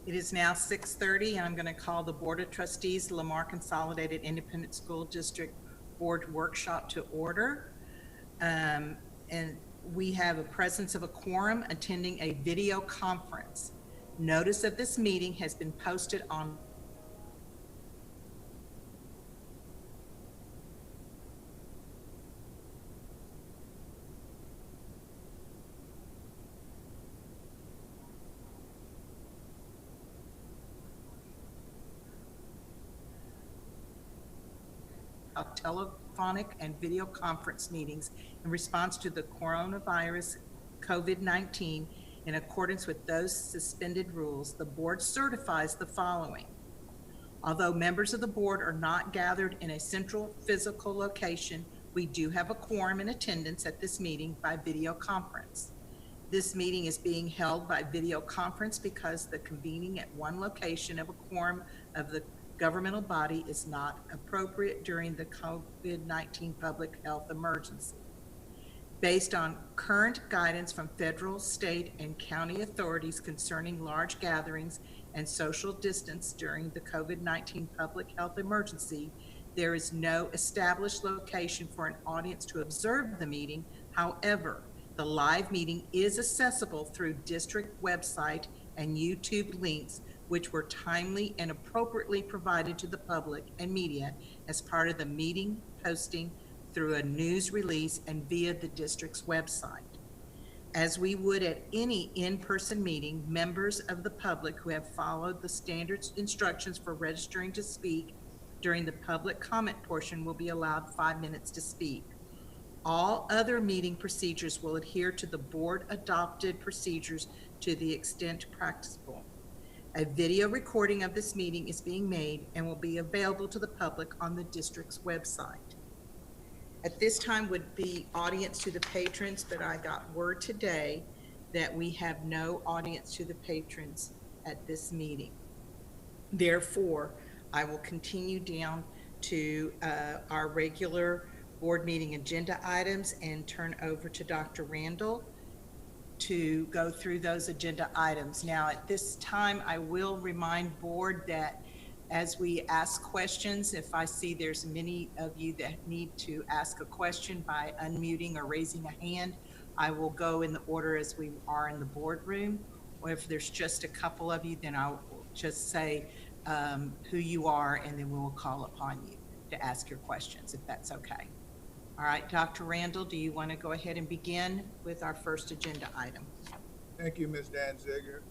It is now 6:30, and I'm going to call the Board of Trustees, Lamar Consolidated Independent School District Board Workshop to order. And we have a presence of a quorum attending a video conference. Notice of this meeting has been posted on telephonic and video conference meetings in response to the coronavirus COVID-19. In accordance with those suspended rules, the board certifies the following. Although members of the board are not gathered in a central physical location, we do have a quorum in attendance at this meeting by video conference. This meeting is being held by video conference because the convening at one location of a quorum of the governmental body is not appropriate during the COVID-19 public health emergency. Based on current guidance from federal, state, and county authorities concerning large gatherings and social distance during the COVID-19 public health emergency, there is no established location for an audience to observe the meeting. However, the live meeting is accessible through district website and YouTube links, which were timely and appropriately provided to the public and media as part of the meeting posting through a news release and via the district's website. As we would at any in-person meeting, members of the public who have followed the standard instructions for registering to speak during the public comment portion will be allowed 5 minutes to speak. All other meeting procedures will adhere to the board-adopted procedures to the extent practicable. A video recording of this meeting is being made and will be available to the public on the district's website. At this time would be audience to the patrons, but I got word today that we have no audience to the patrons at this meeting. Therefore, I will continue down to our regular board meeting agenda items and turn over to Dr. Randall to go through those agenda items. Now, at this time, I will remind board that as we ask questions, if I see there's many of you that need to ask a question by unmuting or raising a hand, I will go in the order as we are in the boardroom. Or if there's just a couple of you, then I'll just say who you are, and then we will call upon you to ask your questions, if that's okay. All right, Dr. Randall, do you want to go ahead and begin with our first agenda item? Thank you, Ms. Danziger.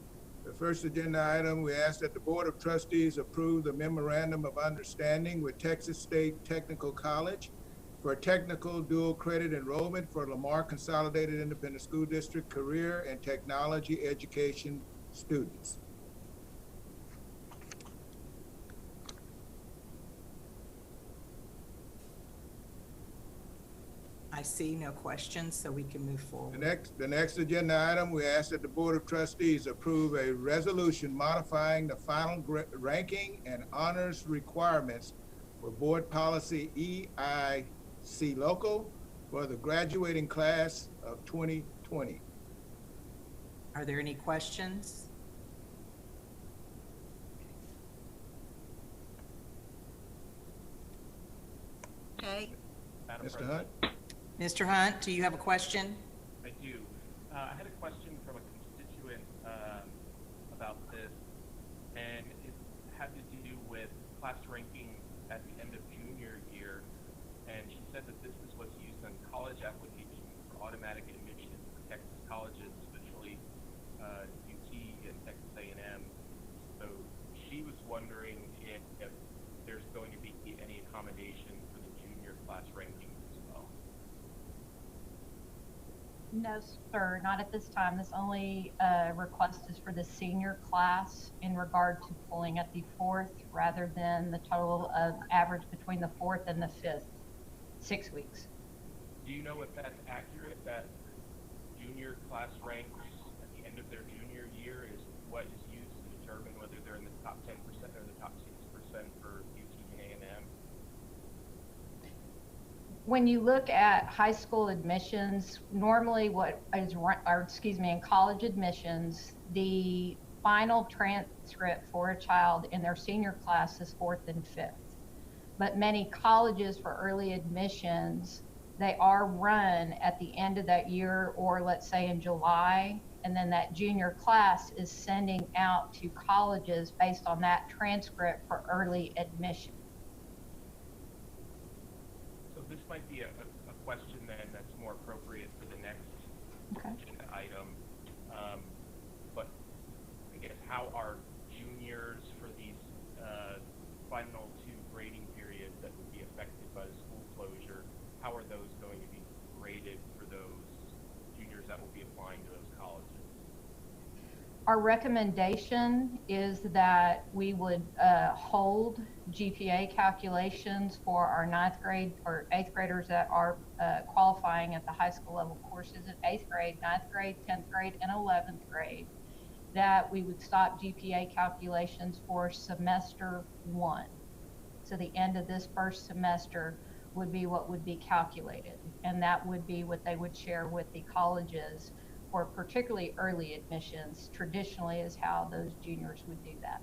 The first agenda item, we ask that the Board of Trustees approve the Memorandum of Understanding with Texas State Technical College for technical dual credit enrollment for Lamar Consolidated Independent School District career and technology education students. I see no questions, so we can move forward. The next agenda item, we ask that the Board of Trustees approve a resolution modifying the final ranking and honors requirements for Board Policy EIC Local for the graduating class of 2020. Are there any questions? Okay. Mr. Hunt? Mr. Hunt, do you have a question? I do. I had a question from a constituent about this, and it had to do with class ranking at the end of junior year. And she said that this is what's used on college applications for automatic admission for Texas colleges, especially UT and Texas A&M. So she was wondering if there's going to be any accommodation for the junior class rankings as well. No, sir, not at this time. This only request is for the senior class in regard to pulling at the 4th rather than the total of average between the 4th and the 5th, 6 weeks. Do you know if that's accurate, that junior class ranks at the end of their junior year is what is used to determine whether they're in the top 10% or the top 6% for UT and A&M? When you look at high school admissions, normally what is, or excuse me, in college admissions, the final transcript for a child in their senior class is 4th and 5th. But many colleges for early admissions, they are run at the end of that year, or let's say in July, and then that junior class is sending out to colleges based on that transcript for early admission. So this might be a question then that's more appropriate for the next agenda item. But I guess how are juniors for these final 2 grading periods that would be affected by the school closure, how are those going to be graded for those juniors that will be applying to those colleges? Our recommendation is that we would hold GPA calculations for our 9th grade or 8th graders that are qualifying at the high school level courses in 8th grade, 9th grade, 10th grade, and 11th grade, that we would stop GPA calculations for semester 1. So the end of this first semester would be what would be calculated, and that would be what they would share with the colleges for particularly early admissions. Traditionally is how those juniors would do that.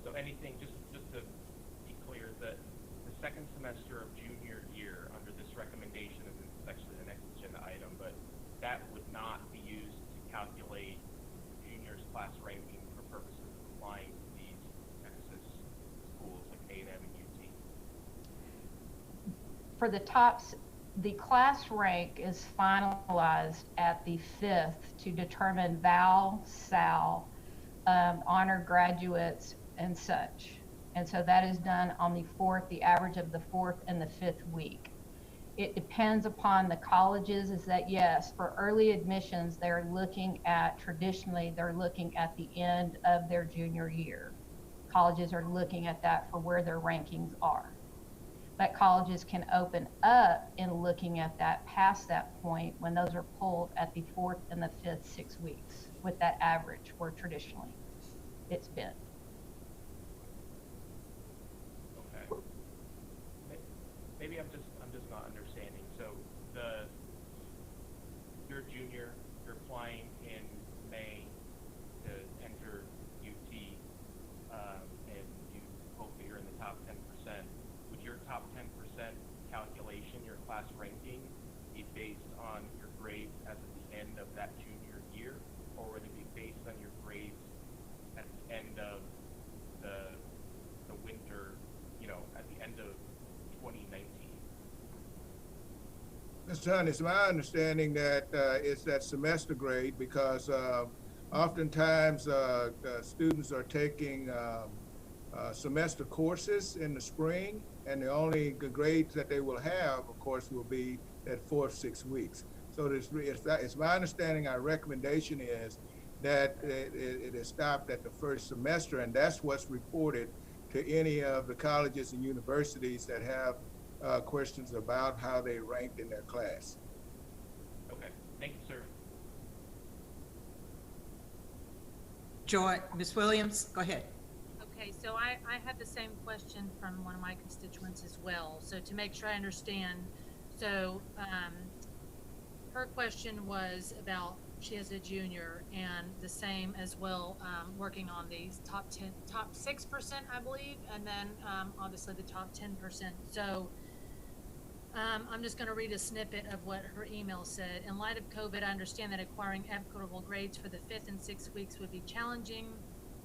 So anything, just to be clear, that the second semester of junior year under this recommendation, and it's actually the next agenda item, but that would not be used to calculate juniors' class ranking for purposes of applying to these Texas schools like A&M and UT. For the tops, the class rank is finalized at the 5th to determine Val, Sal, honor graduates, and such. And so that is done on the 4th, the average of the 4th and the 5th week. It depends upon the colleges. Is that, yes, for early admissions, they're looking at, traditionally, they're looking at the end of their junior year. Colleges are looking at that for where their rankings are. But colleges can open up in looking at that past that point when those are pulled at the 4th and the 5th 6 weeks with that average where traditionally it's been. Okay. Maybe I'm just not understanding. So you're a junior, you're applying in May to enter UT, and you hope that you're in the top 10%. Would your top 10% calculation, your class ranking, be based on your grades as of the end of that junior year, or would it be based on your grades at the end of the winter, at the end of 2019? Mr. Hunt, it's my understanding that it's that semester grade because oftentimes students are taking semester courses in the spring, and the only grades that they will have, of course, will be that 4 or 6 weeks. So it's my understanding, our recommendation is that it is stopped at the first semester, and that's what's reported to any of the colleges and universities that have questions about how they ranked in their class. Okay, thank you, sir. Joy, Ms. Williams, go ahead. Okay, so I had the same question from one of my constituents as well. So to make sure I understand, so her question was about, she is a junior, and the same as well, working on these top 6%, I believe, and then obviously the top 10%. So I'm just going to read a snippet of what her email said. In light of COVID, I understand that acquiring equitable grades for the 5th and 6th weeks would be challenging,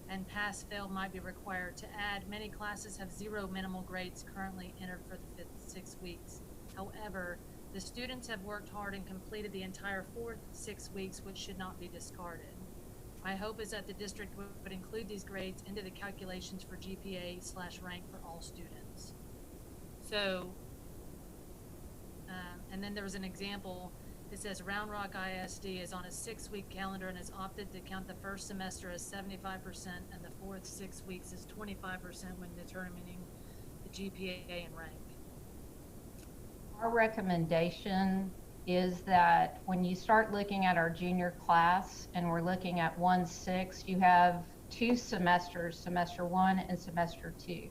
and pass-fail might be required. To add, many classes have 0 minimal grades currently entered for the 5th and 6th weeks. However, the students have worked hard and completed the entire 4th 6 weeks, which should not be discarded. My hope is that the district would include these grades into the calculations for GPA/rank for all students. So, and then there was an example. It says Round Rock ISD is on a 6-week calendar and has opted to count the first semester as 75% and the 4th 6 weeks as 25% when determining the GPA and rank. Our recommendation is that when you start looking at our junior class and we're looking at 1-6, you have 2 semesters, semester 1 and semester 2.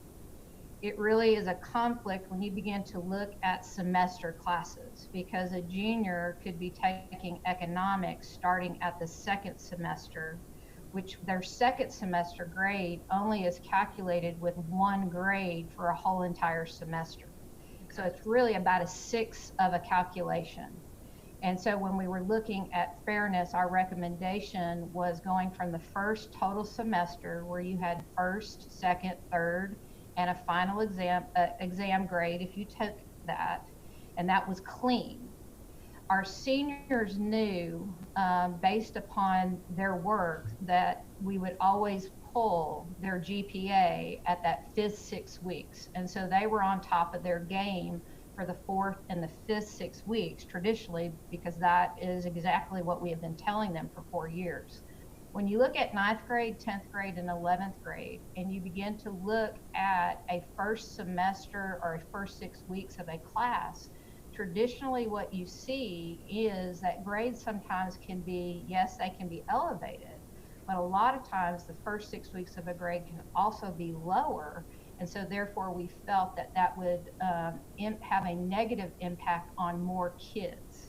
It really is a conflict when you begin to look at semester classes, because a junior could be taking economics starting at the 2nd semester, which their second semester grade only is calculated with 1 grade for a whole entire semester. So it's really about a sixth of a calculation. And so when we were looking at fairness, our recommendation was going from the first total semester where you had first, second, third, and a final exam grade if you took that, and that was clean. Our seniors knew, based upon their work, that we would always pull their GPA at that 5th 6 weeks. And so they were on top of their game for the 4th and the 5th 6 weeks traditionally, because that is exactly what we have been telling them for 4 years. When you look at 9th grade, 10th grade, and 11th grade, and you begin to look at a first semester or a first 6 weeks of a class, traditionally what you see is that grades sometimes can be, yes, they can be elevated, but a lot of times the first 6 weeks of a grade can also be lower. And so therefore we felt that that would have a negative impact on more kids.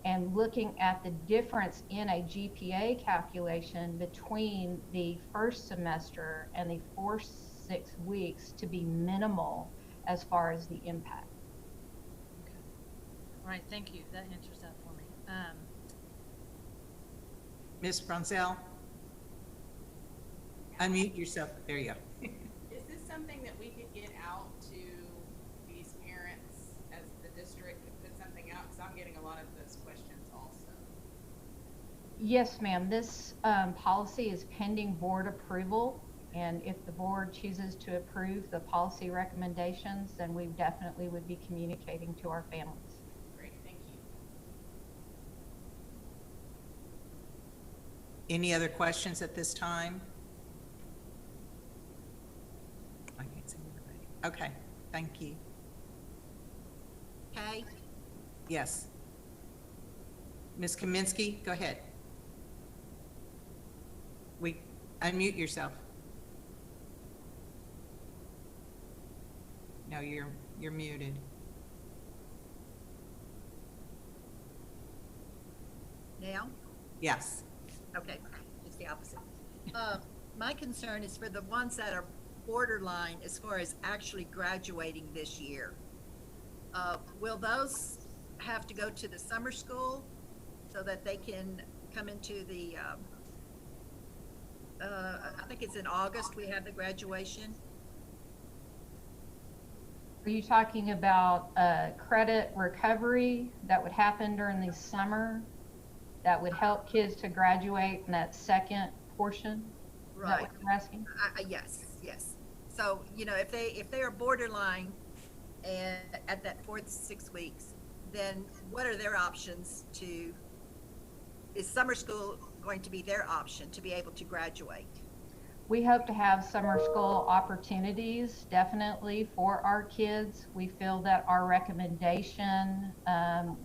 And looking at the difference in a GPA calculation between the first semester and the 4 6 weeks to be minimal as far as the impact. Okay. All right, thank you. That answers that for me. Ms. Bronzell? Unmute yourself. There you go. Is this something that we could get out to these parents as the district could put something out? Because I'm getting a lot of those questions also. Yes, ma'am. This policy is pending board approval. And if the board chooses to approve the policy recommendations, then we definitely would be communicating to our families. Great, thank you. Any other questions at this time? I can't see everybody. Okay, thank you. Okay. Yes. Ms. Kaminsky, go ahead. Unmute yourself. No, you're muted. Now? Yes. Okay, it's the opposite. My concern is for the ones that are borderline as far as actually graduating this year. Will those have to go to the summer school so that they can come into the, I think it's in August we have the graduation? Are you talking about credit recovery that would happen during the summer that would help kids to graduate in that second portion? Right. Is that what you're asking? Yes, yes. So, you know, if they are borderline and at that 4th 6 weeks, then what are their options to, is summer school going to be their option to be able to graduate? We hope to have summer school opportunities definitely for our kids. We feel that our recommendation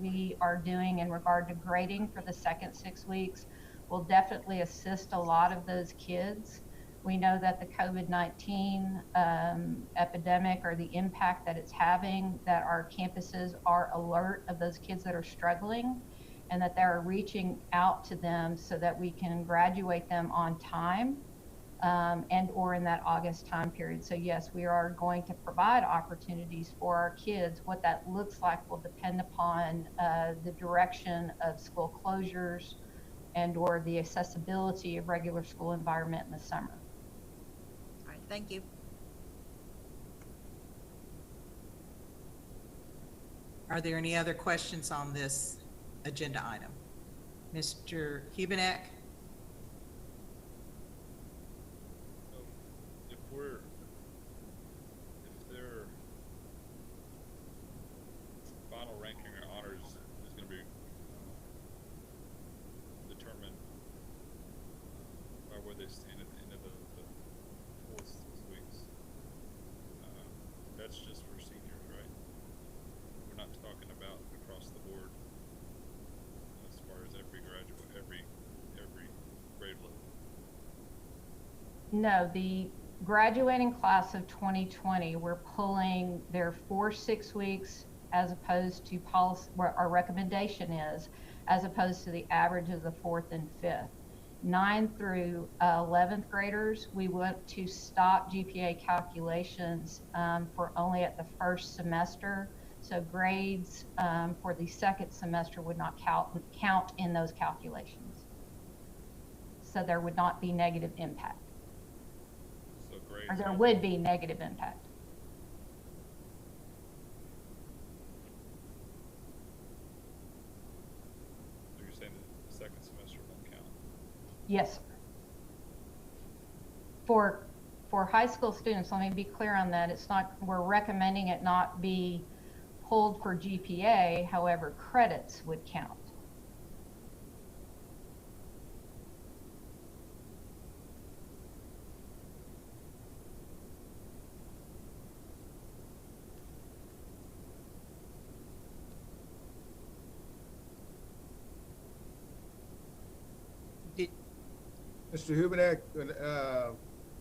we are doing in regard to grading for the second 6 weeks will definitely assist a lot of those kids. We know that the COVID-19 epidemic, or the impact that it's having, that our campuses are alert of those kids that are struggling, and that they're reaching out to them so that we can graduate them on time and or in that August time period. So yes, we are going to provide opportunities for our kids. What that looks like will depend upon the direction of school closures and or the accessibility of regular school environment in the summer. All right, thank you. Are there any other questions on this agenda item? Mr. Hubenek? If their final ranking or honors is going to be determined by where they stand at the end of the 4th 6 weeks, that's just for seniors, right? We're not talking about across the board as far as every graduate, every grade level. No, the graduating class of 2020, we're pulling their 4 6 weeks as opposed to policy, where our recommendation is, as opposed to the average of the 4th and 5th. 9th through 11th graders, we want to stop GPA calculations for only at the first semester. So grades for the second semester would not count in those calculations. So there would not be negative impact. So grades. Or there would be negative impact. So you're saying that the second semester won't count? Yes, sir. For high school students, let me be clear on that. It's not, we're recommending it not be pulled for GPA, however, credits would count. Mr. Hubenek,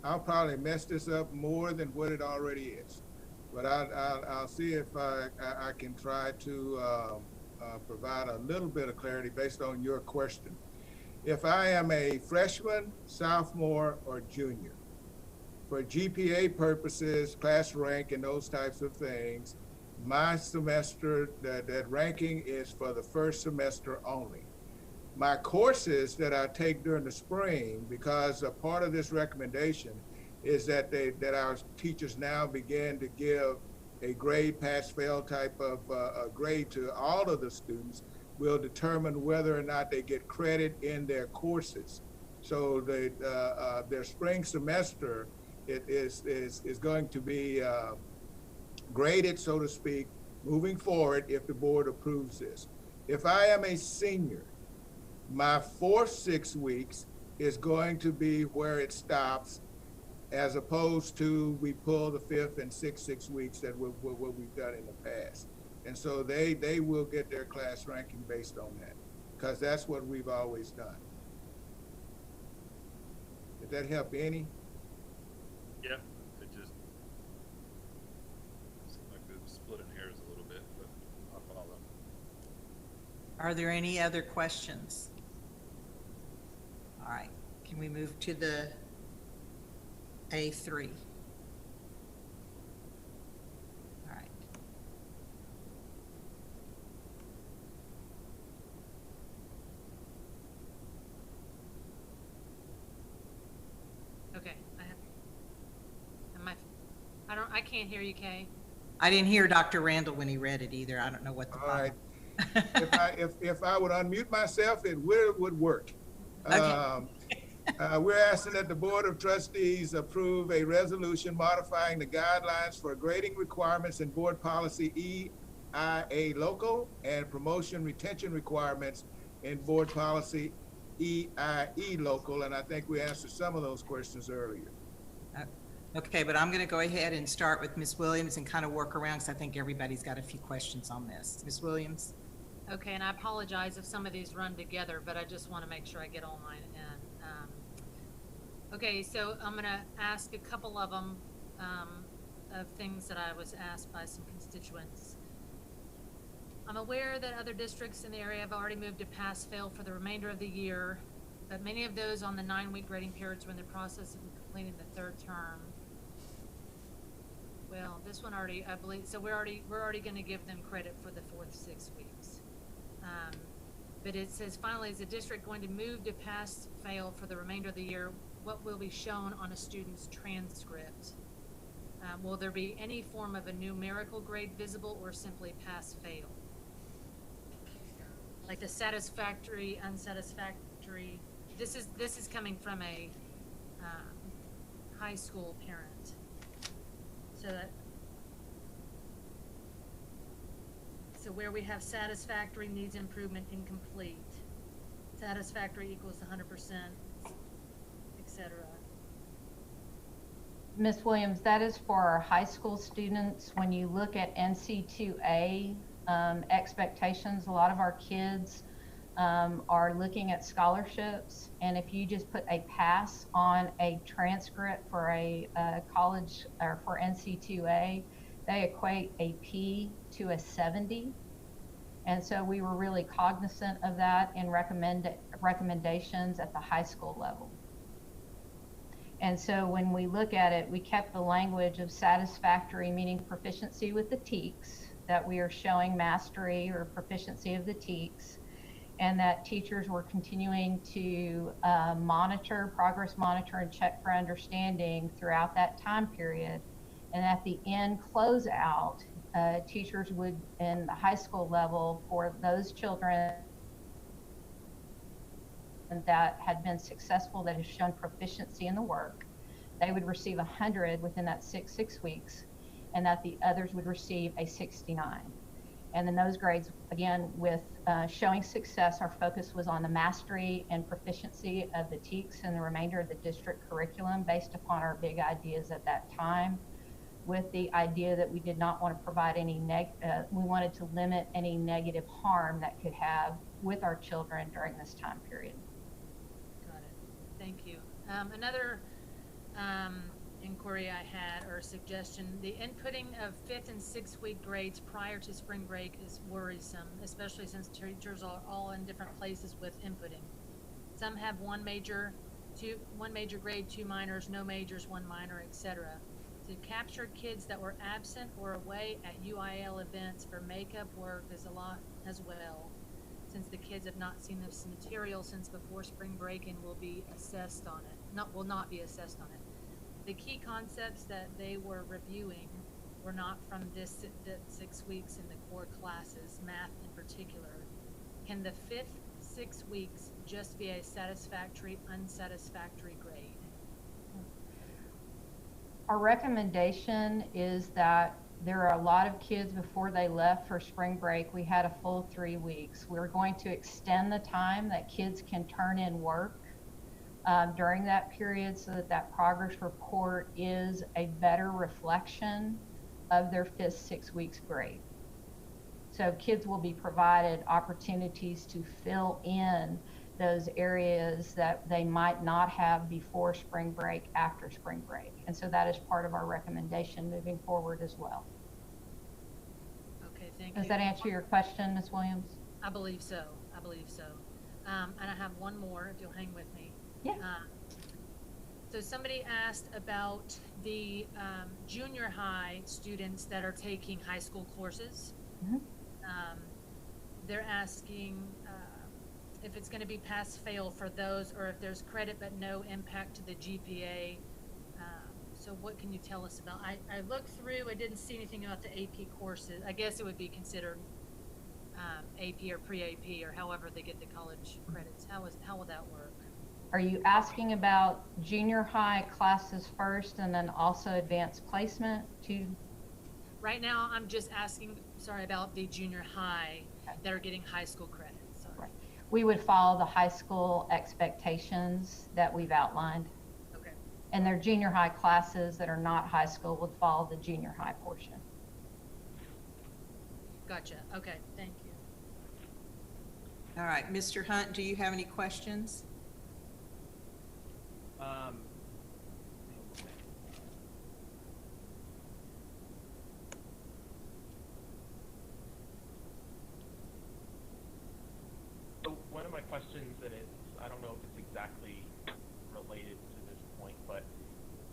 I'll probably mess this up more than what it already is, but I'll see if I can try to provide a little bit of clarity based on your question. If I am a freshman, sophomore, or junior, for GPA purposes, class rank, and those types of things, my semester, that ranking is for the first semester only. My courses that I take during the spring, because a part of this recommendation is that our teachers now begin to give a grade pass-fail type of grade to all of the students, will determine whether or not they get credit in their courses. So their spring semester is going to be graded, so to speak, moving forward if the board approves this. If I am a senior, my fourth 6 weeks is going to be where it stops, as opposed to we pull the fifth and sixth 6 weeks that what we've done in the past. And so they will get their class ranking based on that, because that's what we've always done. Did that help any? Yeah, it just seemed like it was splitting hairs a little bit, but I'll follow. Are there any other questions? All right, can we move to the A3? All right. Okay, I can't hear you, Kay. I didn't hear Dr. Randall when he read it either. I don't know what the All right. problem. If I would unmute myself, it would work. Okay. We're asking that the Board of Trustees approve a resolution modifying the guidelines for grading requirements in Board Policy EIA Local and promotion retention requirements in Board Policy EIE Local. And I think we answered some of those questions earlier. Okay, but I'm going to go ahead and start with Ms. Williams and kind of work around, because I think everybody's got a few questions on this. Ms. Williams? Okay, and I apologize if some of these run together, but I just want to make sure I get all mine in. Okay, so I'm going to ask a couple of them of things that I was asked by some constituents. I'm aware that other districts in the area have already moved to pass-fail for the remainder of the year, but many of those on the 9-week grading periods were in the process of completing the third term. Well, this one already, I believe, so we're already going to give them credit for the fourth 6 weeks. But it says, finally, is the district going to move to pass-fail for the remainder of the year? What will be shown on a student's transcript? Will there be any form of a numerical grade visible or simply pass-fail? Like the satisfactory, unsatisfactory. This is coming from a high school parent. So where we have satisfactory, needs improvement, incomplete. Satisfactory equals 100%, etc. Ms. Williams, that is for our high school students. When you look at NC2A expectations, a lot of our kids are looking at scholarships, and if you just put a pass on a transcript for a college or for NC2A, they equate a P to a 70. And so we were really cognizant of that in recommendations at the high school level. And so when we look at it, we kept the language of satisfactory, meaning proficiency with the TEKS, that we are showing mastery or proficiency of the TEKS, and that teachers were continuing to progress monitor, and check for understanding throughout that time period. And at the end closeout, teachers would, in the high school level, for those children that had been successful, that has shown proficiency in the work, they would receive 100 within that six weeks, and that the others would receive a 69. And then those grades, again, with showing success, our focus was on the mastery and proficiency of the TEKS and the remainder of the district curriculum based upon our big ideas at that time, with the idea that we did not want to provide any we wanted to limit any negative harm that could have with our children during this time period. Got it. Thank you. Another inquiry I had, or suggestion, the inputting of 5th and 6th week grades prior to spring break is worrisome, especially since teachers are all in different places with inputting. Some have one major grade, 2 minors, no majors, 1 minor, etc. To capture kids that were absent or away at UIL events for makeup work is a lot as well, since the kids have not seen this material since before spring break and will be assessed on it. Will not be assessed on it. The key concepts that they were reviewing were not from the 6 weeks in the core classes, math in particular. Can the 5th 6 weeks just be a satisfactory, unsatisfactory grade? Our recommendation is that there are a lot of kids before they left for spring break. We had a full 3 weeks. We're going to extend the time that kids can turn in work during that period, so that that progress report is a better reflection of their 5th 6 weeks grade. So kids will be provided opportunities to fill in those areas that they might not have before spring break, after spring break. And so that is part of our recommendation moving forward as well. Okay, thank you. Does that answer your question, Ms. Williams? I believe so. I believe so. And I have one more, if you'll hang with me. Yeah. So somebody asked about the junior high students that are taking high school courses. Mm-hmm. They're asking if it's going to be pass-fail for those, or if there's credit but no impact to the GPA. So what can you tell us about? I looked through, I didn't see anything about the AP courses. I guess it would be considered AP or pre-AP, or however they get the college credits. How will that work? Are you asking about junior high classes first and then also advanced placement too? Right now, I'm just asking, about the junior high that are getting high school credits. Sorry. Right. We would follow the high school expectations that we've outlined. Okay. And their junior high classes that are not high school would follow the junior high portion. Gotcha. Okay, thank you. All right, Mr. Hunt, do you have any questions? So one of my questions, and I don't know if it's exactly related to this point, but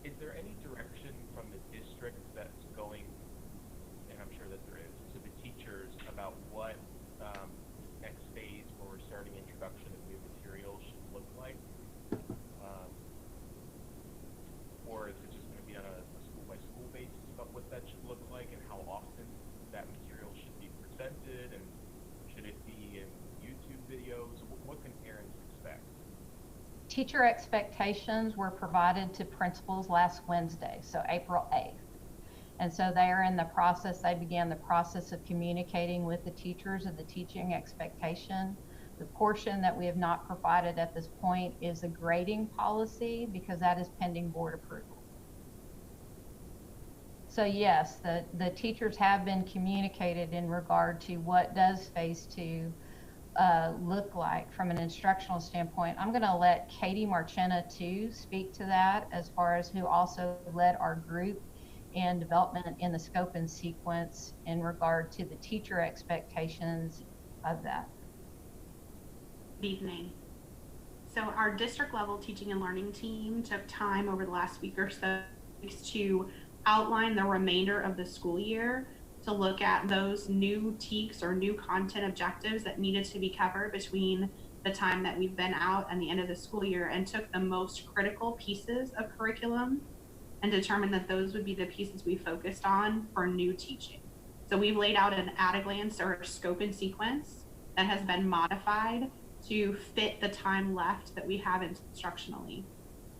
is there any direction from the district that's going, and I'm sure that there is, to the teachers about what next phase where we're starting introduction of new materials should look like? Or is it just going to be on a school-by-school basis about what that should look like and how often that material should be presented, and should it be in YouTube videos? What can parents expect? Teacher expectations were provided to principals last Wednesday, so April 8th. And so they are in the process, they began the process of communicating with the teachers of the teaching expectation. The portion that we have not provided at this point is the grading policy, because that is pending board approval. So yes, the teachers have been communicated in regard to what does phase 2 look like from an instructional standpoint. I'm going to let Katie Marchena too speak to that, as far as who also led our group in development in the scope and sequence in regard to the teacher expectations of that. Good evening. So our district level teaching and learning team took time over the last week or so to outline the remainder of the school year, to look at those new TEKs or new content objectives that needed to be covered between the time that we've been out and the end of the school year, and took the most critical pieces of curriculum and determined that those would be the pieces we focused on for new teaching. So we've laid out an at-a-glance or scope and sequence that has been modified to fit the time left that we have instructionally.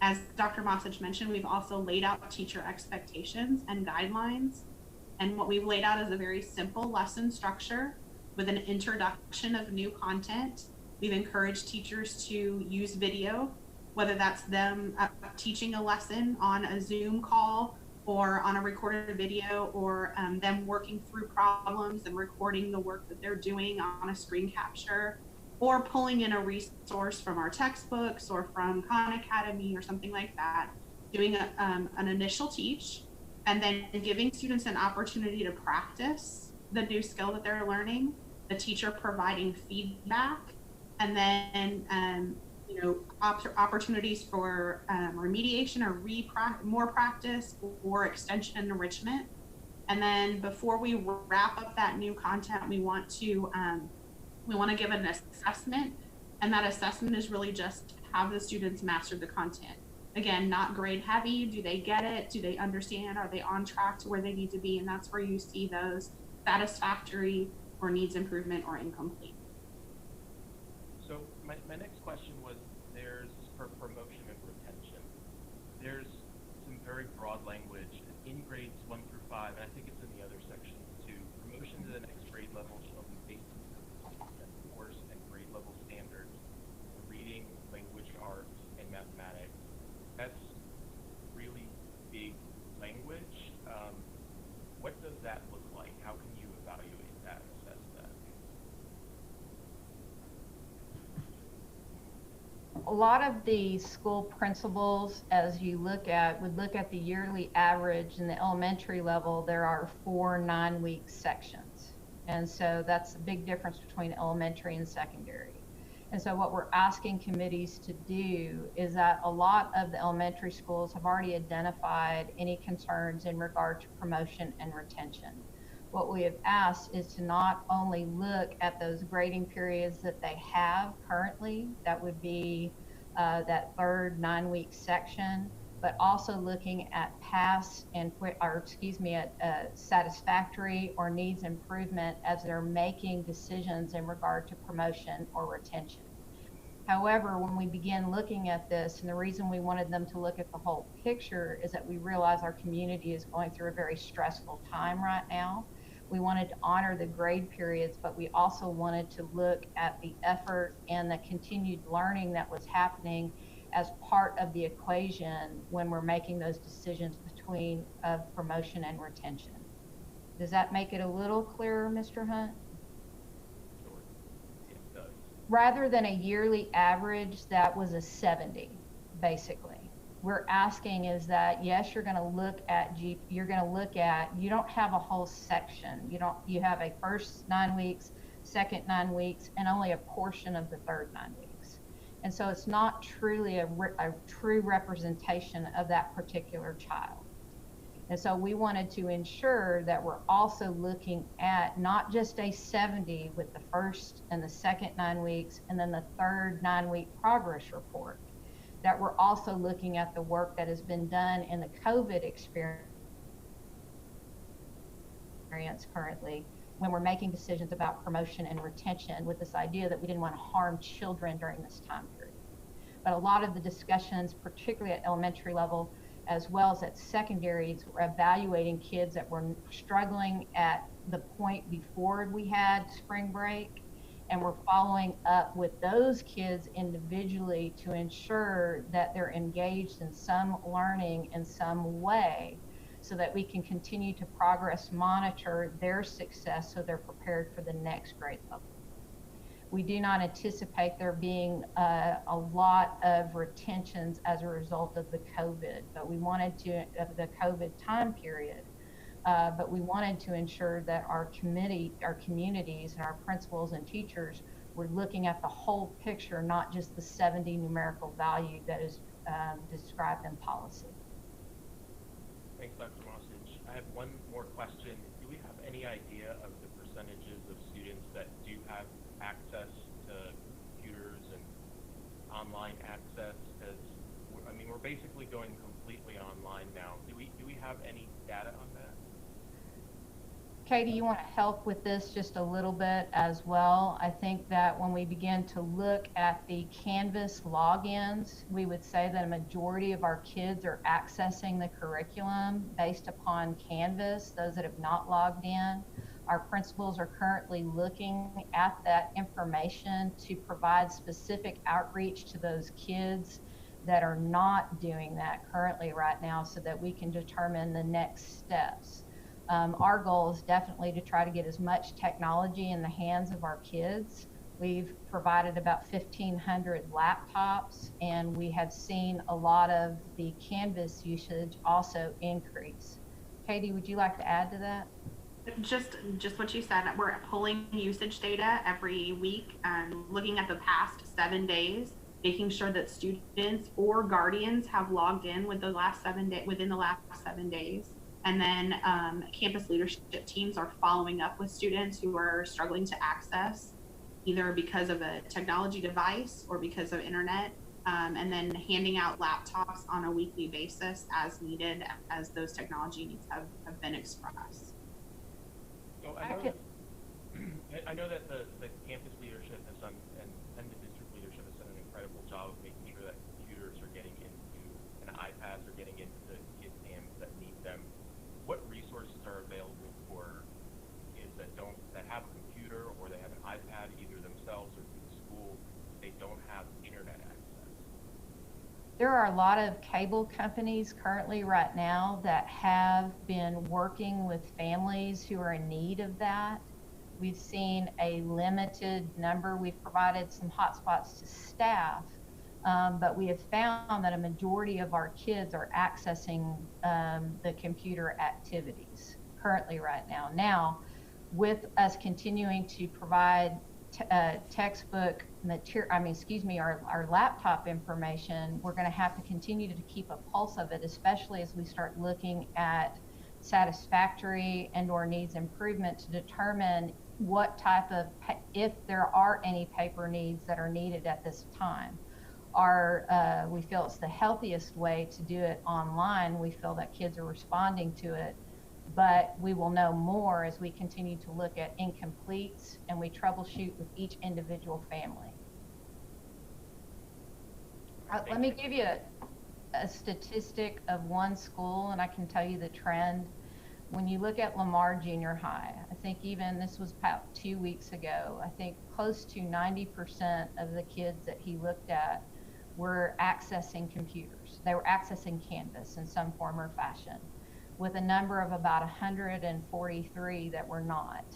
As Dr. Mossage mentioned, we've also laid out teacher expectations and guidelines. And what we've laid out is a very simple lesson structure with an introduction of new content. We've encouraged teachers to use video, whether that's them teaching a lesson on a Zoom call or on a recorded video, or them working through problems and recording the work that they're doing on a screen capture, or pulling in a resource from our textbooks or from Khan Academy or something like that, doing an initial teach, and then giving students an opportunity to practice the new skill that they're learning, the teacher providing feedback, and then opportunities for remediation or more practice or extension and enrichment. And then before we wrap up that new content, we want to give an assessment, and that assessment is really just have the students master the content. Again, not grade heavy. Do they get it? Do they understand? Are they on track to where they need to be? And that's where you see those satisfactory or needs improvement or incomplete. So my next question was, there's for promotion and retention, there's some very broad language in grades 1 through 5, and I think it's in the other sections too. Promotion to the next grade level shall be based on course and grade level standards, reading, language arts, and mathematics. That's really big language. What does that look like? How can you evaluate that, assess that? A lot of the school principals, as you would look at the yearly average. In the elementary level, there are 4 9-week sections. And so that's a big difference between elementary and secondary. And so what we're asking committees to do is that a lot of the elementary schools have already identified any concerns in regard to promotion and retention. What we have asked is to not only look at those grading periods that they have currently, that would be that third 9-week section, but also looking at satisfactory or needs improvement as they're making decisions in regard to promotion or retention. However, when we begin looking at this, and the reason we wanted them to look at the whole picture is that we realize our community is going through a very stressful time right now. We wanted to honor the grade periods, but we also wanted to look at the effort and the continued learning that was happening as part of the equation when we're making those decisions between promotion and retention. Does that make it a little clearer, Mr. Hunt? Sure. It does. Rather than a yearly average, that was a 70, basically. We're asking is that, yes, you're going to look at, you don't have a whole section. You have a first 9 weeks, second 9 weeks, and only a portion of the third 9 weeks. And so it's not truly a true representation of that particular child. And so we wanted to ensure that we're also looking at not just a 70 with the first and the second 9 weeks and then the third 9-week progress report, that we're also looking at the work that has been done in the COVID experience currently when we're making decisions about promotion and retention, with this idea that we didn't want to harm children during this time period. But a lot of the discussions, particularly at elementary level, as well as at secondaries, were evaluating kids that were struggling at the point before we had spring break. And we're following up with those kids individually to ensure that they're engaged in some learning in some way so that we can continue to progress monitor their success so they're prepared for the next grade level. We do not anticipate there being a lot of retentions as a result of the COVID, but we wanted to, of the COVID time period, but we wanted to ensure that our communities and our principals and teachers we're looking at the whole picture, not just the 70 numerical value that is described in policy. Thanks, Dr. Mossage. I have one more question. Do we have any idea of the percentages of students that do have access to computers and online access? Because I mean, we're basically going completely online now. Do we have any data on that? Katie, you want to help with this just a little bit as well? I think that when we begin to look at the Canvas logins, we would say that a majority of our kids are accessing the curriculum based upon Canvas, those that have not logged in. Our principals are currently looking at that information to provide specific outreach to those kids that are not doing that currently right now so that we can determine the next steps. Our goal is definitely to try to get as much technology in the hands of our kids. We've provided about 1,500 laptops, and we have seen a lot of the Canvas usage also increase. Katie, would you like to add to that? Just what you said. We're pulling usage data every week and looking at the past 7 days, making sure that students or guardians have logged in with within the last 7 days. And then campus leadership teams are following up with students who are struggling to access, either because of a technology device or because of internet, and then handing out laptops on a weekly basis as needed, as those technology needs have been expressed. So I know that the campus leadership has done, and the district leadership has done an incredible job of making sure that computers are getting into, and iPads are getting into the kids' hands that need them. What resources are available for kids that have a computer or they have an iPad either themselves or through the school, they don't have internet access? There are a lot of cable companies currently right now that have been working with families who are in need of that. We've seen a limited number. We've provided some hotspots to staff, but we have found that a majority of our kids are accessing the computer activities currently right now. Now, with us continuing to provide textbook material, our laptop information, we're going to have to continue to keep a pulse of it, especially as we start looking at satisfactory and/or needs improvement to determine what type of, if there are any paper needs that are needed at this time. We feel it's the healthiest way to do it online. We feel that kids are responding to it, but we will know more as we continue to look at incompletes and we troubleshoot with each individual family. Let me give you a statistic of one school, and I can tell you the trend. When you look at Lamar Junior High, I think even this was about 2 weeks ago, I think close to 90% of the kids that he looked at were accessing computers. They were accessing Canvas in some form or fashion, with a number of about 143 that were not,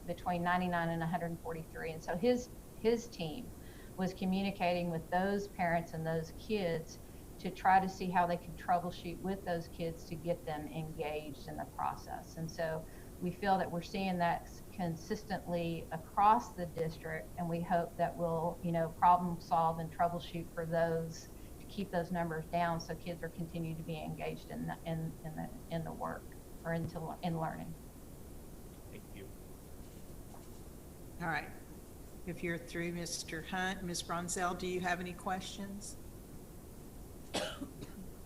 between 99 and 143. And so his team was communicating with those parents and those kids to try to see how they could troubleshoot with those kids to get them engaged in the process. And so we feel that we're seeing that consistently across the district, and we hope that we'll, problem solve and troubleshoot for those to keep those numbers down so kids are continuing to be engaged in the work or in learning. Thank you. All right. If you're through, Mr. Hunt, Ms. Bronzell, do you have any questions?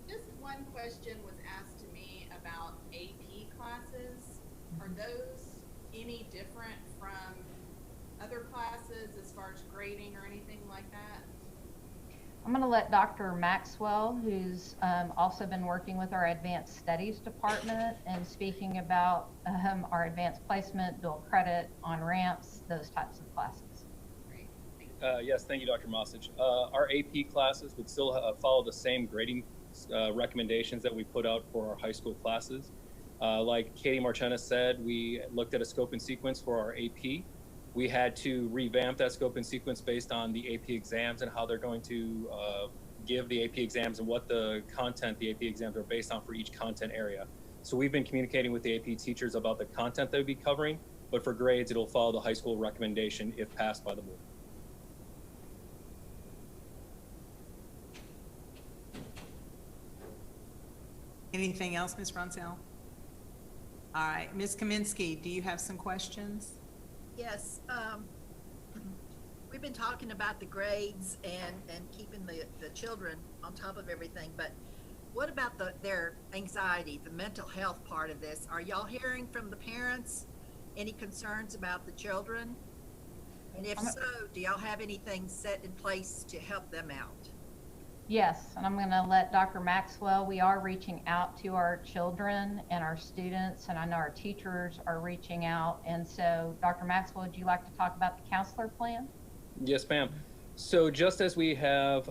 Just one question was asked to me about AP classes. Are those any different from other classes as far as grading or anything like that? I'm going to let Dr. Maxwell, who's also been working with our Advanced Studies Department and speaking about our advanced placement, dual credit, on-ramps, those types of classes. Great. Yes, thank you, Dr. Mossage. Our AP classes would still follow the same grading recommendations that we put out for our high school classes. Like Katie Marchena said, we looked at a scope and sequence for our AP. We had to revamp that scope and sequence based on the AP exams and how they're going to give the AP exams and what the content the AP exams are based on for each content area. So we've been communicating with the AP teachers about the content they would be covering but for grades, it'll follow the high school recommendation if passed by the board. Anything else, Ms. Ronzell? All right, Ms. Kaminsky, do you have some questions? Yes, we've been talking about the grades and keeping the children on top of everything, but what about their anxiety, the mental health part of this? Are y'all hearing from the parents any concerns about the children? And if so, do y'all have anything set in place to help them out? Yes, and I'm going to let Dr. Maxwell, we are reaching out to our children and our students, and I know our teachers are reaching out. And so, Dr. Maxwell, would you like to talk about the counselor plan? Yes, ma'am. So just as we have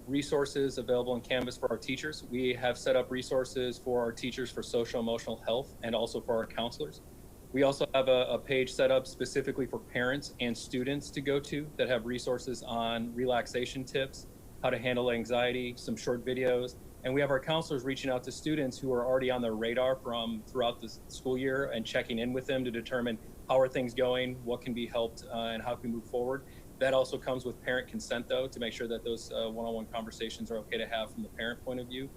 resources available in Canvas for our teachers, we have set up resources for our teachers for social emotional health and also for our counselors. We also have a page set up specifically for parents and students to go to that have resources on relaxation tips, how to handle anxiety, some short videos. And we have our counselors reaching out to students who are already on their radar from throughout the school year and checking in with them to determine how are things going, what can be helped, and how can we move forward. That also comes with parent consent, though, to make sure that those one-on-one conversations are okay to have from the parent point of view.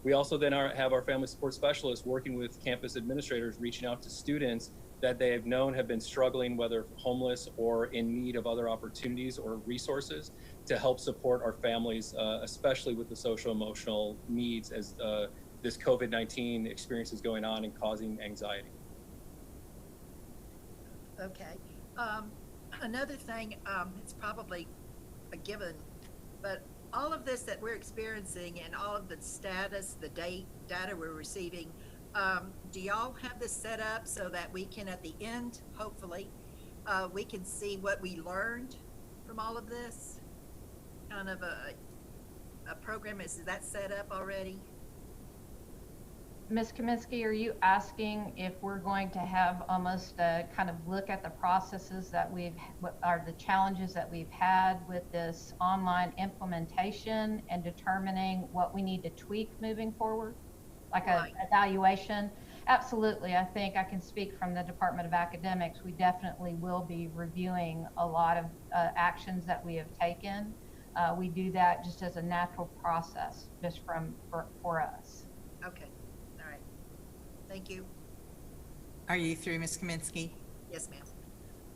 We also then have our family support specialists working with campus administrators, reaching out to students that they have known have been struggling, whether homeless or in need of other opportunities or resources, to help support our families, especially with the social emotional needs as this COVID-19 experience is going on and causing anxiety. Okay. Another thing, it's probably a given, but all of this that we're experiencing and all of the status, the data we're receiving, do y'all have this set up so that we can, at the end, hopefully, we can see what we learned from all of this? Kind of a program, is that set up already? Ms. Kaminsky, are you asking if we're going to have almost a kind of look at the processes that what are the challenges that we've had with this online implementation and determining what we need to tweak moving forward? Like Right. an evaluation? Absolutely. I think I can speak from the Department of Academics. We definitely will be reviewing a lot of actions that we have taken. We do that just as a natural process, just for us. Okay. Thank you. Are you through, Ms. Kaminsky? Yes, ma'am.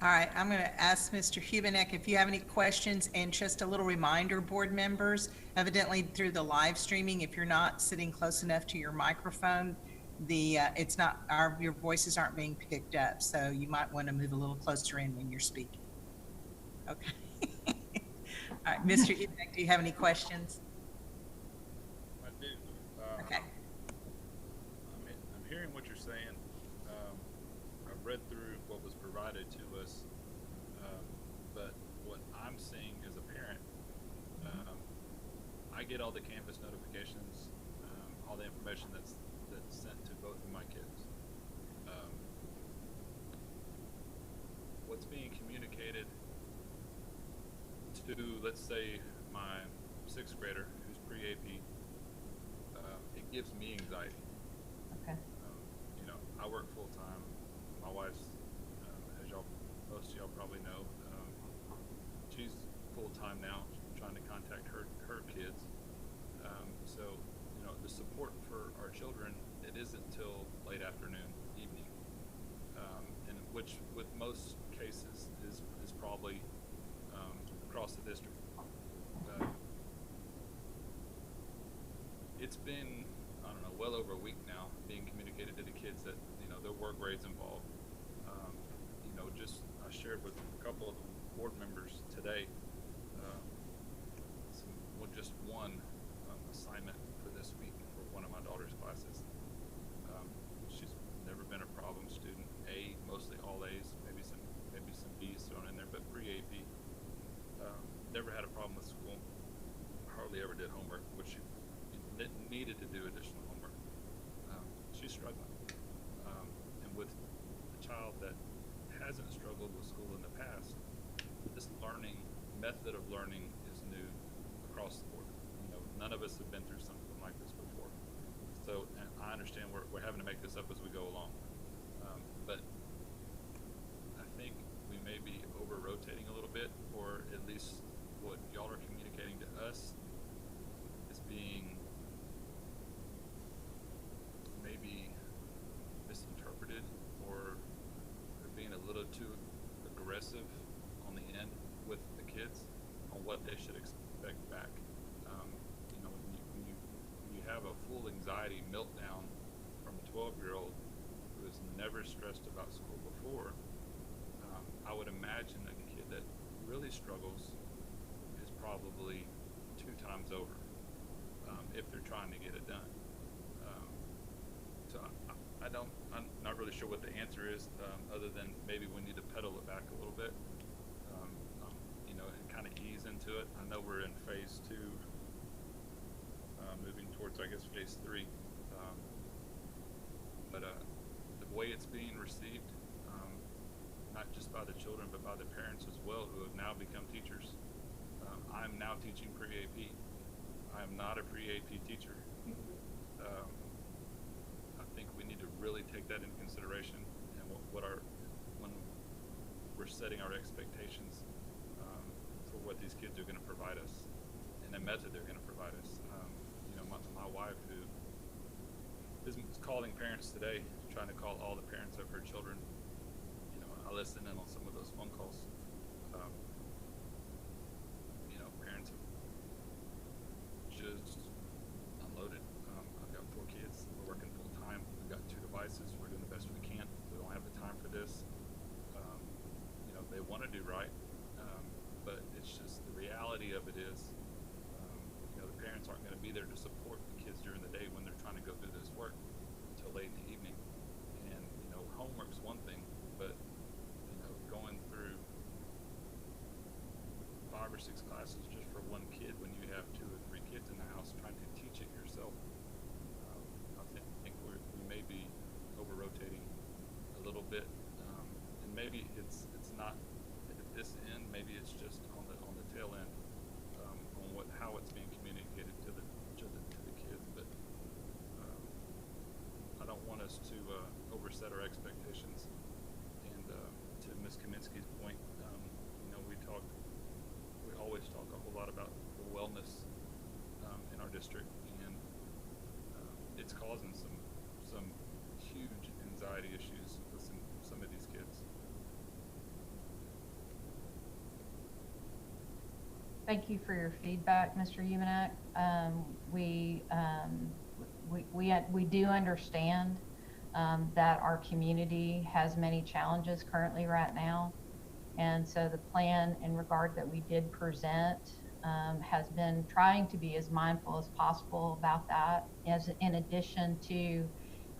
All right, I'm going to ask Mr. Hubenek if you have any questions, and just a little reminder, board members, evidently through the live streaming, if you're not sitting close enough to your microphone, it's not, your voices aren't being picked up, so you might want to move a little closer in when you're speaking. Okay. All right, Mr. Hubenek, do you have any questions? I do. Okay. I'm hearing what you're saying. I've read through what was provided to us, but what I'm seeing as a parent, I get all the campus notifications, all the information that's sent to both of my kids. What's being communicated to, let's say, my 6th grader who's pre-AP, it gives me anxiety. Okay. You know, I work full time. My wife's, as most of y'all probably know, she's full time now, trying to contact her kids. So, you know, the support for our children, it isn't till late afternoon, evening, and which with most cases is probably across the district. It's been, I don't know, well over a week now being communicated to the kids that, you know, there were grades involved. You know, just I shared with a couple of the board members today just one assignment for this week for one of my daughter's classes. She's never been a problem student. Mostly all A's, maybe some B's thrown in there, but pre-AP. Never had a problem with school. Hardly ever did homework, which she needed to do additional homework. She's struggling. And with a child that hasn't struggled with school in the past, this method of learning is new across the board. You know, none of us have been through something like this before. So, and I understand we're having to make this up as we go along. But least what y'all are communicating to us is being maybe misinterpreted, or being a little too aggressive on the end with the kids on what they should expect back. You know, when you have a full anxiety meltdown from a 12-year-old who has never stressed about school before, I would imagine a kid that really struggles is probably 2 times over if they're trying to get it done. So I'm not really sure what the answer is, other than maybe we need to pedal it back a little bit, you know, and kind of ease into it. I know we're in phase 2, moving towards, I guess, phase 3. But the way it's being received, not just by the children, but by the parents as well, who have now become teachers. I'm now teaching pre-AP. I am not a pre-AP teacher. I think we need to really take that into consideration, and when we're setting our expectations for what these kids are going to provide us and the method they're going to provide us. You know, my wife, who is calling parents today, trying to call all the parents of her children. You know, I listen in on some of those phone calls. You know, parents have just unloaded. I've got 4 kids. We're working full time. We've got 2 devices. We're doing the best we can. We don't have the time for this. You know, they want to do right, but it's just the reality of it is, you know, the parents aren't going to be there to support the kids during the day when they're trying to go through this work until late in the evening. And you know, homework's one thing, but you know, going through 5 or 6 classes just for one kid when you have 2 or 3 kids in the house trying to teach it yourself, I think we may be over rotating a little bit, and maybe it's not at this end. Maybe it's just on the tail end, on how it's being communicated to the kids. But I don't want us to overset our expectations. And to Ms. Kaminsky's point, you know, we always talk a whole lot about the wellness in our district, and it's causing some huge anxiety issues with some of these kids. Thank you for your feedback, Mr. Umanak. We do understand that our community has many challenges currently right now. And so the plan in regard that we did present has been trying to be as mindful as possible about that, as in addition to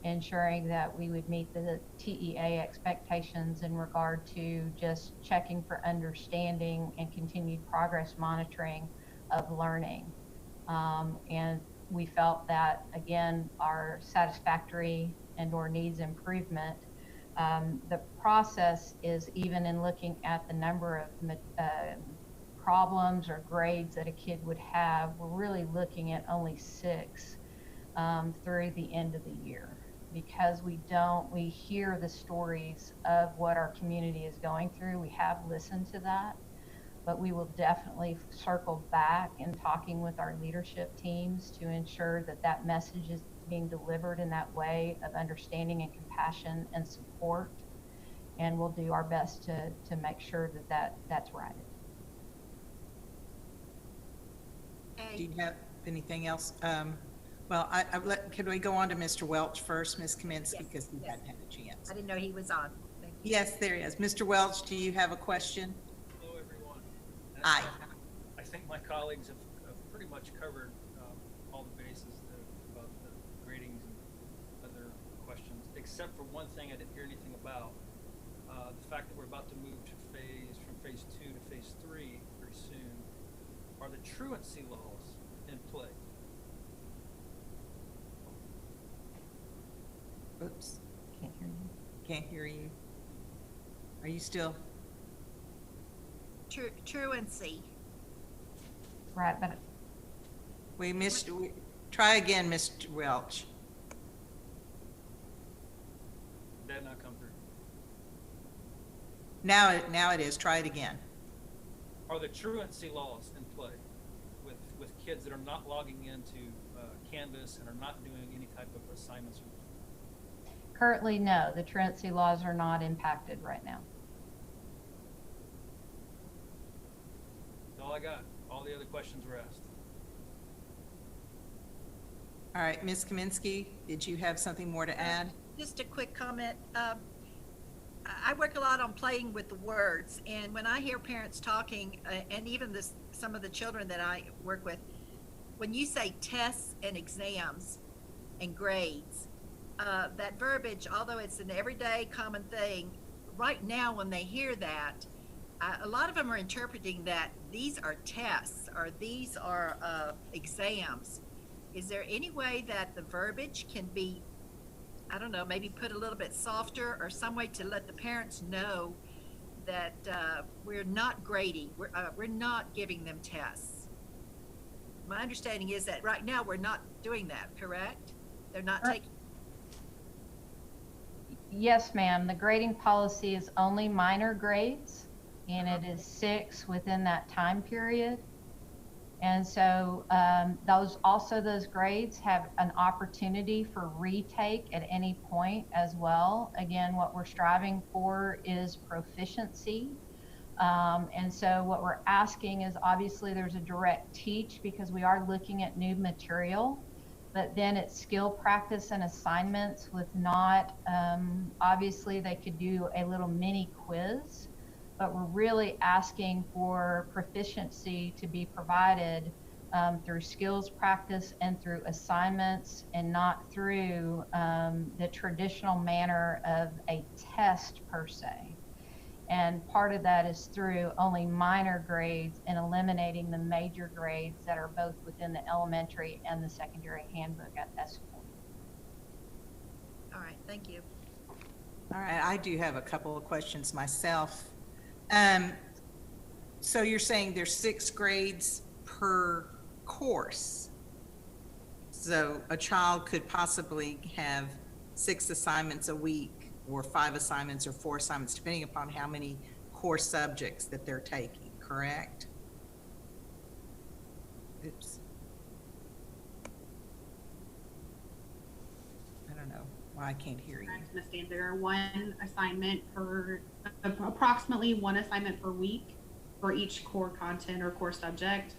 ensuring that we would meet the TEA expectations in regard to just checking for understanding and continued progress monitoring of learning. And we felt that, again, our satisfactory and/or needs improvement, the process is, even in looking at the number of problems or grades that a kid would have, we're really looking at only 6 through the end of the year, because we hear the stories of what our community is going through. We have listened to that, but we will definitely circle back in talking with our leadership teams to ensure that that message is being delivered in that way of understanding and compassion and support. And we'll do our best to make sure that's right. Do you have anything else? Well, could we go on to Mr. Welch first, Ms. Kaminsky, Yes, because he yes. hadn't had a chance. I didn't know he was on. Thank you. Yes, there he is. Mr. Welch, do you have a question? Hello, everyone. Aye. I think my colleagues have pretty much covered all the bases about the gradings and other questions, except for one thing I didn't hear anything about. The fact that we're about to move to from phase 2 to phase 3 very soon. Are the truancy laws in play? Oops, Can't hear you. can't hear you. Are you still? Truancy. Right, but Try again, Mr. Welch. Did that not come through? Now it is. Try it again. are the truancy laws in play with kids that are not logging into Canvas and are not doing any type of assignments? Currently, no, the truancy laws are not impacted right now. That's all I got. All the other questions were asked. All right, Ms. Kaminsky, did you have something more to add? Just a quick comment. I work a lot on playing with the words, and when I hear parents talking, and even some of the children that I work with, when you say tests and exams and grades, that verbiage, although it's an everyday common thing, right now when they hear that, a lot of them are interpreting that these are tests or these are exams. Is there any way that the verbiage can be, I don't know, maybe put a little bit softer or some way to let the parents know that we're not grading, we're not giving them tests? My understanding is that right now we're not doing that, correct? They're not taking. Yes, ma'am. The grading policy is only minor grades, and it is 6 within that time period. And so those grades have an opportunity for retake at any point as well. Again, what we're striving for is proficiency. And so what we're asking is, obviously there's a direct teach because we are looking at new material, but then it's skill practice and assignments with not, obviously they could do a little mini quiz, but we're really asking for proficiency to be provided through skills practice and through assignments, and not through the traditional manner of a test per se. And part of that is through only minor grades and eliminating the major grades that are both within the elementary and the secondary handbook at that school. All right, thank you. All right, I do have a couple of questions myself. So you're saying there's 6 grades per course. So a child could possibly have 6 assignments a week, or 5 assignments or 4 assignments, depending upon how many core subjects that they're taking, correct? Oops. I don't know why I can't hear you. Ms. Danziger, approximately one assignment per week for each core content or core subject.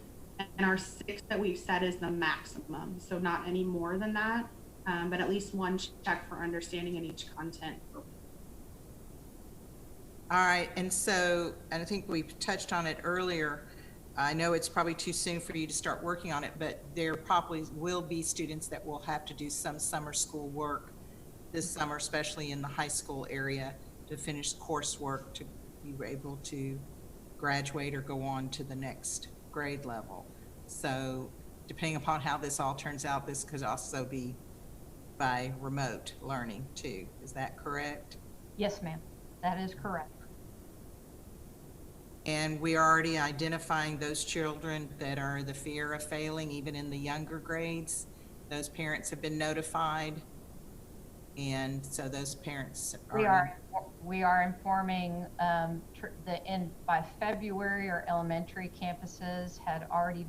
And our 6 that we've set is the maximum. So not any more than that, but at least one check for understanding in each content per week. All right, and so, and I think we've touched on it earlier. I know it's probably too soon for you to start working on it, but there probably will be students that will have to do some summer school work this summer, especially in the high school area, to finish coursework to be able to graduate or go on to the next grade level. So depending upon how this all turns out, this could also be by remote learning too. Is that correct? Yes, ma'am, that is correct. And we are already identifying those children that are the fear of failing, even in the younger grades. Those parents have been notified. And so those parents are. We are informing by February, our elementary campuses had already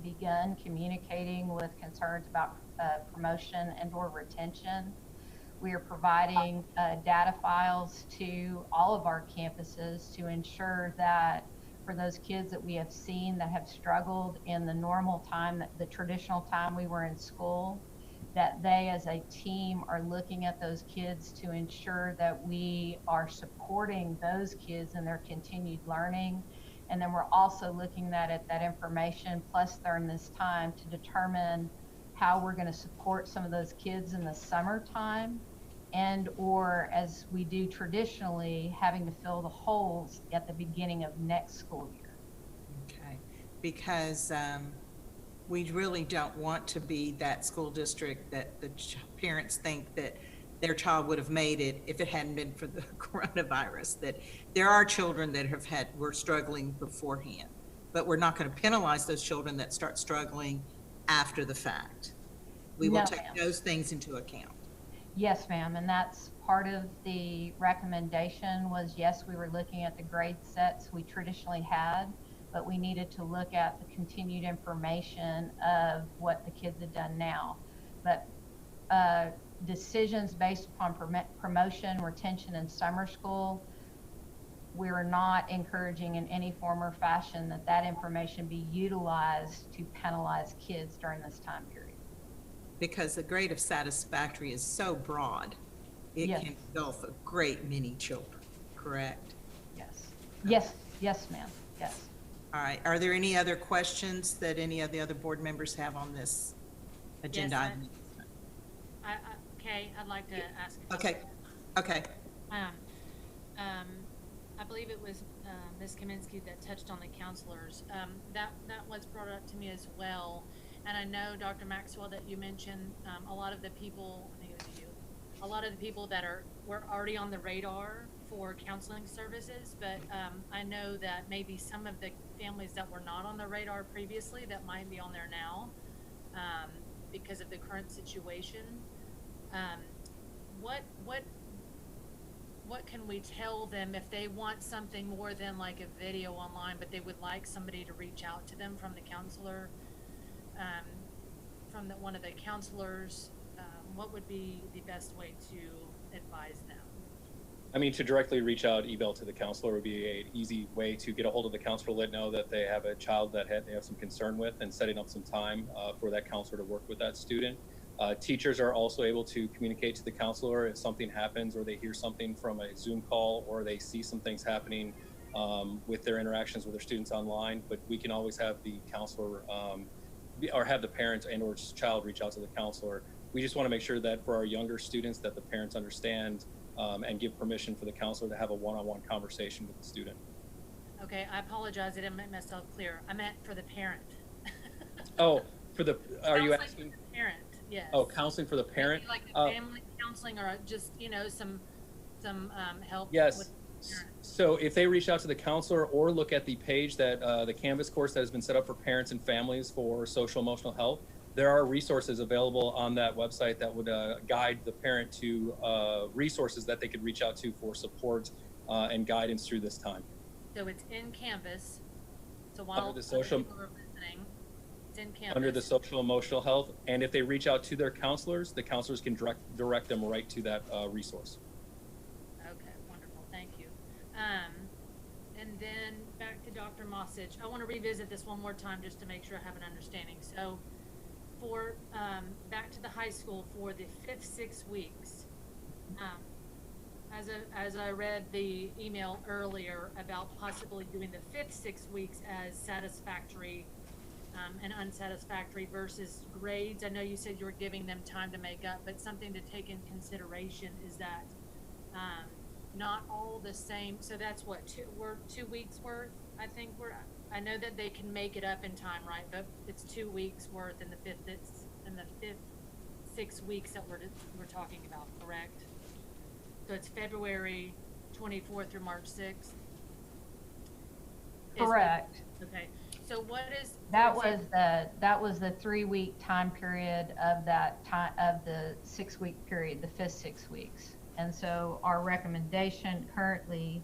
begun communicating with concerns about promotion and or retention. We are providing data files to all of our campuses to ensure that for those kids that we have seen that have struggled in the normal time, the traditional time we were in school, that they as a team are looking at those kids to ensure that we are supporting those kids in their continued learning. And then we're also looking at that information plus during this time to determine how we're going to support some of those kids in the summertime, and or as we do traditionally, having to fill the holes at the beginning of next school year. Okay, because we really don't want to be that school district that the parents think that their child would have made it if it hadn't been for the coronavirus. That there are children that were struggling beforehand, but we're not going to penalize those children that start struggling after the fact. We will take those things into account. Yes, ma'am, and that's part of the recommendation was, yes, we were looking at the grade sets we traditionally had, but we needed to look at the continued information of what the kids had done now. But decisions based upon promotion, retention, and summer school, we're not encouraging in any form or fashion that information be utilized to penalize kids during this time period. Because the grade of satisfactory is so broad, it Yes. can engulf a great many children, correct? Yes. Yes, yes, ma'am, yes. All right, are there any other questions that any of the other board members have on this agenda Yes, item? Kay, I'd like to ask. Okay, okay. I believe it was Ms. Kaminsky that touched on the counselors. That was brought up to me as well. And I know, Dr. Maxwell, that you mentioned a lot of the people, I think it was you, a lot of the people that were already on the radar for counseling services, but I know that maybe some of the families that were not on the radar previously that might be on there now because of the current situation. What can we tell them if they want something more than like a video online, but they would like somebody to reach out to them from the counselor, from one of the counselors? What would be the best way to advise them? I mean, to directly reach out, email to the counselor would be an easy way to get a hold of the counselor, let know that they have a child that they have some concern with, and setting up some time for that counselor to work with that student. Teachers are also able to communicate to the counselor if something happens or they hear something from a Zoom call or they see some things happening with their interactions with their students online. But we can always have the counselor or have the parents and or child reach out to the counselor. We just want to make sure that for our younger students that the parents understand and give permission for the counselor to have a one-on-one conversation with the student. Okay, I apologize, I didn't make myself clear. I meant for the parent. Oh, are you Sounds like asking? for the parent, yes. Oh, counseling for the parent? Maybe like the family counseling or just, some help. Yes. With the parent. So if they reach out to the counselor or look at the page that the Canvas course that has been set up for parents and families for social emotional health, there are resources available on that website that would guide the parent to resources that they could reach out to for support and guidance through this time. So it's in Canvas. So while Under the social- people are listening, it's in Canvas. Under the social emotional health, and if they reach out to their counselors, the counselors can direct them right to that resource. Okay, wonderful, thank you. And then back to Dr. Mossage. I want to revisit this one more time just to make sure I have an understanding. So for back to the high school for the 5th 6 weeks, as I read the email earlier about possibly doing the 5th 6 weeks as satisfactory and unsatisfactory versus grades. I know you said you were giving them time to make up, but something to take in consideration is that not all the same. So that's what, 2 weeks worth. I know that they can make it up in time, right? But it's 2 weeks worth in the fifth 6 weeks that we're talking about, correct? So it's February 24th through March 6th. Correct. Okay. So what is that was the 3-week time period of that time of the 6-week period, the 5th 6 weeks. And so our recommendation currently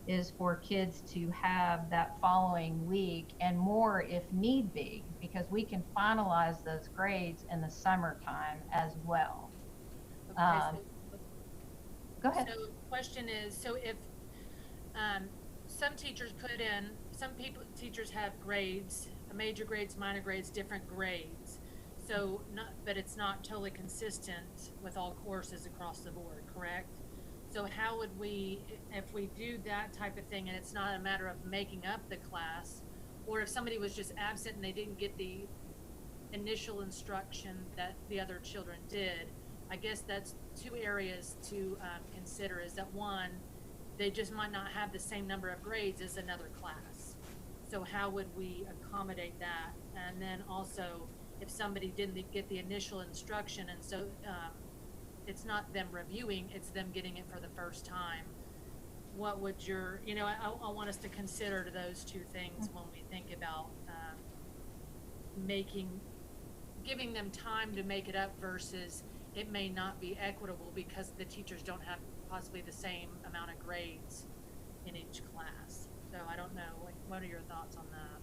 is for kids to have that following week and more if need be, because we can finalize those grades in the summertime as well. Okay, go ahead. So the question is, so if some teachers teachers have grades, major grades, minor grades, different grades. So but it's not totally consistent with all courses across the board, correct? So how would we, if we do that type of thing and it's not a matter of making up the class, or if somebody was just absent and they didn't get the initial instruction that the other children did, I guess that's 2 areas to consider. Is that one, they just might not have the same number of grades as another class. So how would we accommodate that? And then also, if somebody didn't get the initial instruction, and so it's not them reviewing, it's them getting it for the first time, what would your, I want us to consider those 2 things when we think about giving them time to make it up versus it may not be equitable because the teachers don't have possibly the same amount of grades in each class. So I don't know, what are your thoughts on that?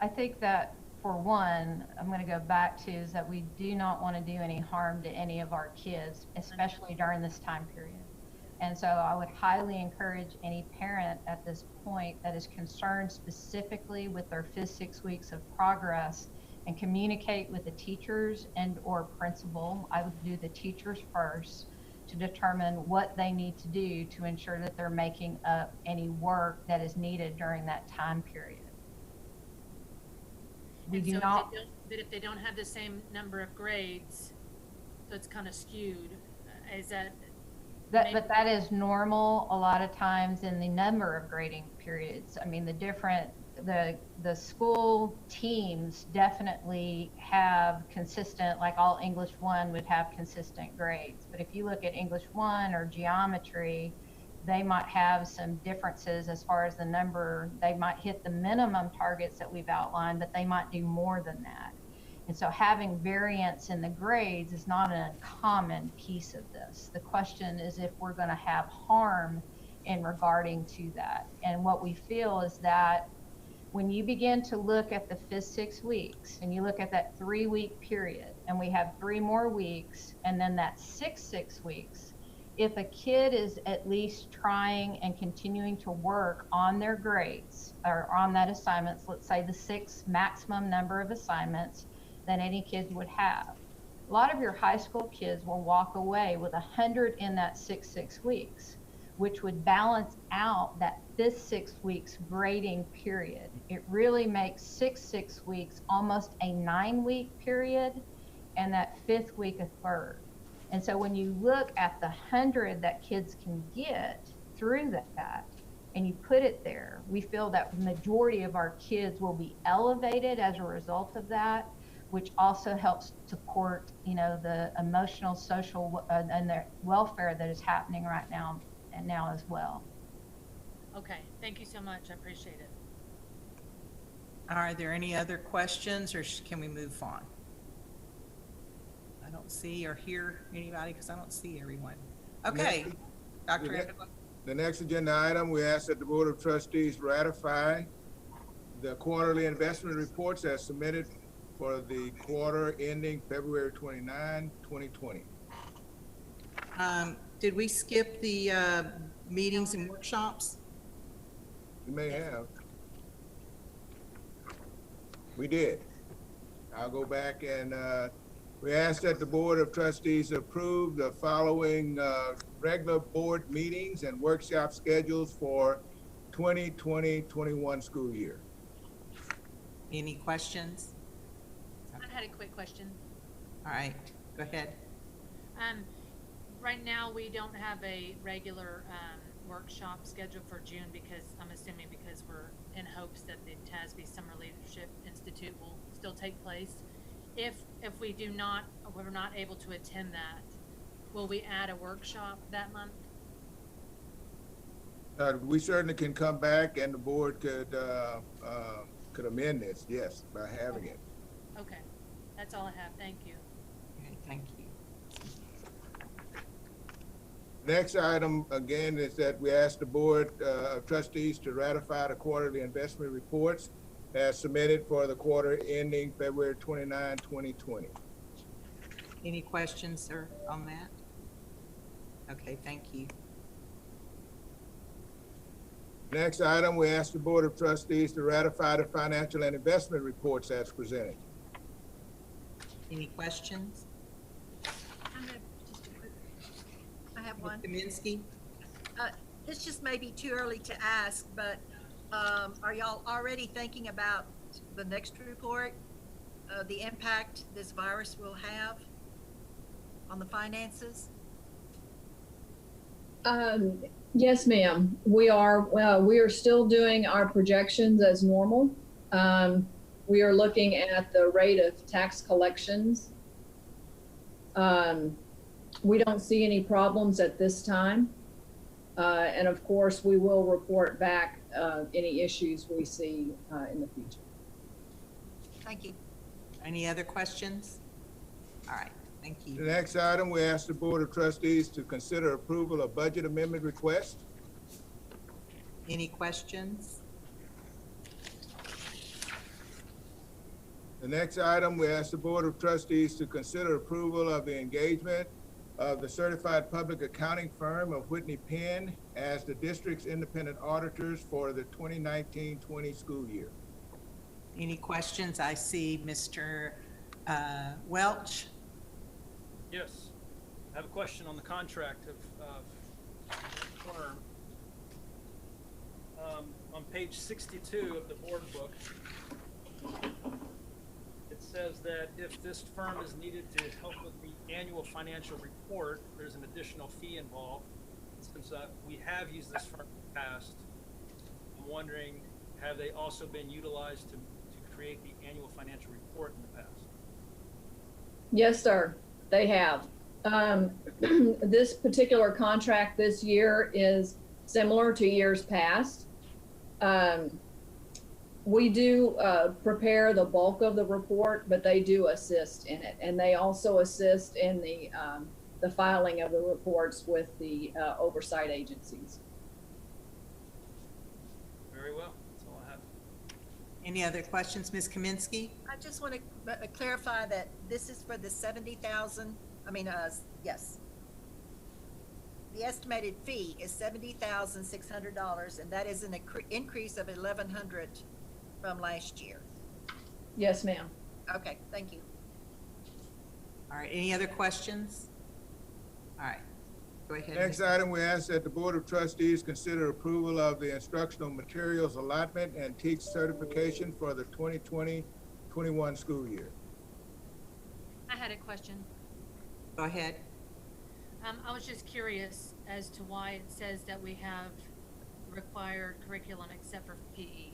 I think that for one, I'm going to go back to is that we do not want to do any harm to any of our kids, especially during this time period. And so I would highly encourage any parent at this point that is concerned specifically with their 6 weeks of progress and communicate with the teachers and or principal. I would do the teachers first to determine what they need to do to ensure that they're making up any work that is needed during that time period. We do not. But if they don't have the same number of grades, so it's kind of skewed, is that? But that is normal a lot of times in the number of grading periods. I mean, the school teams definitely have consistent, like all English 1 would have consistent grades. But if you look at English 1 or geometry, they might have some differences as far as the number. They might hit the minimum targets that we've outlined, but they might do more than that. And so having variance in the grades is not an uncommon piece of this. The question is if we're going to have harm in regarding to that. And what we feel is that when you begin to look at the 6 weeks and you look at that 3-week period and we have 3 more weeks and then that 6 weeks, if a kid is at least trying and continuing to work on their grades or on that assignments, let's say the 6 maximum number of assignments than any kids would have. A lot of your high school kids will walk away with 100 in that 6 weeks, which would balance out that 6 weeks grading period. It really makes 6 weeks almost a 9-week period and that 5th week a third. And so when you look at the 100 that kids can get through that, and you put it there, we feel that the majority of our kids will be elevated as a result of that, which also helps support, the emotional, social, and their welfare that is happening right now and now as well. Okay, thank you so much. I appreciate it. Are there any other questions or can we move on? I don't see or hear anybody because I don't see everyone. Okay, Dr. Angela. The next agenda item, we ask that the Board of Trustees ratify the quarterly investment reports as submitted for the quarter ending February 29, 2020. Did we skip the meetings and workshops? We may have. We did. I'll go back and we ask that the Board of Trustees approve the following regular board meetings and workshop schedules for 2020-21 school year. Any questions? I had a quick question. All right, go ahead. Right now we don't have a regular workshop scheduled for June because I'm assuming because we're in hopes that the TASB Summer Leadership Institute will still take place. If we're not able to attend that, will we add a workshop that month? We certainly can come back and the board could amend this, yes, by having it. Okay, that's all I have. Thank you. Okay, thank you. Next item, again, is that we ask the Board of Trustees to ratify the quarterly investment reports as submitted for the quarter ending February 29, 2020. Any questions, sir, on that? Okay, thank you. Next item, we ask the Board of Trustees to ratify the financial and investment reports as presented. Any questions? I have one. Kaminsky? This just may be too early to ask, but are y'all already thinking about the next report, the impact this virus will have on the finances? Yes, ma'am. We are still doing our projections as normal. We are looking at the rate of tax collections. We don't see any problems at this time. And of course, we will report back any issues we see in the future. Thank you. Any other questions? All right, thank you. The next item, we ask the Board of Trustees to consider approval of budget amendment request. Any questions? The next item, we ask the Board of Trustees to consider approval of the engagement of the certified public accounting firm of Whitney Penn as the district's independent auditors for the 2019-20 school year. Any questions? I see Mr. Welch. Yes, I have a question on the contract of the firm. On page 62 of the board book, it says that if this firm is needed to help with the annual financial report, there's an additional fee involved. Since we have used this firm in the past, I'm wondering, have they also been utilized to create the annual financial report in the past? Yes, sir, they have. This particular contract this year is similar to years past. We do prepare the bulk of the report, but they do assist in it, and they also assist in the filing of the reports with the oversight agencies. Very well, that's all I have. Any other questions, Ms. Kaminsky? I just want to clarify that this is for the 70,000, yes. The estimated fee is $70,600, and that is an increase of $1,100 from last year. Yes, ma'am. Okay, thank you. All right, any other questions? All right, go ahead. Next item, we ask that the Board of Trustees consider approval of the instructional materials allotment and teach certification for the 2020-21 school year. I had a question. Go ahead. I was just curious as to why it says that we have required curriculum except for PE.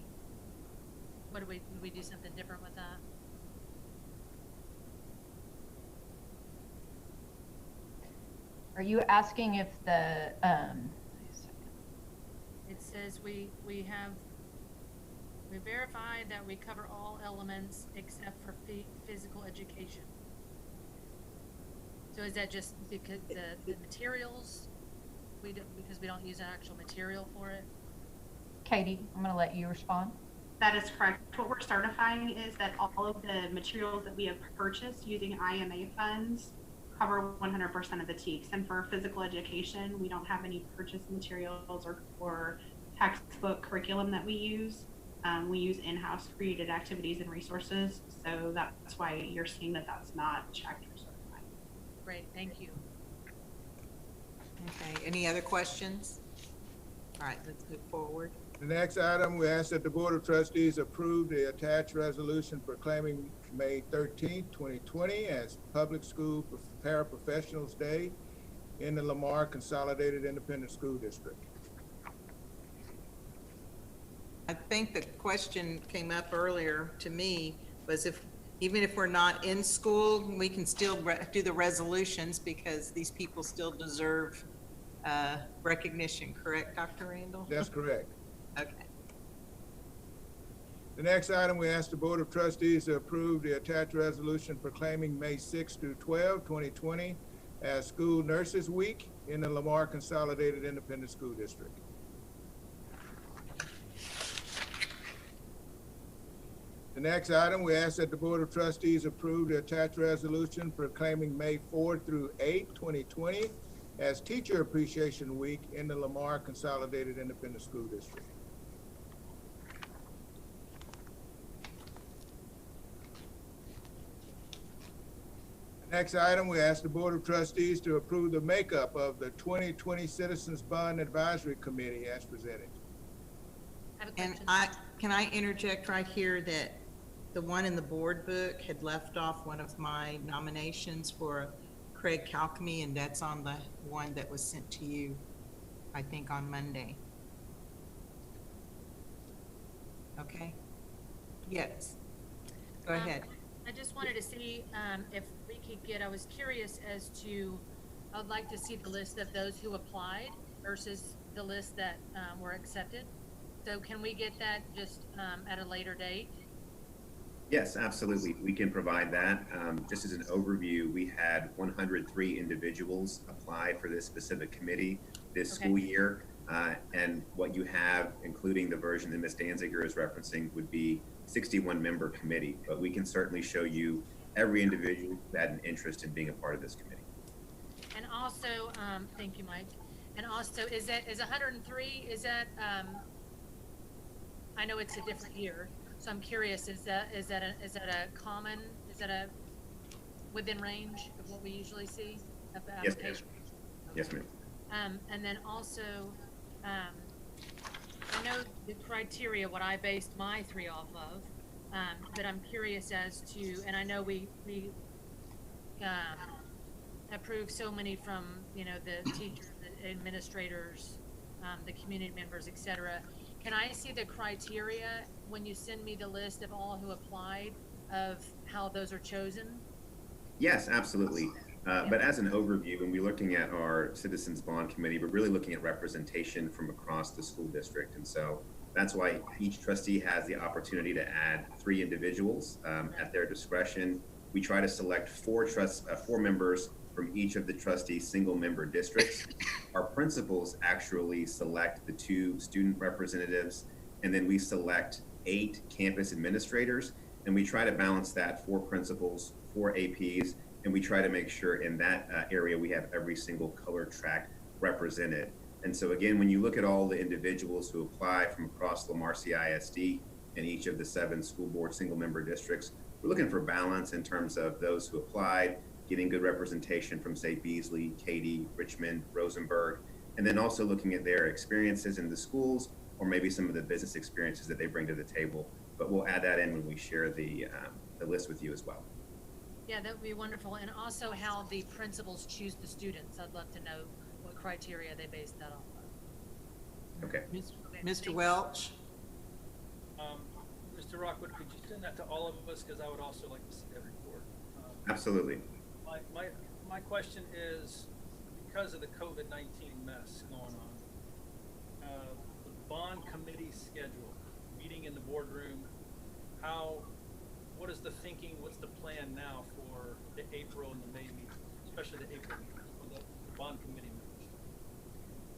What do we do something different with that? Are you asking if the, It says we verified that we cover all elements except for physical education. So is that just because the materials, because we don't use an actual material for it? Katie, I'm going to let you respond. That is correct. What we're certifying is that all of the materials that we have purchased using IMA funds cover 100% of the TEKS. And for physical education, we don't have any purchased materials or textbook curriculum that we use. We use in-house created activities and resources. So that's why you're seeing that that's not checked or certified. Great, thank you. Okay, any other questions? All right, let's move forward. The next item, we ask that the Board of Trustees approve the attached resolution proclaiming May 13th, 2020 as Public School Paraprofessionals Day in the Lamar Consolidated Independent School District. I think the question came up earlier to me was even if we're not in school, we can still do the resolutions because these people still deserve recognition, correct, Dr. Randall? That's correct. Okay. The next item, we ask the Board of Trustees to approve the attached resolution proclaiming May 6 through 12, 2020 as School Nurses Week in the Lamar Consolidated Independent School District. The next item, we ask that the Board of Trustees approve the attached resolution proclaiming May 4 through 8, 2020 as Teacher Appreciation Week in the Lamar Consolidated Independent School District. The next item, we ask the Board of Trustees to approve the makeup of the 2020 Citizens Bond Advisory Committee as presented. I have a And question. can I interject right here that the one in the board book had left off one of my nominations for Craig Calcamy, and that's on the one that was sent to you, I think, on Monday. Okay? Yes. Go ahead. I just wanted to see if we could get, I was curious as to, I'd like to see the list of those who applied versus the list that were accepted. So can we get that just at a later date? Yes, absolutely. We can provide that. Just as an overview, we had 103 individuals apply for this specific committee this school year. And what you have, including the version that Ms. Danziger is referencing, would be 61-member committee, but we can certainly show you every individual who had an interest in being a part of this committee. And also, thank you, Mike. And also, is 103, is that, I know it's a different year, so I'm curious, is that within range of what we usually see of the Yes, application? ma'am. Yes, ma'am. And then also, I know the criteria, what I based my 3 off of, but I'm curious as to, and I know we approved so many from, you know, the teachers, the administrators, the community members, etc. Can I see the criteria when you send me the list of all who applied, of how those are chosen? Yes, absolutely. But as an overview, when we're looking at our Citizens Bond Committee, we're really looking at representation from across the school district. And so that's why each trustee has the opportunity to add 3 individuals at their discretion. We try to select 4 members from each of the trustees' single-member districts. Our principals actually select the 2 student representatives, and then we select 8 campus administrators, and we try to balance that 4 principals, 4 APs, and we try to make sure in that area we have every single color track represented. And so again, when you look at all the individuals who apply from across Lamar CISD in each of the 7 school board single-member districts, we're looking for balance in terms of those who applied, getting good representation from, say, Beasley, Katy, Richmond, Rosenberg, and then also looking at their experiences in the schools, or maybe some of the business experiences that they bring to the table. But we'll add that in when we share the list with you as well. Yeah, that would be wonderful. And also how the principals choose the students. I'd love to know what criteria they base that off of. Okay. Mr. Welch? Mr. Rockwood, could you send that to all of us? Because I would also like to see that report. Absolutely. My question is, because of the COVID-19 mess going on, the bond committee schedule, meeting in the boardroom, what is the thinking, what's the plan now for the April and the May meeting, especially the April meeting for the bond committee members?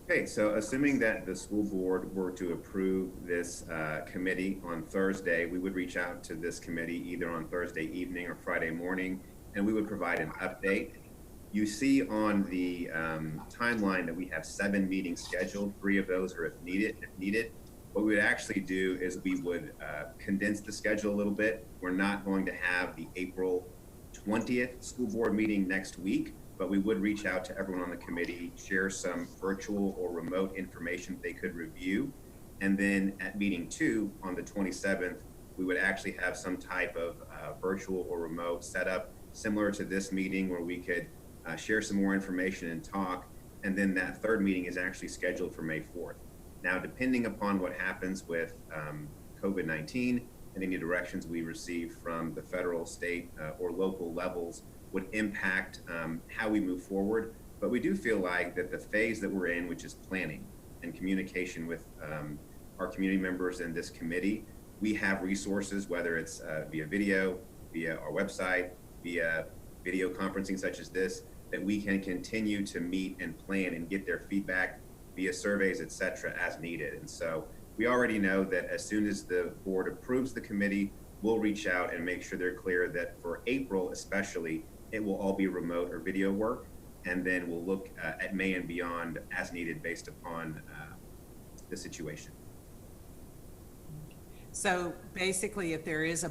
Okay, so assuming that the school board were to approve this committee on Thursday, we would reach out to this committee either on Thursday evening or Friday morning, and we would provide an update. You see on the timeline that we have 7 meetings scheduled. 3 of those are if needed. What we would actually do is we would condense the schedule a little bit. We're not going to have the April 20th school board meeting next week, but we would reach out to everyone on the committee, share some virtual or remote information they could review. And then at meeting 2 on the 27th, we would actually have some type of virtual or remote setup similar to this meeting where we could share some more information and talk. And then that 3rd meeting is actually scheduled for May 4th. Now, depending upon what happens with COVID-19 and any directions we receive from the federal, state, or local levels would impact how we move forward. But we do feel like that the phase that we're in, which is planning and communication with our community members in this committee, we have resources, whether it's via video, via our website, via video conferencing such as this, that we can continue to meet and plan and get their feedback via surveys, et cetera, as needed. And so we already know that as soon as the board approves the committee, we'll reach out and make sure they're clear that for April especially, it will all be remote or video work. And then we'll look at May and beyond as needed based upon the situation. So basically, if there is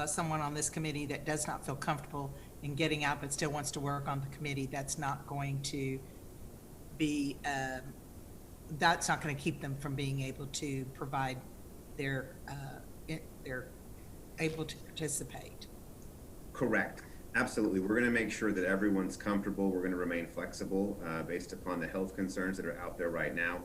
someone on this committee that does not feel comfortable in getting out but still wants to work on the committee, that's not going to be, that's not going to keep them from being able to provide they're able to participate. Correct. Absolutely. We're going to make sure that everyone's comfortable. We're going to remain flexible based upon the health concerns that are out there right now.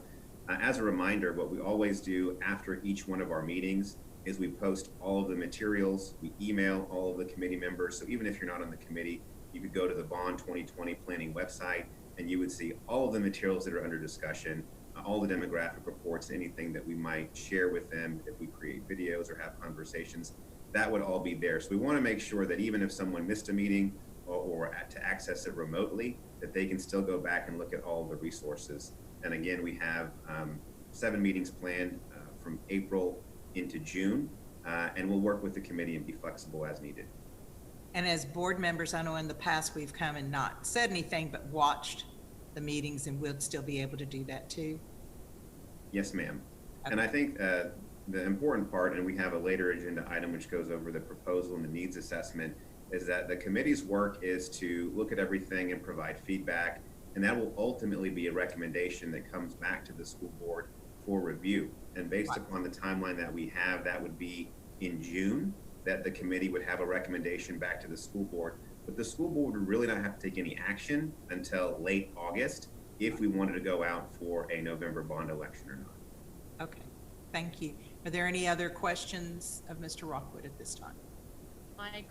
As a reminder, what we always do after each one of our meetings is we post all of the materials, we email all of the committee members. So even if you're not on the committee, you could go to the Bond 2020 planning website and you would see all of the materials that are under discussion, all the demographic reports, anything that we might share with them if we create videos or have conversations, that would all be there. So we want to make sure that even if someone missed a meeting or to access it remotely, that they can still go back and look at all the resources. And again, we have 7 meetings planned from April into June. and we'll work with the committee and be flexible as needed. And as board members, I know in the past we've come and not said anything, but watched the meetings, and we'll still be able to do that too. Yes, ma'am. Okay. And I think the important part, and we have a later agenda item which goes over the proposal and the needs assessment, is that the committee's work is to look at everything and provide feedback, and that will ultimately be a recommendation that comes back to the school board for review. And based upon the timeline that we have, that would be in June, that the committee would have a recommendation back to the school board. But the school board would really not have to take any action until late August if we wanted to go out for a November bond election or not. Okay, thank you. Are there any other questions of Mr. Rockwood at this time? Mike,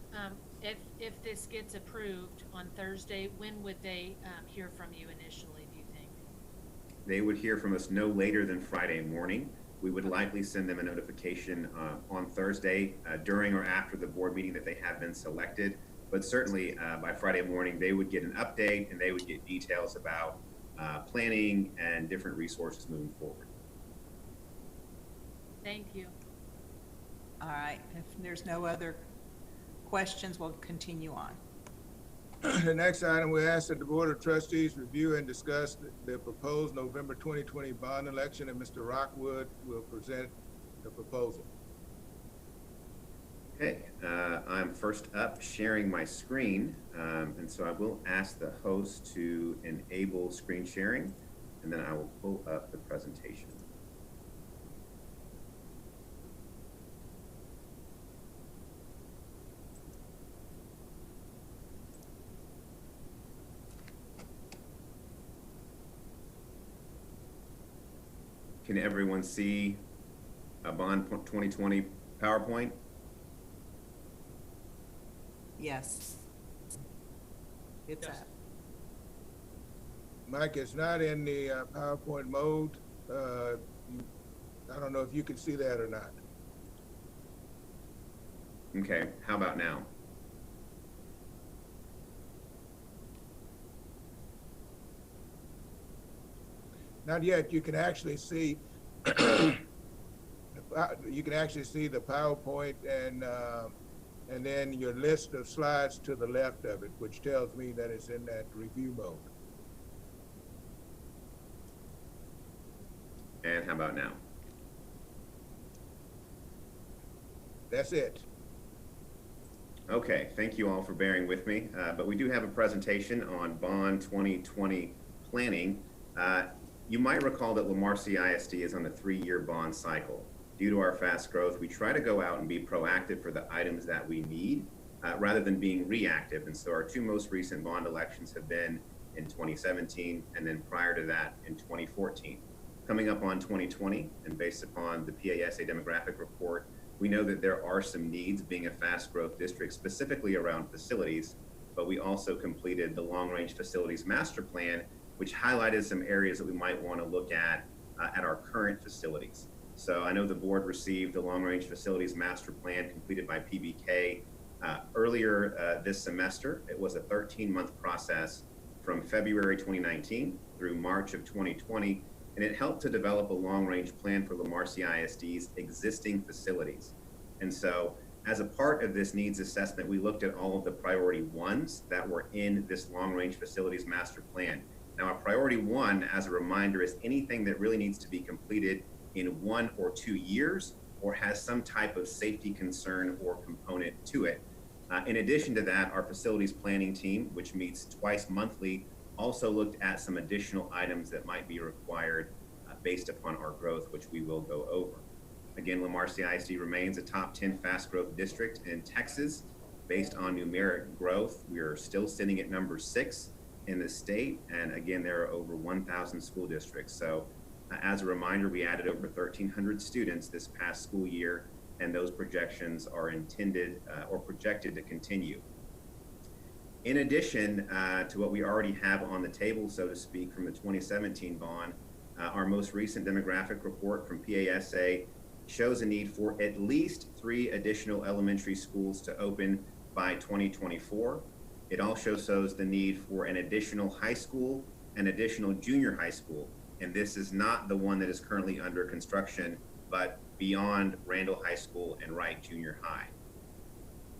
if this gets approved on Thursday, when would they hear from you initially, do you think? They would hear from us no later than Friday morning. We would likely send them a notification on Thursday during or after the board meeting that they have been selected. But certainly by Friday morning, they would get an update and they would get details about planning and different resources moving forward. Thank you. All right, if there's no other questions, we'll continue on. The next item, we ask that the Board of Trustees review and discuss the proposed November 2020 bond election, and Mr. Rockwood will present the proposal. Okay, I'm first up sharing my screen, and so I will ask the host to enable screen sharing, and then I will pull up the presentation. Can everyone see a bond 2020 PowerPoint? Yes. It's Yes. up. Mike, it's not in the PowerPoint mode. I don't know if you can see that or not. Okay, how about now? Not yet. You can actually see you can actually see the PowerPoint and then your list of slides to the left of it, which tells me that it's in that review mode. And how about now? That's it. Okay, thank you all for bearing with me, but we do have a presentation on bond 2020 planning. You might recall that Lamar CISD is on a 3-year bond cycle. Due to our fast growth, we try to go out and be proactive for the items that we need rather than being reactive. And so our 2 most recent bond elections have been in 2017 and then prior to that in 2014. Coming up on 2020, and based upon the PASA demographic report, we know that there are some needs being a fast growth district, specifically around facilities, but we also completed the long range facilities master plan, which highlighted some areas that we might want to look at our current facilities. So I know the board received the long range facilities master plan completed by PBK earlier this semester. It was a 13-month process from February 2019 through March of 2020, and it helped to develop a long range plan for Lamar CISD's existing facilities. And so as a part of this needs assessment, we looked at all of the priority 1s that were in this long range facilities master plan. Now, a priority 1, as a reminder, is anything that really needs to be completed in 1 or 2 years or has some type of safety concern or component to it. In addition to that, our facilities planning team, which meets twice monthly, also looked at some additional items that might be required based upon our growth, which we will go over. Again, Lamar CISD remains a top 10 fast growth district in Texas. Based on numeric growth, we are still sitting at number 6 in the state. And again, there are over 1,000 school districts. So as a reminder, we added over 1,300 students this past school year, and those projections are intended or projected to continue. In addition to what we already have on the table, so to speak, from the 2017 bond, our most recent demographic report from PASA shows a need for at least 3 additional elementary schools to open by 2024. It also shows the need for an additional high school, an additional junior high school, and this is not the one that is currently under construction but beyond Randall High School and Wright Junior High.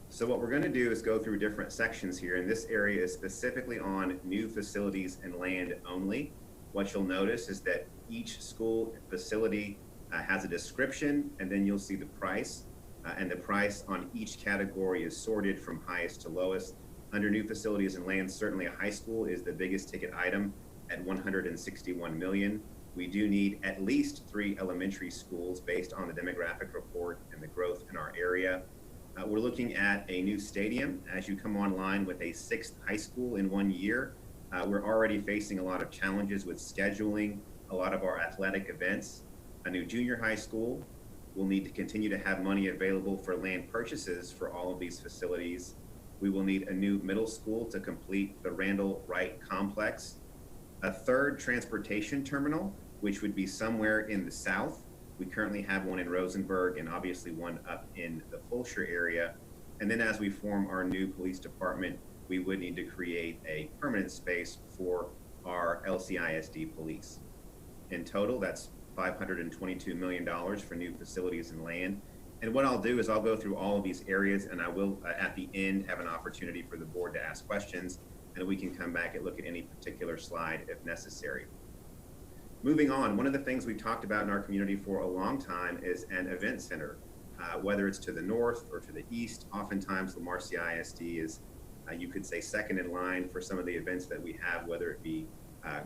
So what we're going to do is go through different sections here, and this area is specifically on new facilities and land only. What you'll notice is that each school facility has a description, and then you'll see the price, and the price on each category is sorted from highest to lowest. Under new facilities and land, certainly a high school is the biggest ticket item at $161 million. We do need at least 3 elementary schools based on the demographic report and the growth in our area. We're looking at a new stadium as you come online with a 6th high school in 1 year. We're already facing a lot of challenges with scheduling a lot of our athletic events. A new junior high school. We'll need to continue to have money available for land purchases for all of these facilities. We will need a new middle school to complete the Randall Wright complex. A 3rd transportation terminal, which would be somewhere in the south. We currently have one in Rosenberg and obviously one up in the Fulshire area. And then as we form our new police department, we would need to create a permanent space for our LCISD police. In total, that's $522 million for new facilities and land. And what I'll do is I'll go through all of these areas, and I will, at the end, have an opportunity for the board to ask questions, and we can come back and look at any particular slide if necessary. Moving on, one of the things we talked about in our community for a long time is an event center, whether it's to the north or to the east. Oftentimes, Lamar CISD is, you could say, second in line for some of the events that we have, whether it be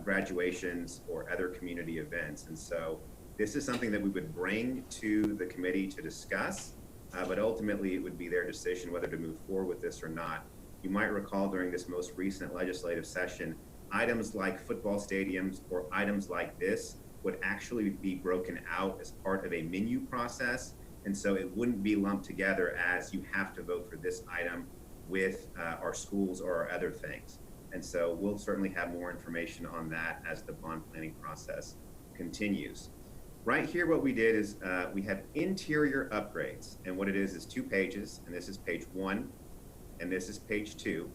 graduations or other community events. And so this is something that we would bring to the committee to discuss, but ultimately it would be their decision whether to move forward with this or not. You might recall during this most recent legislative session, items like football stadiums or items like this would actually be broken out as part of a menu process. And so it wouldn't be lumped together as you have to vote for this item with our schools or our other things. And so we'll certainly have more information on that as the bond planning process continues. Right here, what we did is we have interior upgrades. And what it is 2 pages, and this is page 1, and this is page 2.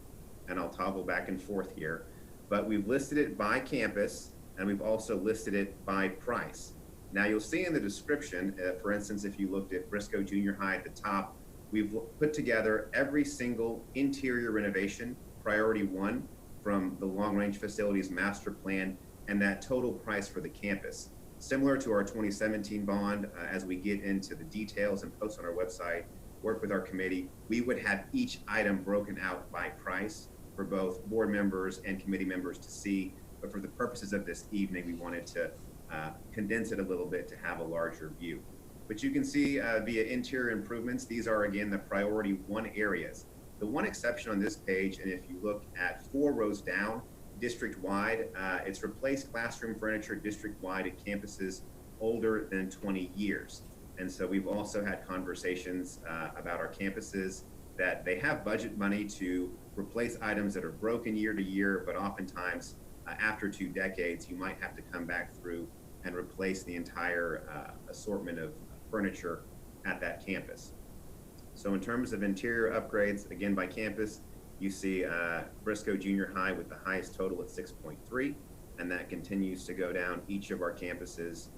And I'll toggle back and forth here. But we've listed it by campus, and we've also listed it by price. Now you'll see in the description, for instance, if you looked at Briscoe Junior High at the top, we've put together every single interior renovation, priority 1, from the long-range facilities master plan, and that total price for the campus. Similar to our 2017 bond, as we get into the details and post on our website, work with our committee, we would have each item broken out by price for both board members and committee members to see. But for the purposes of this evening, we wanted to condense it a little bit to have a larger view. But you can see via interior improvements, these are again the priority 1 areas. The one exception on this page, and if you look at 4 rows down, district-wide, it's replaced classroom furniture district-wide at campuses older than 20 years. And so we've also had conversations about our campuses that they have budget money to replace items that are broken year to year, but oftentimes after 2 decades, you might have to come back through and replace the entire assortment of furniture at that campus. So in terms of interior upgrades, again by campus, you see Briscoe Junior High with the highest total at 6.3, and that continues to go down each of our campuses.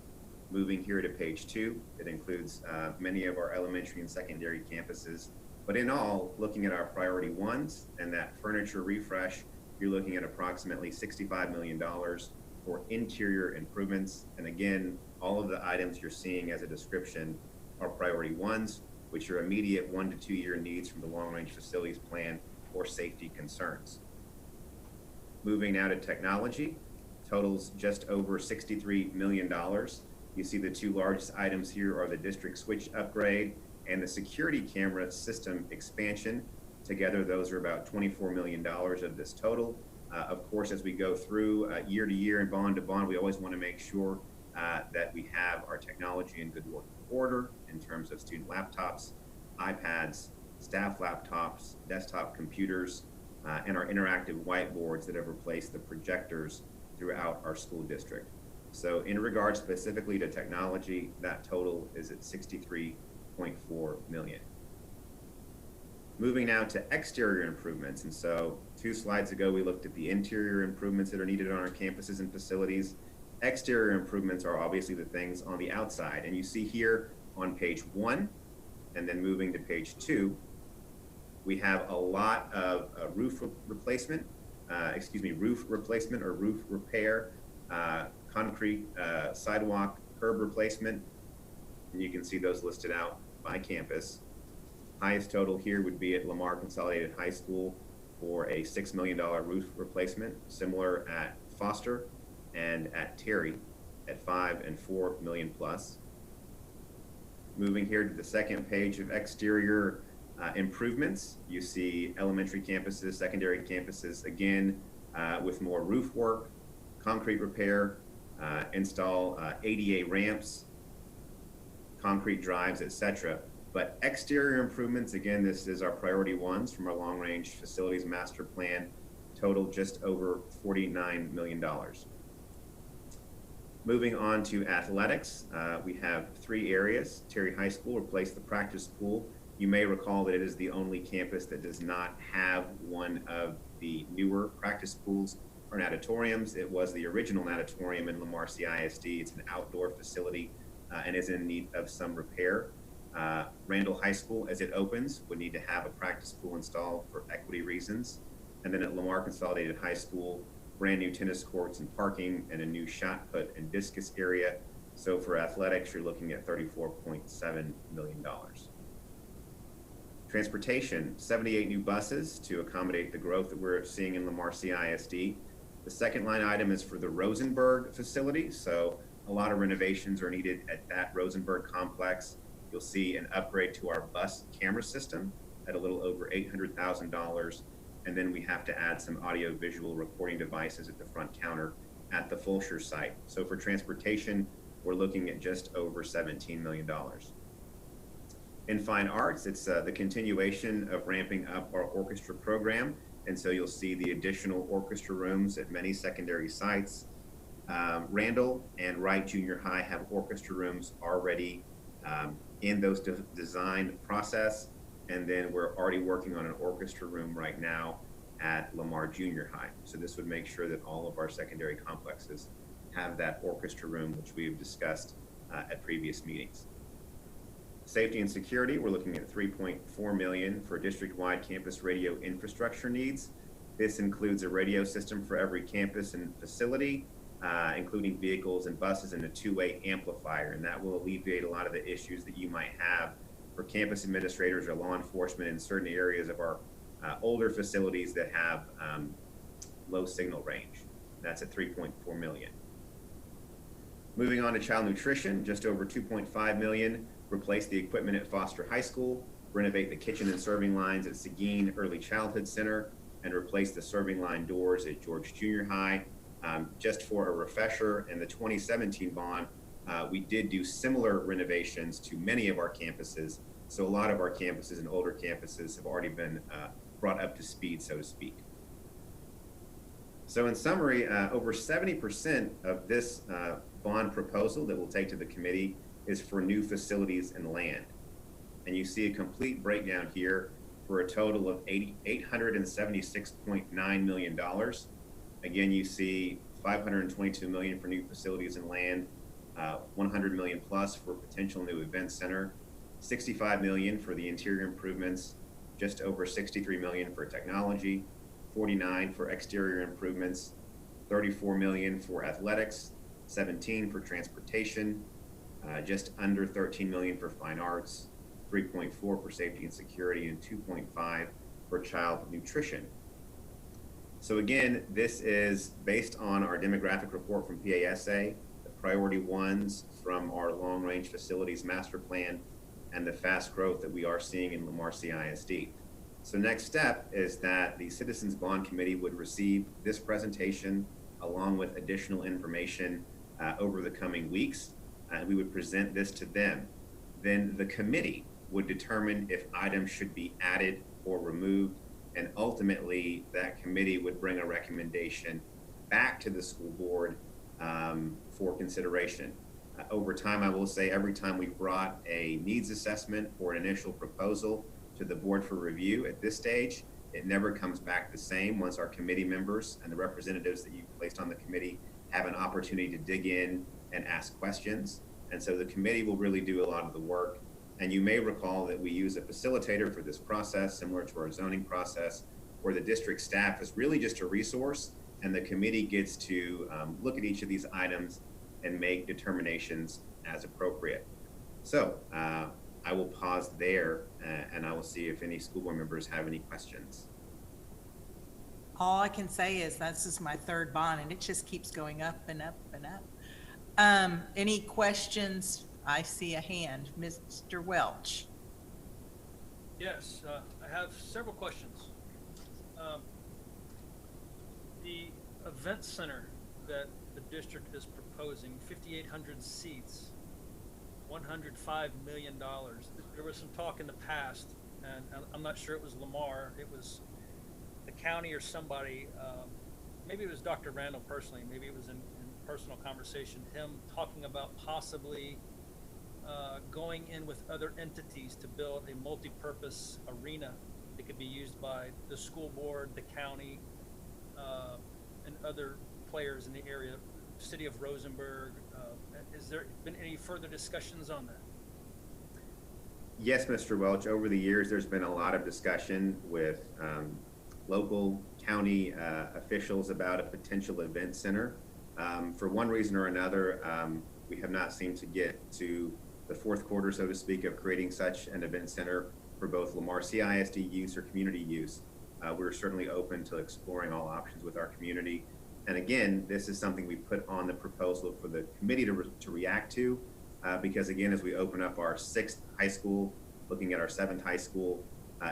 Moving here to page 2, it includes many of our elementary and secondary campuses. But in all, looking at our priority 1s and that furniture refresh, you're looking at approximately $65 million for interior improvements. And again, all of the items you're seeing as a description are priority 1s, which are immediate 1 to 2 year needs from the long-range facilities plan or safety concerns. Moving now to technology, totals just over $63 million. You see the 2 largest items here are the district switch upgrade and the security camera system expansion. Together, those are about $24 million of this total. Of course, as we go through year to year and bond to bond, we always want to make sure that we have our technology in good working order in terms of student laptops, iPads, staff laptops, desktop computers, and our interactive whiteboards that have replaced the projectors throughout our school district. So in regards specifically to technology, that total is at $63.4 million. Moving now to exterior improvements. And so 2 slides ago, we looked at the interior improvements that are needed on our campuses and facilities. Exterior improvements are obviously the things on the outside. And you see here on page 1, and then moving to page 2, we have a lot of roof replacement or roof repair, concrete sidewalk, curb replacement. And you can see those listed out by campus. Highest total here would be at Lamar Consolidated High School for a $6 million roof replacement, similar at Foster and at Terry at $5 and $4 million plus. Moving here to the second page of exterior improvements, you see elementary campuses, secondary campuses, again, with more roof work, concrete repair, install ADA ramps, concrete drives, etc. But exterior improvements, again, this is our priority ones from our long-range facilities master plan, total just over $49 million. Moving on to athletics, we have 3 areas. Terry High School replaced the practice pool. You may recall that it is the only campus that does not have one of the newer practice pools or natatoriums. It was the original natatorium in Lamar CISD. It's an outdoor facility and is in need of some repair. Randall High School, as it opens, would need to have a practice pool installed for equity reasons. And then at Lamar Consolidated High School, brand new tennis courts and parking and a new shot put and discus area. So for athletics, you're looking at $34.7 million. Transportation, 78 new buses to accommodate the growth that we're seeing in Lamar CISD. The second line item is for the Rosenberg facility. So a lot of renovations are needed at that Rosenberg complex. You'll see an upgrade to our bus camera system at a little over $800,000. And then we have to add some audio visual recording devices at the front counter at the Fulsher site. So for transportation, we're looking at just over $17 million. In fine arts, it's the continuation of ramping up our orchestra program. And so you'll see the additional orchestra rooms at many secondary sites. Randall and Wright Junior High have orchestra rooms already in those design process. And then we're already working on an orchestra room right now at Lamar Junior High. So this would make sure that all of our secondary complexes have that orchestra room, which we have discussed at previous meetings. Safety and security, we're looking at $3.4 million for district-wide campus radio infrastructure needs. This includes a radio system for every campus and facility, including vehicles and buses, and a 2-way amplifier. And that will alleviate a lot of the issues that you might have for campus administrators or law enforcement in certain areas of our older facilities that have low signal range. That's at $3.4 million. Moving on to child nutrition, just over $2.5 million. Replace the equipment at Foster High School, renovate the kitchen and serving lines at Seguin Early Childhood Center, and replace the serving line doors at George Junior High. Just for a refresher, in the 2017 bond, we did do similar renovations to many of our campuses. So a lot of our campuses and older campuses have already been brought up to speed, so to speak. So in summary, over 70% of this bond proposal that we'll take to the committee is for new facilities and land. And you see a complete breakdown here for a total of $876.9 million. Again, you see $522 million for new facilities and land, $100 million plus for potential new event center, $65 million for the interior improvements, just over $63 million for technology, $49 for exterior improvements, $34 million for athletics, $17 for transportation, just under $13 million for fine arts, 3.4 for safety and security, and 2.5 for child nutrition. So again, this is based on our demographic report from PASA, the priority ones from our long-range facilities master plan, and the fast growth that we are seeing in Lamar CISD. So next step is that the Citizens Bond Committee would receive this presentation along with additional information over the coming weeks. We would present this to them. Then the committee would determine if items should be added or removed, and ultimately that committee would bring a recommendation back to the school board for consideration. Over time, I will say every time we've brought a needs assessment or an initial proposal to the board for review at this stage, it never comes back the same once our committee members and the representatives that you've placed on the committee have an opportunity to dig in and ask questions. And so the committee will really do a lot of the work. And you may recall that we use a facilitator for this process, similar to our zoning process, where the district staff is really just a resource, and the committee gets to look at each of these items and make determinations as appropriate. So I will pause there, and I will see if any school board members have any questions. All I can say is this is my third bond, and it just keeps going up and up and up. Any questions? I see a hand. Mr. Welch. Yes, I have several questions. The event center that the district is proposing, 5,800 seats, $105 million. There was some talk in the past, and I'm not sure it was Lamar, it was the county or somebody, maybe it was Dr. Randall personally, maybe it was in personal conversation, him talking about possibly going in with other entities to build a multi-purpose arena that could be used by the school board, the county, and other players in the area, city of Rosenberg. Has there been any further discussions on that? Yes, Mr. Welch, over the years, there's been a lot of discussion with local county officials about a potential event center. For one reason or another, we have not seemed to get to the fourth quarter, so to speak, of creating such an event center for both Lamar CISD use or community use. We're certainly open to exploring all options with our community. And again, this is something we put on the proposal for the committee to react to, because again, as we open up our 6th high school, looking at our 7th high school,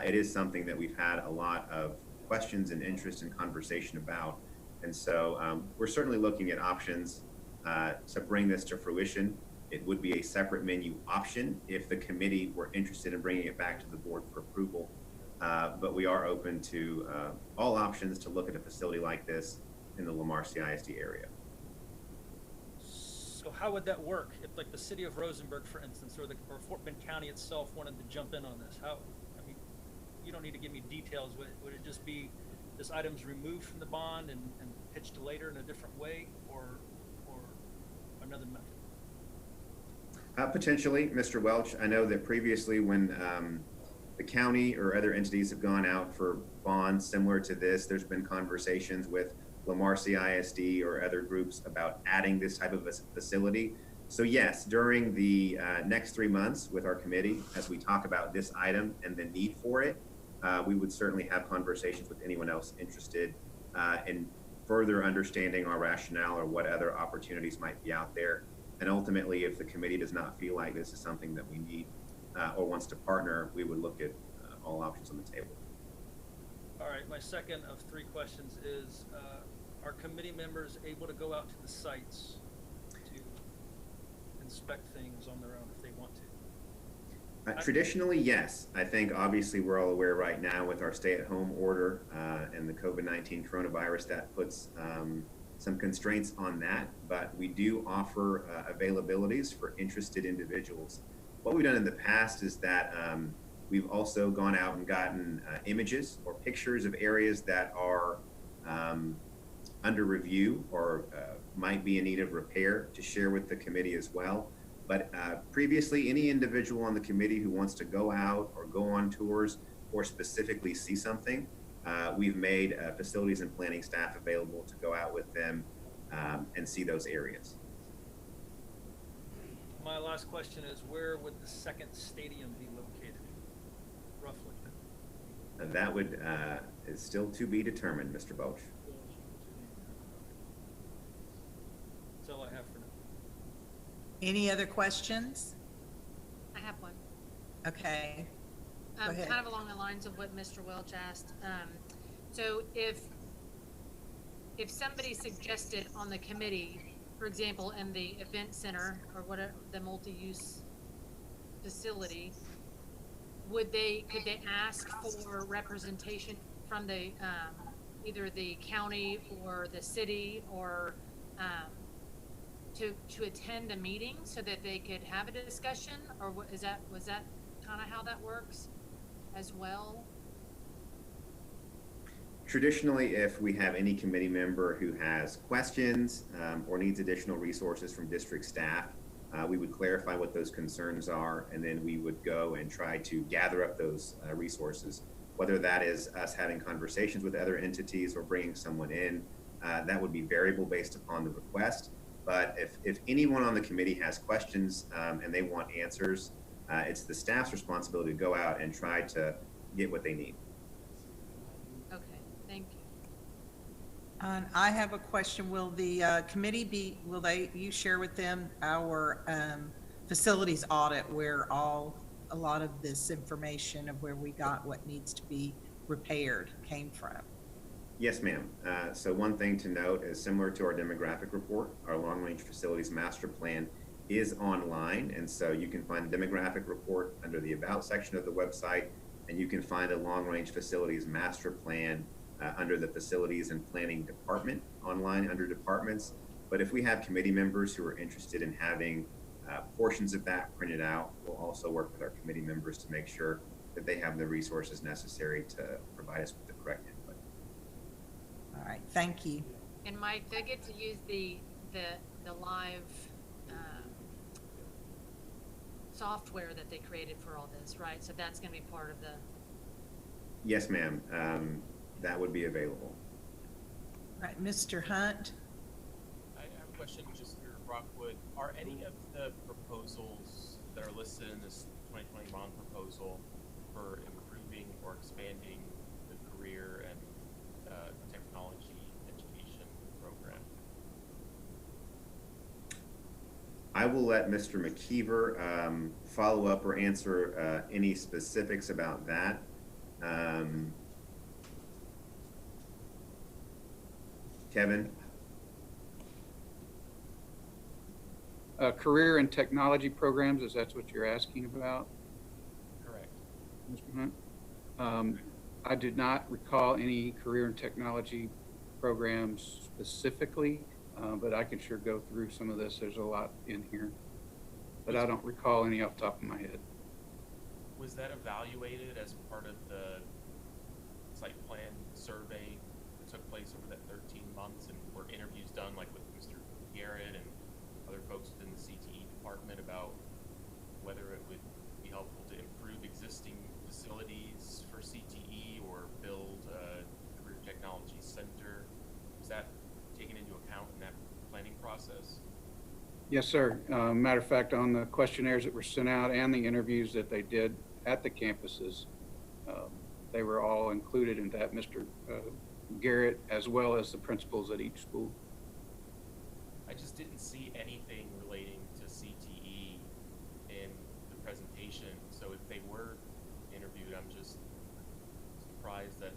it is something that we've had a lot of questions and interest and conversation about. And so we're certainly looking at options to bring this to fruition. It would be a separate menu option if the committee were interested in bringing it back to the board for approval. But we are open to all options to look at a facility like this in the Lamar CISD area. So how would that work if, like, the city of Rosenberg, for instance, or Fort Bend County itself wanted to jump in on this? How, I mean, you don't need to give me details. Would it just be this item's removed from the bond and pitched later in a different way, or another method? Potentially, Mr. Welch. I know that previously when the county or other entities have gone out for bonds similar to this, there's been conversations with Lamar CISD or other groups about adding this type of a facility. So yes, during the next 3 months with our committee, as we talk about this item and the need for it, we would certainly have conversations with anyone else interested in further understanding our rationale or what other opportunities might be out there. And ultimately, if the committee does not feel like this is something that we need or wants to partner, we would look at all options on the table. All right, my second of 3 questions is, are committee members able to go out to the sites to inspect things on their own if they want to? Traditionally, yes. I think obviously we're all aware right now with our stay-at-home order and the COVID-19 coronavirus, that puts some constraints on that, but we do offer availabilities for interested individuals. What we've done in the past is that we've also gone out and gotten images or pictures of areas that are under review or might be in need of repair to share with the committee as well. But previously, any individual on the committee who wants to go out or go on tours or specifically see something, we've made facilities and planning staff available to go out with them and see those areas. My last question is, where would the second stadium be located, roughly? That would is still to be determined, Mr. Bosch. That's all I have for now. Any other questions? I have one. Okay. Go ahead. Kind of along the lines of what Mr. Welch asked. So if somebody suggested on the committee, for example, in the event center or whatever, the multi-use facility, could they ask for representation from the either the county or the city or to attend a meeting so that they could have a discussion, or was that kind of how that works as well? Traditionally, if we have any committee member who has questions or needs additional resources from district staff, we would clarify what those concerns are, and then we would go and try to gather up those resources, whether that is us having conversations with other entities or bringing someone in. That would be variable based upon the request. But if anyone on the committee has questions and they want answers, it's the staff's responsibility to go out and try to get what they need. Okay, thank you. And I have a question. Will the committee you share with them our facilities audit where a lot of this information of where we got what needs to be repaired came from? Yes, ma'am. So one thing to note is similar to our demographic report, our long-range facilities master plan is online. And so you can find the demographic report under the About section of the website, and you can find a long-range facilities master plan under the Facilities and Planning Department online under departments. But if we have committee members who are interested in having portions of that printed out, we'll also work with our committee members to make sure that they have the resources necessary to provide us with the correct input. All right, thank you. And Mike, they get to use the live software that they created for all this, right? So that's going to be part of the. Yes, ma'am. That would be available. All right, Mr. Hunt. I have a question just for Rockwood. Are any of the proposals that are listed in this 2020 bond proposal for improving or expanding the career and technology education program? I will let Mr. McKeever follow up or answer any specifics about that. Kevin? Career and technology programs, is that what you're asking about? Correct. Mr. Hunt? I did not recall any career and technology programs specifically, but I can sure go through some of this. There's a lot in here, but I don't recall any off the top of my head. Was that evaluated as part of the site plan survey that took place over that 13 months, and were interviews done like with Mr. Garrett and other folks within the CTE department about whether it would be helpful to improve existing facilities for CTE or build a career technology center? Was that taken into account in that planning process? Yes, sir. Matter of fact, on the questionnaires that were sent out and the interviews that they did at the campuses, they were all included in that, Mr. Garrett, as well as the principals at each school. I just didn't see anything relating to CTE in the presentation. So if they were interviewed, I'm just surprised that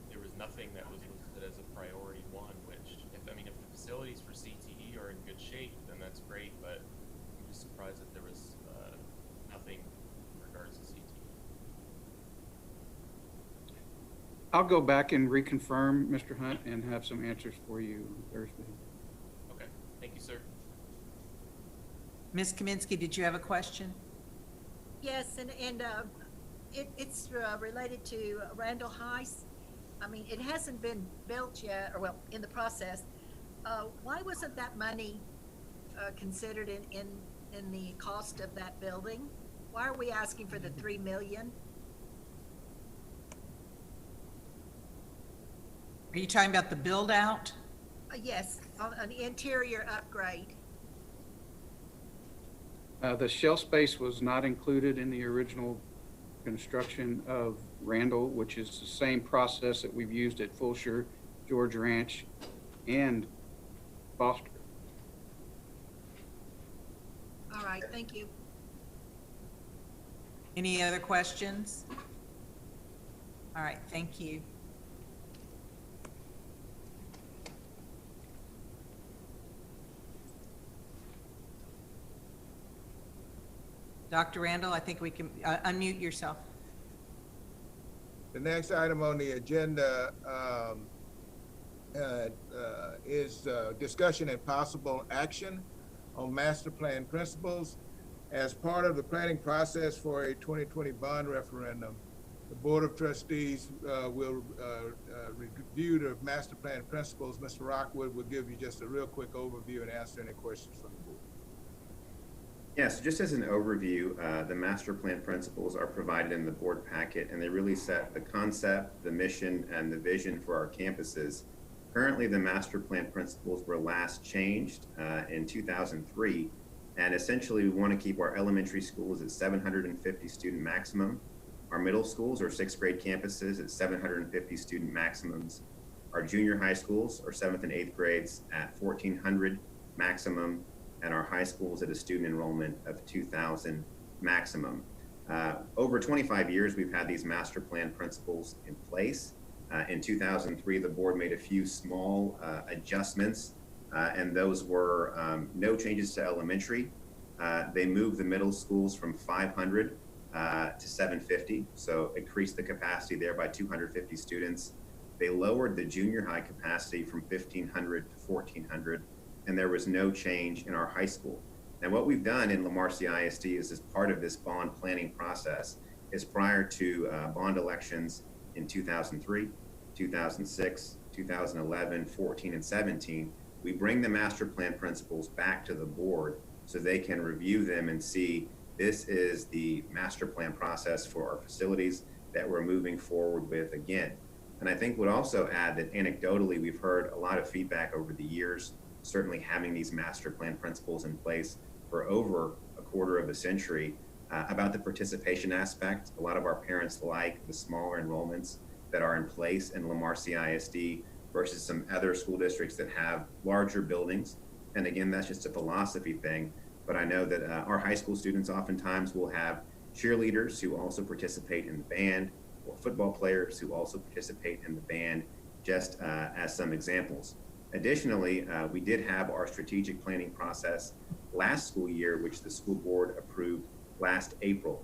there was nothing that was listed as a priority one, which, if the facilities for CTE are in good shape, then that's great, but I'm just surprised that there was nothing in regards to CTE. I'll go back and reconfirm, Mr. Hunt, and have some answers for you Thursday. Okay, thank you, sir. Ms. Kaminsky, did you have a question? Yes, and it's related to Randall High. I mean, it hasn't been built yet, or well, in the process. Why wasn't that money considered in the cost of that building? Why are we asking for the $3 million? Are you talking about the build out? Yes, on an interior upgrade. The shell space was not included in the original construction of Randall, which is the same process that we've used at Fulshire, George Ranch, and Foster. All right, thank you. Any other questions? All right, thank you. Dr. Randall, I think we can unmute yourself. The next item on the agenda is discussion and possible action on master plan principles. As part of the planning process for a 2020 bond referendum, The Board of Trustees will review the master plan principles. Mr. Rockwood will give you just a real quick overview and answer any questions from the board. Yes, just as an overview, the master plan principles are provided in the board packet, and they really set the concept, the mission, and the vision for our campuses. Currently, the master plan principles were last changed in 2003, and essentially we want to keep our elementary schools at 750 student maximum, our middle schools or 6th grade campuses at 750 student maximums, our junior high schools or 7th and 8th grades at 1,400 maximum, and our high schools at a student enrollment of 2,000 maximum. Over 25 years, we've had these master plan principles in place. In 2003, the board made a few small adjustments, and those were no changes to elementary. They moved the middle schools from 500 to 750, so increased the capacity there by 250 students. They lowered the junior high capacity from 1,500 to 1,400, and there was no change in our high school. And what we've done in Lamar CISD is as part of this bond planning process is prior to bond elections in 2003, 2006, 2011, 14, and 17, we bring the master plan principles back to the board so they can review them and see this is the master plan process for our facilities that we're moving forward with again. And I think would also add that anecdotally, we've heard a lot of feedback over the years, certainly having these master plan principles in place for over a quarter of a century, about the participation aspect. A lot of our parents like the smaller enrollments that are in place in Lamar CISD versus some other school districts that have larger buildings. And again, that's just a philosophy thing. But I know that our high school students oftentimes will have cheerleaders who also participate in the band, or football players who also participate in the band, just as some examples. Additionally, we did have our strategic planning process last school year, which the school board approved last April.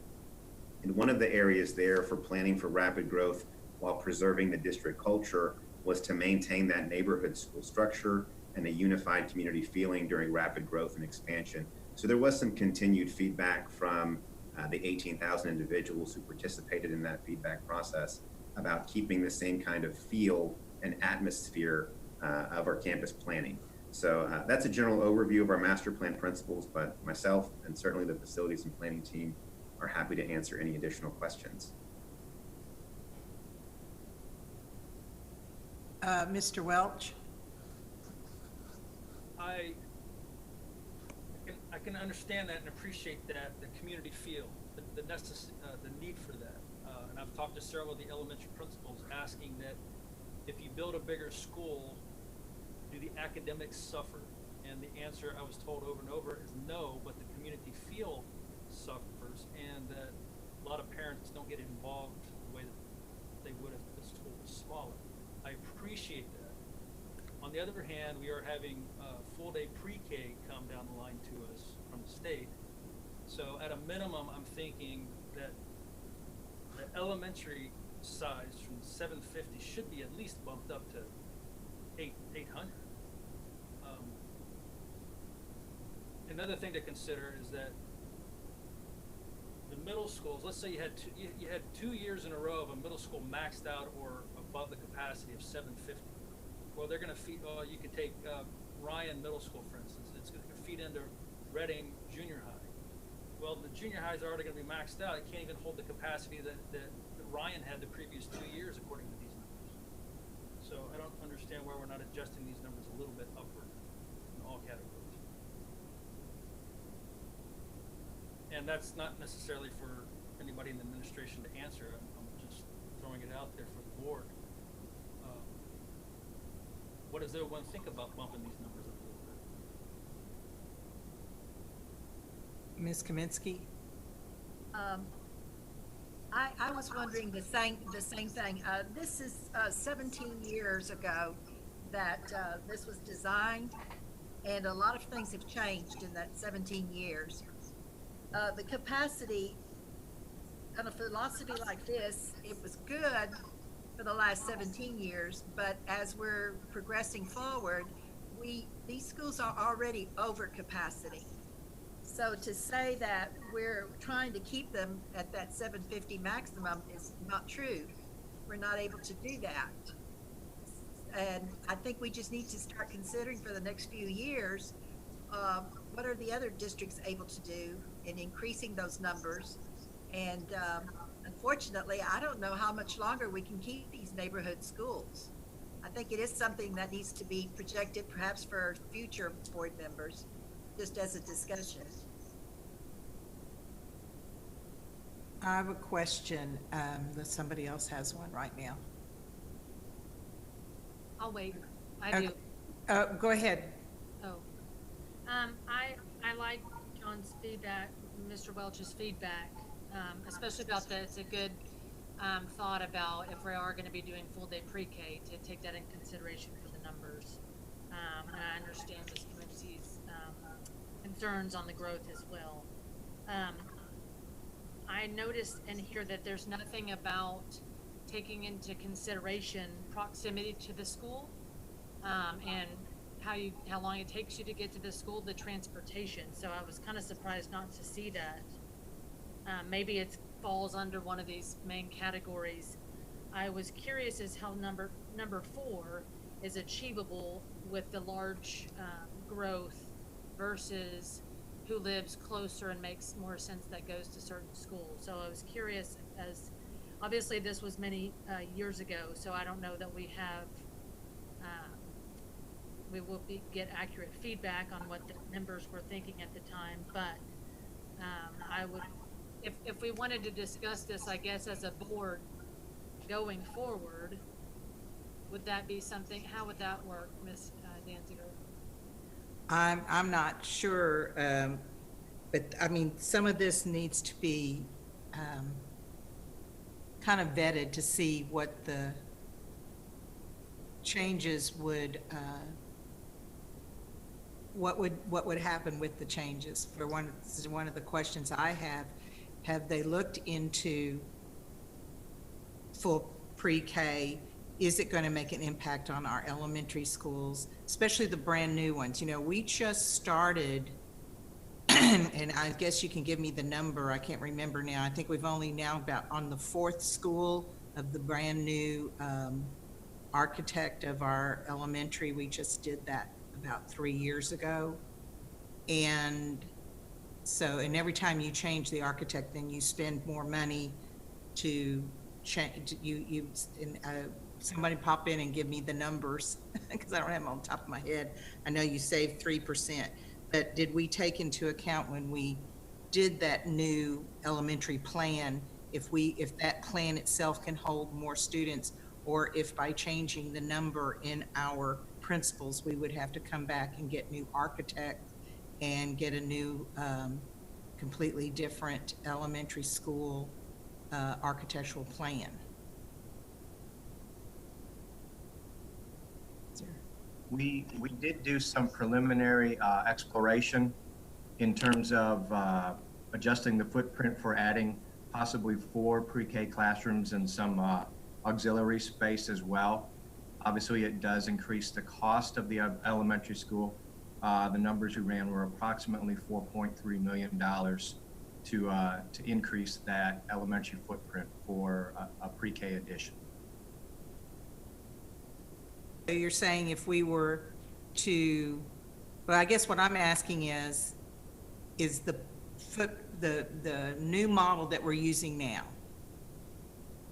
And one of the areas there for planning for rapid growth while preserving the district culture was to maintain that neighborhood school structure and a unified community feeling during rapid growth and expansion. So there was some continued feedback from the 18,000 individuals who participated in that feedback process about keeping the same kind of feel and atmosphere of our campus planning. So that's a general overview of our master plan principles, but myself and certainly the facilities and planning team are happy to answer any additional questions. Mr. Welch? I can understand that and appreciate that, the community feel, the need for that. And I've talked to several of the elementary principals asking that if you build a bigger school, do the academics suffer? And the answer I was told over and over is no, but the community feel suffers, and that a lot of parents don't get involved the way that they would if the school was smaller. I appreciate that. On the other hand, we are having full-day pre-K come down the line to us from the state. So at a minimum, I'm thinking that the elementary size from 750 should be at least bumped up to 800. Another thing to consider is that the middle schools, let's say you had 2 years in a row of a middle school maxed out or above the capacity of 750. Well, they're going to feed, you could take Ryan Middle School, for instance. It's going to feed into Reading Junior High. Well, the junior highs are already going to be maxed out. It can't even hold the capacity that Ryan had the previous 2 years, according to these numbers. So I don't understand why we're not adjusting these numbers a little bit upward in all categories. And that's not necessarily for anybody in the administration to answer. I'm just throwing it out there for the board. What does everyone think about bumping these numbers up a little bit? Ms. Kaminsky? I was wondering the same thing. This is 17 years ago that this was designed, and a lot of things have changed in that 17 years. The capacity on a philosophy like this, it was good for the last 17 years, but as we're progressing forward, these schools are already over capacity. So to say that we're trying to keep them at that 750 maximum is not true. We're not able to do that. And I think we just need to start considering for the next few years, what are the other districts able to do in increasing those numbers? And unfortunately, I don't know how much longer we can keep these neighborhood schools. I think it is something that needs to be projected perhaps for future board members, just as a discussion. I have a question, that somebody else has one right now. I'll wait. I do. Go ahead. Oh, I like John's feedback, Mr. Welch's feedback, especially about that. It's a good thought about if we are going to be doing full day pre-K to take that in consideration for the numbers. And I understand this committee's concerns on the growth as well. I noticed and hear that there's nothing about taking into consideration proximity to the school, and how long it takes you to get to the school, the transportation. So I was kind of surprised not to see that. Maybe it falls under one of these main categories. I was curious as how number 4 is achievable with the large growth versus who lives closer and makes more sense that goes to certain schools. So I was curious, as obviously this was many years ago, so I don't know that we have, we will get accurate feedback on what the members were thinking at the time, but I would, if we wanted to discuss this, I guess, as a board going forward, would that be something, how would that work, Ms. Danziger? I'm not sure, but I mean, some of this needs to be kind of vetted to see what the changes would, what would happen with the changes. For one, this is one of the questions I have they looked into full pre-K? Is it going to make an impact on our elementary schools, especially the brand new ones? You know, we just started, and I guess you can give me the number, I can't remember now. I think we've only now about on the 4th school of the brand new architect of our elementary. We just did that about 3 years ago. And so, and every time you change the architect, then you spend more money to change, somebody pop in and give me the numbers because I don't have them on the top of my head. I know you saved 3%, but did we take into account when we did that new elementary plan, if that plan itself can hold more students, or if by changing the number in our principals, we would have to come back and get new architect and get a new, completely different elementary school architectural plan? We did do some preliminary exploration in terms of adjusting the footprint for adding possibly 4 pre-K classrooms and some auxiliary space as well. Obviously, it does increase the cost of the elementary school. The numbers we ran were approximately $4.3 million to increase that elementary footprint for a pre-K addition. So you're saying if we were to, well, I guess what I'm asking is the new model that we're using now,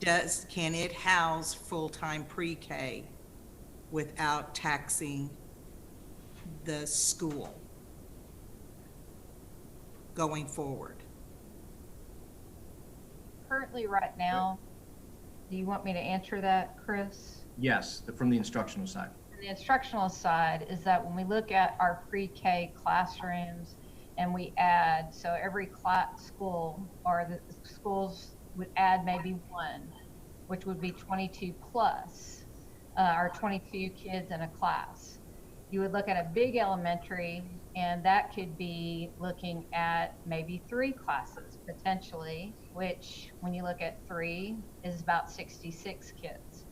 can it house full-time pre-K without taxing the school going forward? Currently, right now, do you want me to answer that, Chris? Yes, from the instructional side. The instructional side is that when we look at our pre-K classrooms and we add, so every school or the schools would add maybe 1, which would be 22 plus, or 22 kids in a class. You would look at a big elementary, and that could be looking at maybe 3 classes potentially, which when you look at 3 is about 66 kids.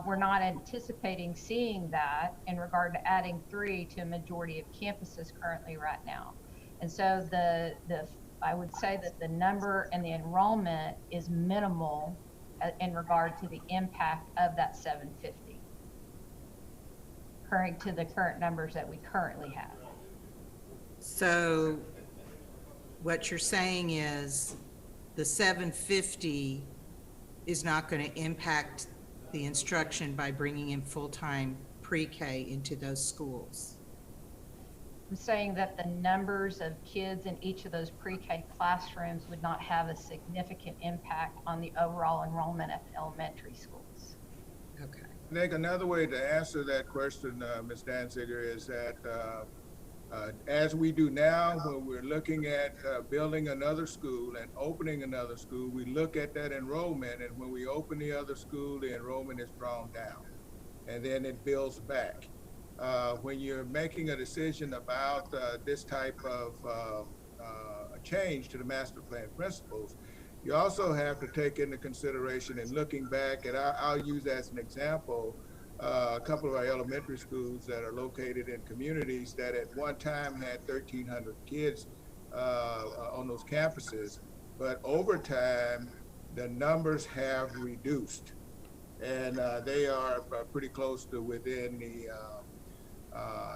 We're not anticipating seeing that in regard to adding 3 to a majority of campuses currently right now. And so I would say that the number and the enrollment is minimal in regard to the impact of that 750, current to the current numbers that we currently have. So what you're saying is the 750 is not going to impact the instruction by bringing in full-time pre-K into those schools. I'm saying that the numbers of kids in each of those pre-K classrooms would not have a significant impact on the overall enrollment at the elementary schools. Okay. I think another way to answer that question, Ms. Danziger, is that as we do now, when we're looking at building another school and opening another school, we look at that enrollment, and when we open the other school, the enrollment is drawn down, and then it builds back. When you're making a decision about this type of change to the master plan principles, you also have to take into consideration, and looking back, and I'll use as an example, a couple of our elementary schools that are located in communities that at one time had 1,300 kids on those campuses, but over time, the numbers have reduced, and they are pretty close to within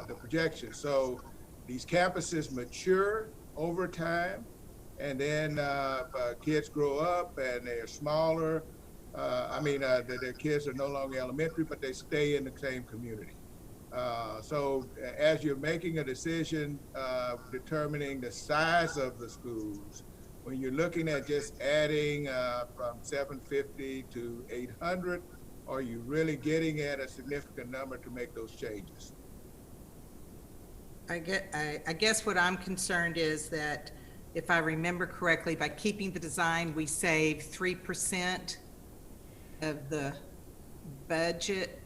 the projection. So these campuses mature over time, and then kids grow up and they're smaller. Their kids are no longer elementary, but they stay in the same community. So as you're making a decision, determining the size of the schools, when you're looking at just adding from 750 to 800, are you really getting at a significant number to make those changes? I guess what I'm concerned is that if I remember correctly, by keeping the design, we save 3% of the budget,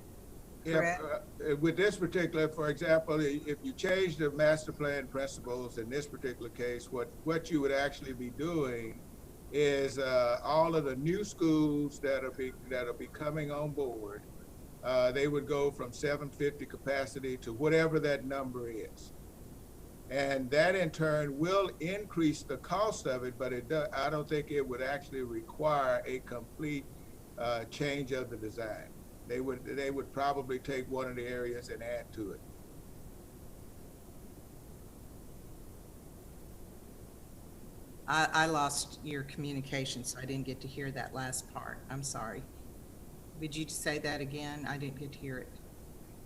correct? With this particular, for example, if you change the master plan principles in this particular case, what you would actually be doing is all of the new schools that are coming on board, they would go from 750 capacity to whatever that number is. And that in turn will increase the cost of it, but I don't think it would actually require a complete change of the design. They would probably take one of the areas and add to it. I lost your communication, so I didn't get to hear that last part. I'm sorry. Would you say that again? I didn't get to hear it.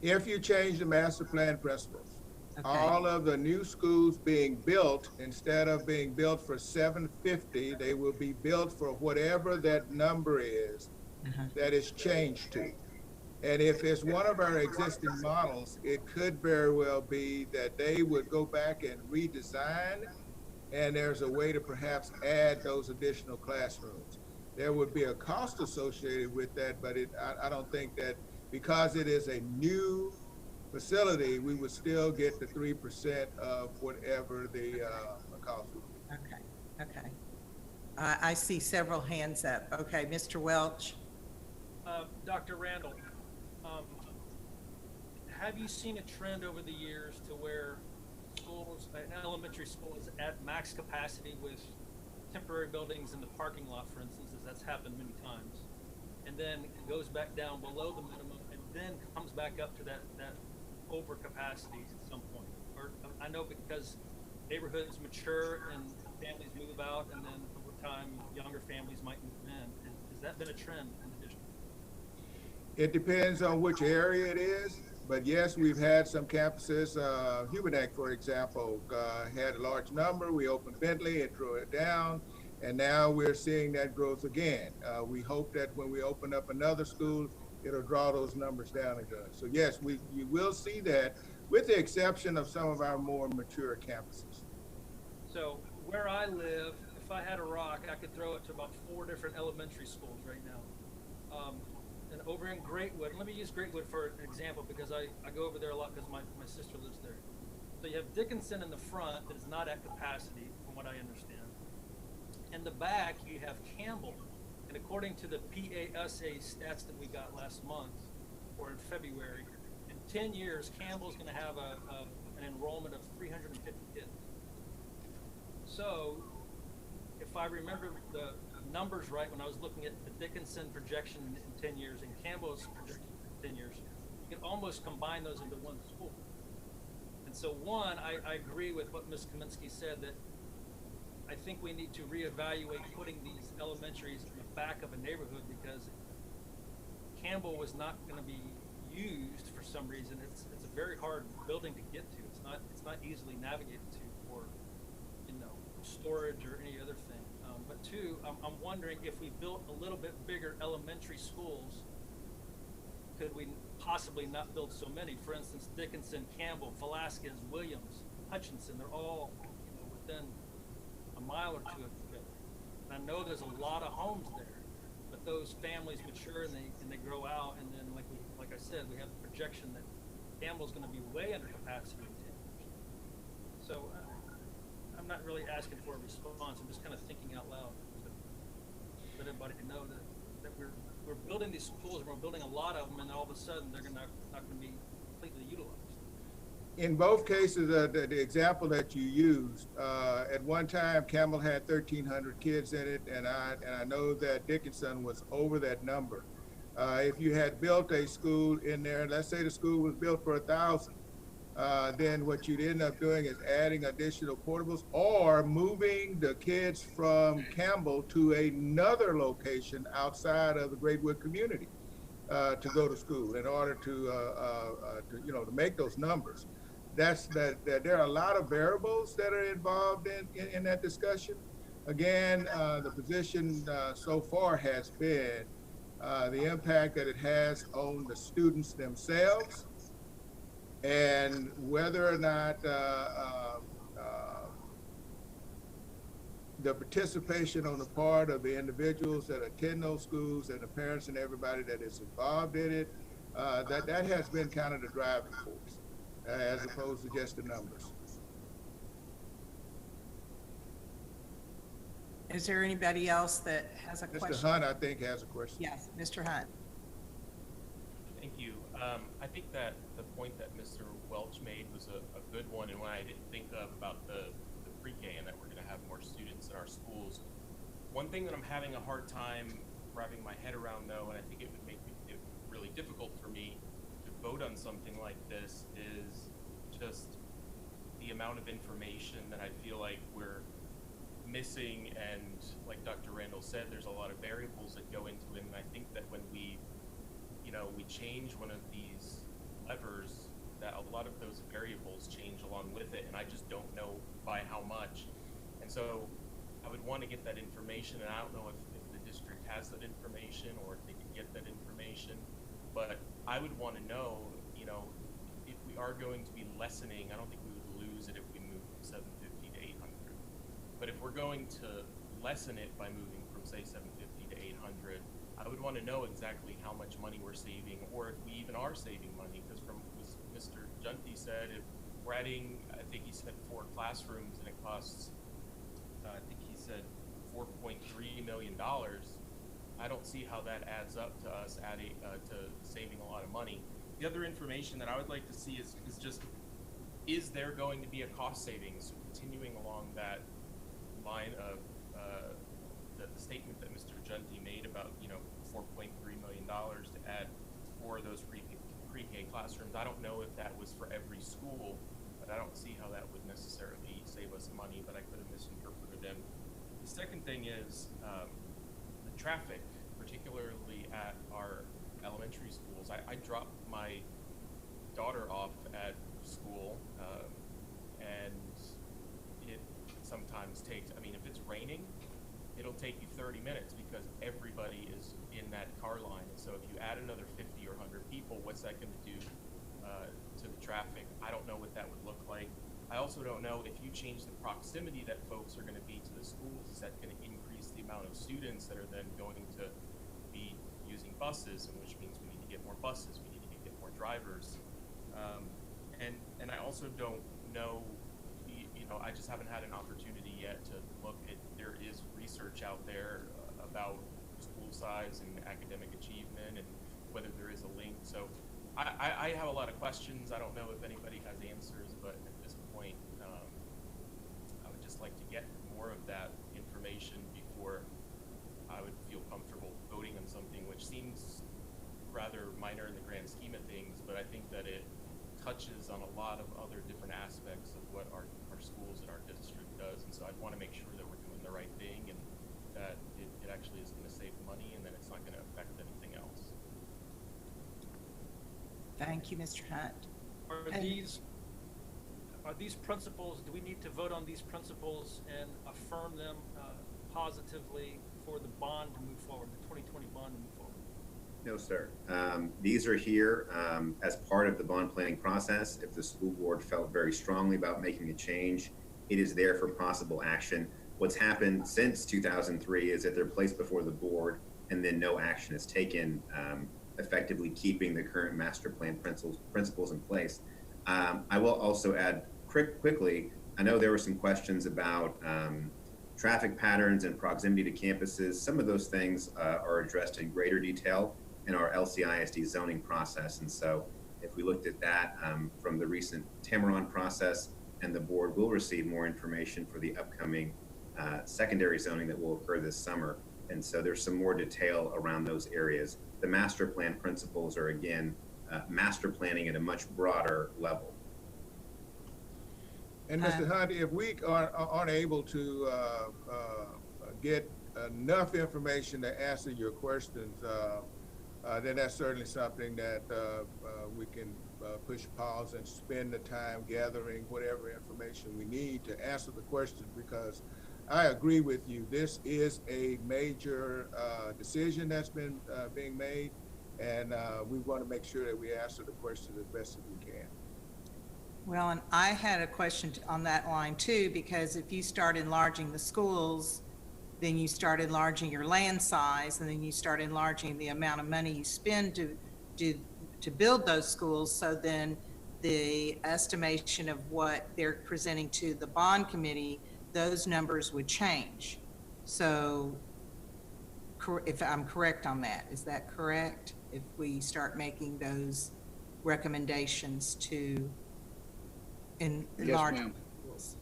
If you change the master plan principles, Okay. all of the new schools being built, instead of being built for 750, they will be built for whatever that number is that is changed to. And if it's one of our existing models, it could very well be that they would go back and redesign, and there's a way to perhaps add those additional classrooms. There would be a cost associated with that, but I don't think that because it is a new facility, we would still get the 3% of whatever the cost would be. Okay. I see several hands up. Okay, Mr. Welch. Dr. Randall, have you seen a trend over the years to where schools, an elementary school is at max capacity with temporary buildings in the parking lot, for instance, as that's happened many times, and then it goes back down below the minimum and then comes back up to that over capacity at some point? Or I know because neighborhoods mature and families move out, and then over time younger families might move in. Has that been a trend in the district? It depends on which area it is, but yes, we've had some campuses. Hubernack, for example, had a large number. We opened Bentley, it drew it down, and now we're seeing that growth again. We hope that when we open up another school, it'll draw those numbers down again. So yes, you will see that, with the exception of some of our more mature campuses. So where I live, if I had a rock, I could throw it to about 4 different elementary schools right now. And over in Greatwood, let me use Greatwood for an example because I go over there a lot because my sister lives there. So you have Dickinson in the front that is not at capacity, from what I understand. In the back, you have Campbell. And according to the PASA stats that we got last month, or in February, in 10 years, Campbell's going to have an enrollment of 350 kids. so, if I remember the numbers right, when I was looking at the Dickinson projection in 10 years and Campbell's projection in 10 years, you can almost combine those into one school. And so one, I agree with what Ms. Kaminsky said, that I think we need to reevaluate putting these elementaries in the back of a neighborhood, because Campbell was not going to be used for some reason. It's a very hard building to get to. It's not easily navigated to for, you know, storage or any other thing. But two, I'm wondering if we built a little bit bigger elementary schools, could we possibly not build so many? For instance, Dickinson, Campbell, Velasquez, Williams, Hutchinson, they're all, you know, within a mile or two of each other. And I know there's a lot of homes there, but those families mature and they grow out, and then like I said, we have the projection that Campbell's going to be way under capacity in 10 years. So I'm not really asking for a response. I'm just kind of thinking out loud to let everybody know that we're building these schools, and we're building a lot of them, and all of a sudden they're not going to be completely utilized. In both cases, the example that you used, at one time, Campbell had 1,300 kids in it, and I know that Dickinson was over that number. If you had built a school in there, let's say the school was built for 1,000, then what you'd end up doing is adding additional portables or moving the kids from Campbell to another location outside of the Greatwood community to go to school in order to you know, to make those numbers. That there are a lot of variables that are involved in that discussion. Again, the position so far has been the impact that it has on the students themselves, and whether or not the participation on the part of the individuals that attend those schools and the parents and everybody that is involved in it, that has been kind of the driving force, as opposed to just the numbers. Is there anybody else that has a question? Mr. Hunt, I think, has a question. Yes, Mr. Hunt. Thank you. I think that the point that Mr. Welch made was a good one, and one I didn't think of about the pre-K, and that we're going to have more students in our schools. One thing that I'm having a hard time wrapping my head around, though, and I think it would make it really difficult for me to vote on something like this, is just the amount of information that I feel like we're missing. And like Dr. Randall said, there's a lot of variables that go into it, and I think that when we change one of these levers, that a lot of those variables change along with it, and I just don't know by how much. And so I would want to get that information, and I don't know if the district has that information or if they can get that information, but I would want to know, you know, if we are going to be lessening, I don't think we would lose it if we move from 750 to 800. But if we're going to lessen it by moving from, say, 750 to 800, I would want to know exactly how much money we're saving, or if we even are saving money, because from what Mr. Junty said, if we're adding, I think he said 4 classrooms, and it costs, I think he said $4.3 million. I don't see how that adds up to us adding to saving a lot of money. The other information that I would like to see is just, is there going to be a cost savings? Continuing along that line of the statement that Mr. Junty made about, you know, $4.3 million to add 4 of those pre-K classrooms. I don't know if that was for every school, but I don't see how that would necessarily save us money, but I could have misinterpreted them. The second thing is the traffic, particularly at our elementary schools. I dropped my daughter off at school, and it sometimes takes, I mean, if it's raining, it'll take you 30 minutes because everybody is in that car line. And so if you add another 50 or 100 people, what's that going to do to the traffic? I don't know what that would look like. I also don't know if you change the proximity that folks are going to be to the schools, is that going to increase the amount of students that are then going to be using buses, and which means we need to get more buses, we need to get more drivers. And I also don't know, you know, I just haven't had an opportunity yet to look at, there is research out there about school size and academic achievement and whether there is a link. So I have a lot of questions. I don't know if anybody has answers, but at this point, I would just like to get want to make sure that we're doing the right thing and that it actually is going to save money and that it's not going to affect anything else. Thank you, Mr. Hunt. Are these principles, do we need to vote on these principles and affirm them positively for the bond to move forward, the 2020 bond to move forward? No, sir. These are here as part of the bond planning process. If the school board felt very strongly about making a change, it is there for possible action. What's happened since 2003 is that they're placed before the board and then no action is taken, effectively keeping the current master plan principles in place. I will also add quickly, I know there were some questions about traffic patterns and proximity to campuses. Some of those things are addressed in greater detail in our LCISD zoning process. And so if we looked at that from the recent Tamaron process, and the board will receive more information for the upcoming secondary zoning that will occur this summer. And so there's some more detail around those areas. The master plan principles are, again, master planning at a much broader level. And Mr. Hunt, if we aren't able to get enough information to answer your questions, then that's certainly something that we can push pause and spend the time gathering whatever information we need to answer the questions, because I agree with you. This is a major decision that's been being made, and we want to make sure that we answer the questions as best as we can. Well, and I had a question on that line too, because if you start enlarging the schools, then you start enlarging your land size, and then you start enlarging the amount of money you spend to build those schools. So then the estimation of what they're presenting to the bond committee, those numbers would change. So if I'm correct on that, is that correct? If we start making those recommendations to enlarge schools?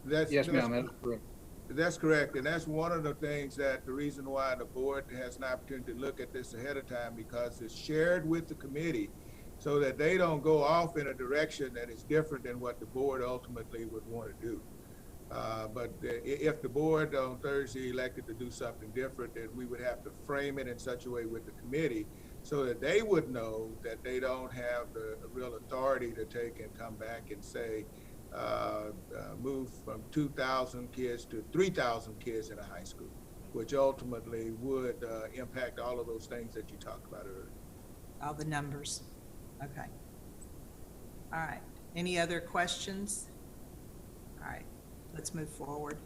Yes, ma'am, that's correct. That's correct, and that's one of the things that the reason why the board has an opportunity to look at this ahead of time, because it's shared with the committee so that they don't go off in a direction that is different than what the board ultimately would want to do. But if the board on Thursday elected to do something different, then we would have to frame it in such a way with the committee so that they would know that they don't have the real authority to take and come back and say, move from 2,000 kids to 3,000 kids in a high school, which ultimately would impact all of those things that you talked about earlier. All the numbers. Okay. All right. Any other questions? All right. Let's move forward.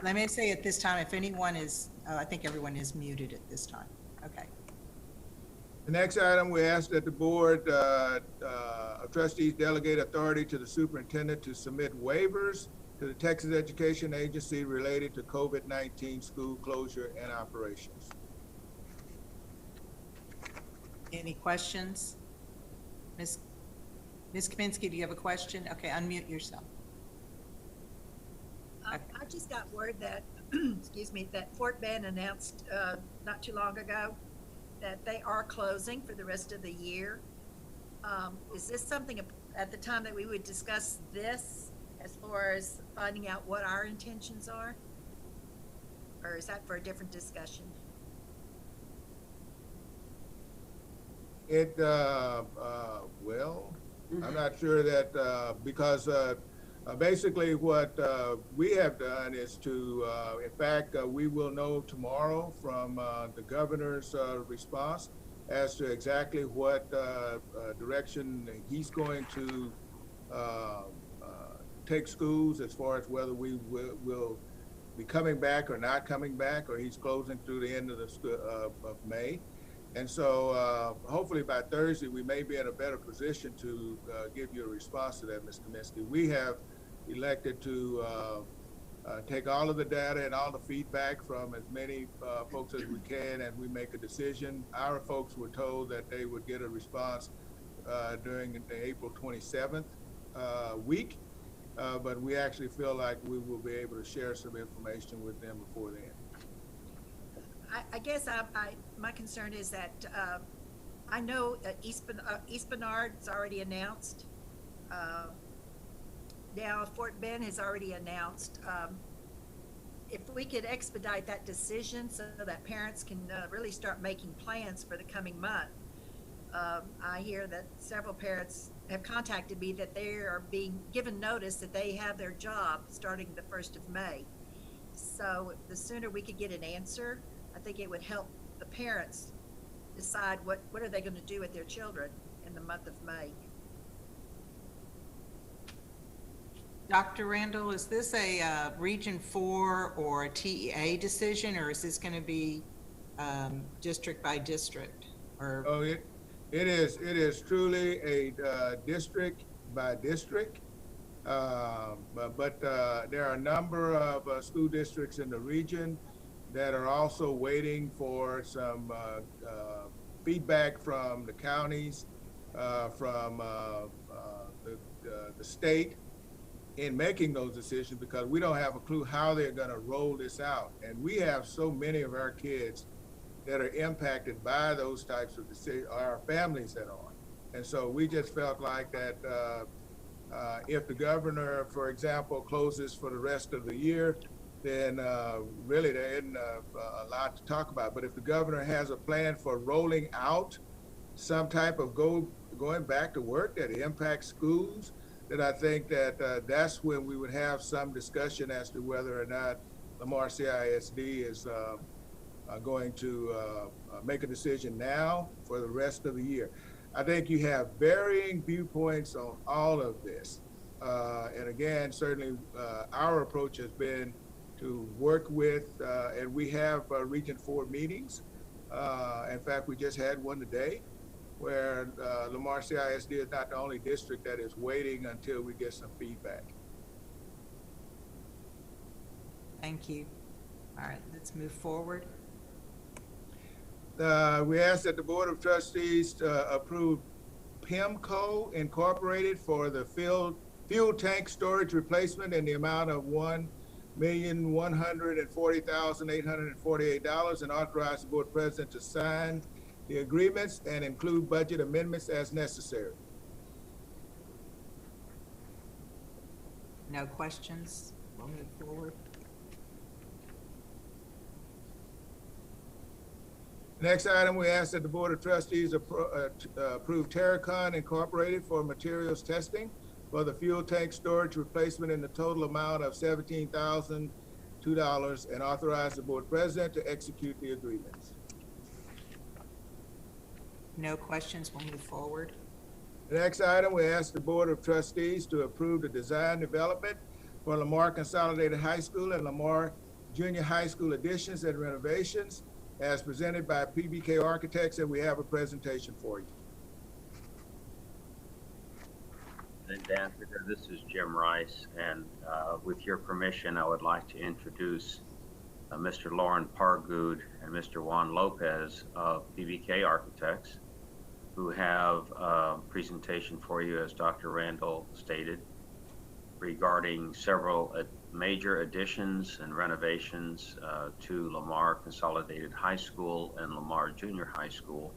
Let me say at this time, if anyone is, I think everyone is muted at this time. Okay. The next item, we ask that the board of trustees delegate authority to the superintendent to submit waivers to the Texas Education Agency related to COVID-19 school closure and operations. Any questions? Ms. Kaminsky, do you have a question? Okay, unmute yourself. I just got word that, excuse me, that Fort Bend announced not too long ago that they are closing for the rest of the year. Is this something at the time that we would discuss this as far as finding out what our intentions are? Or is that for a different discussion? Well, I'm not sure that because basically what we have done is to, in fact, we will know tomorrow from the governor's response as to exactly what direction he's going to take schools, as far as whether we will be coming back or not coming back, or he's closing through the end of of May. And so hopefully by Thursday, we may be in a better position to give you a response to that, Ms. Kaminsky. We have elected to take all of the data and all the feedback from as many folks as we can, and we make a decision. Our folks were told that they would get a response during the April 27th week, but we actually feel like we will be able to share some information with them before then. I guess my concern is that I know East Bernard's already announced now Fort Bend has already announced, if we could expedite that decision so that parents can really start making plans for the coming month. I hear that several parents have contacted me that they are being given notice that they have their job starting the 1st of May. So the sooner we could get an answer, I think it would help the parents decide what are they going to do with their children in the month of May. Dr. Randall, is this a Region 4 or a TEA decision, or is this going to be district by district? Or Oh, it is truly a district by district. But there are a number of school districts in the region that are also waiting for some feedback from the counties, from the state in making those decisions, because we don't have a clue how they're going to roll this out. And we have so many of our kids that are impacted by those types of decisions, our families that are. And so we just felt like that if the governor, for example, closes for the rest of the year, then really there isn't a lot to talk about. But if the governor has a plan for rolling out some type of going back to work that impacts schools, then I think that that's when we would have some discussion as to whether or not Lamar CISD is going to make a decision now for the rest of the year. I think you have varying viewpoints on all of this. And again, certainly our approach has been to work with, and we have Region 4 meetings. In fact, we just had one today where Lamar CISD is not the only district that is waiting until we get some feedback. thank you. All right, let's move forward. We ask that the Board of Trustees approve PIMCO Incorporated for the fuel tank storage replacement in the amount of $1,140,848 and authorize the Board President to sign the agreements and include budget amendments as necessary. No questions? We'll move forward. Next item, we ask that the Board of Trustees approve Terracon Incorporated for materials testing for the fuel tank storage replacement in the total amount of $17,002 and authorize the Board President to execute the agreements. No questions, we'll move forward. The next item, we ask the Board of Trustees to approve the design development for Lamar Consolidated High School and Lamar Junior High School additions and renovations as presented by PBK Architects, and we have a presentation for you. Dan, this is Jim Rice, and with your permission, I would like to introduce Mr. Lauren Pargood and Mr. Juan Lopez of PBK Architects, who have a presentation for you, as Dr. Randall stated, regarding several major additions and renovations to Lamar Consolidated High School and Lamar Junior High School.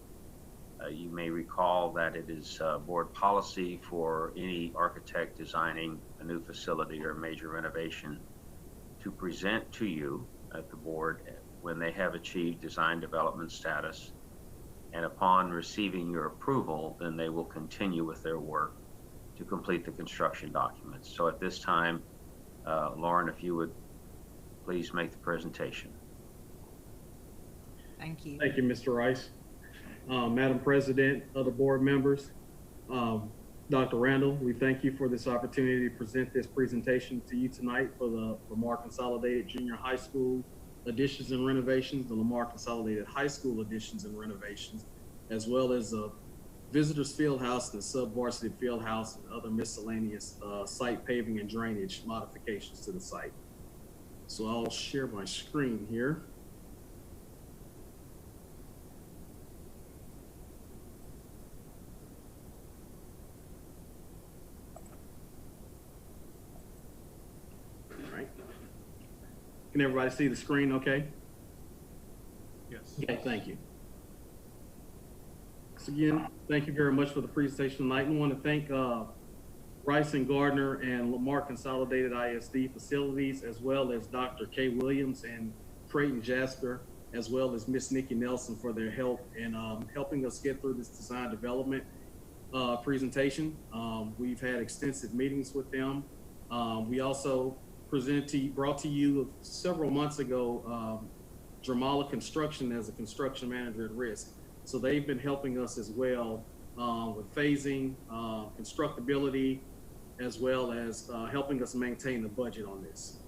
You may recall that it is board policy for any architect designing a new facility or major renovation to present to you at the board when they have achieved design development status. And upon receiving your approval, then they will continue with their work to complete the construction documents. So at this time, Lauren, if you would please make the presentation. Thank you. Thank you, Mr. Rice. Madam President, other board members, Dr. Randall, we thank you for this opportunity to present this presentation to you tonight for the Lamar Consolidated Junior High School additions and renovations, the Lamar Consolidated High School additions and renovations, as well as a visitors field house and sub-varsity field house and other miscellaneous site paving and drainage modifications to the site. So I'll share my screen here. All right. Can everybody see the screen okay? Yes. Okay, thank you. So again, thank you very much for the presentation tonight. And I want to thank Rice and Gardner and Lamar Consolidated ISD facilities, as well as Dr. Kay Williams and Creighton Jasper, as well as Miss Nikki Nelson for their help in helping us get through this design development presentation. We've had extensive meetings with them. We also brought to you several months ago, Dramala Construction as a construction manager at risk. So they've been helping us as well with phasing, constructability, as well as helping us maintain the budget on this.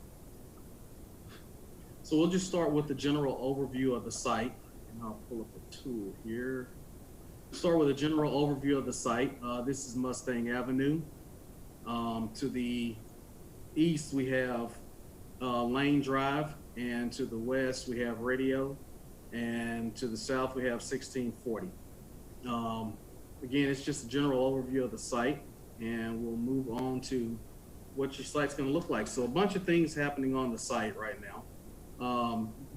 So we'll just start with the general overview of the site, and I'll pull up a tool here. Start with a general overview of the site. This is Mustang Avenue. To the east, we have Lane Drive, and to the west, we have Radio, and to the south, we have 1640. Again, it's just a general overview of the site, and we'll move on to what your site's going to look like. So a bunch of things happening on the site right now.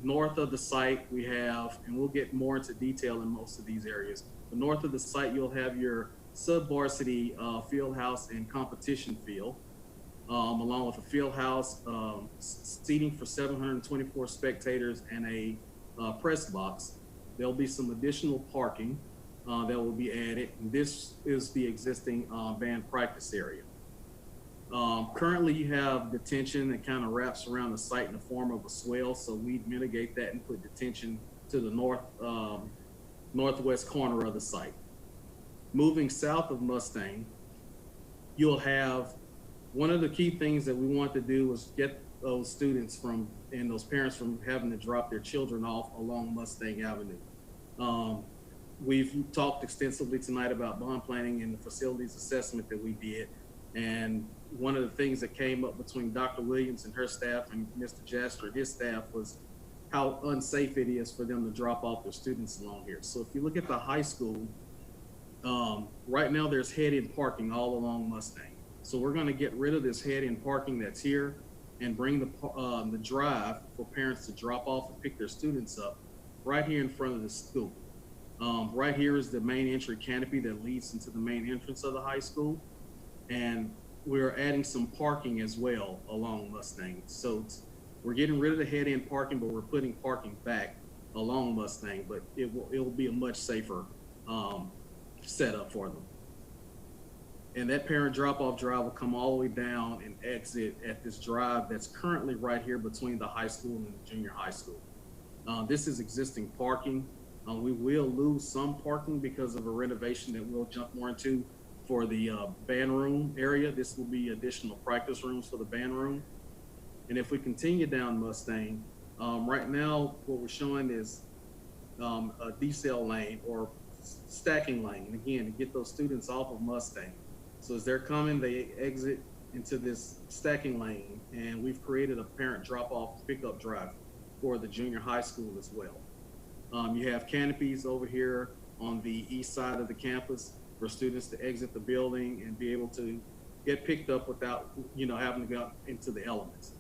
North of the site, we have, and we'll get more into detail in most of these areas, but north of the site, you'll have your sub-varsity field house and competition field, along with a field house, seating for 724 spectators and a press box. There'll be some additional parking that will be added. And this is the existing band practice area. Currently, you have detention that kind of wraps around the site in the form of a swale, so we mitigate that and put detention to the northwest corner of the site. Moving south of Mustang, you'll have one of the key things that we want to do is get those students and those parents from having to drop their children off along Mustang Avenue. We've talked extensively tonight about bond planning and the facilities assessment that we did. And one of the things that came up between Dr. Williams and her staff and Mr. Jasper and his staff was how unsafe it is for them to drop off their students along here. So if you look at the high school, right now there's head-in parking all along Mustang. So we're going to get rid of this head-in parking that's here and bring the drive for parents to drop off and pick their students up right here in front of the school. Right here is the main entry canopy that leads into the main entrance of the high school. And we're adding some parking as well along Mustang. So we're getting rid of the head-in parking, but we're putting parking back along Mustang, but it will be a much safer setup for them. And that parent drop-off drive will come all the way down and exit at this drive that's currently right here between the high school and the junior high school. This is existing parking. We will lose some parking because of a renovation that we'll jump more into for the band room area. This will be additional practice rooms for the band room. And if we continue down Mustang, right now what we're showing is a decel lane or stacking lane, again, to get those students off of Mustang. So as they're coming, they exit into this stacking lane, and we've created a parent drop-off pickup drive for the junior high school as well. You have canopies over here on the east side of the campus for students to exit the building and be able to get picked up without, having to go into the elements.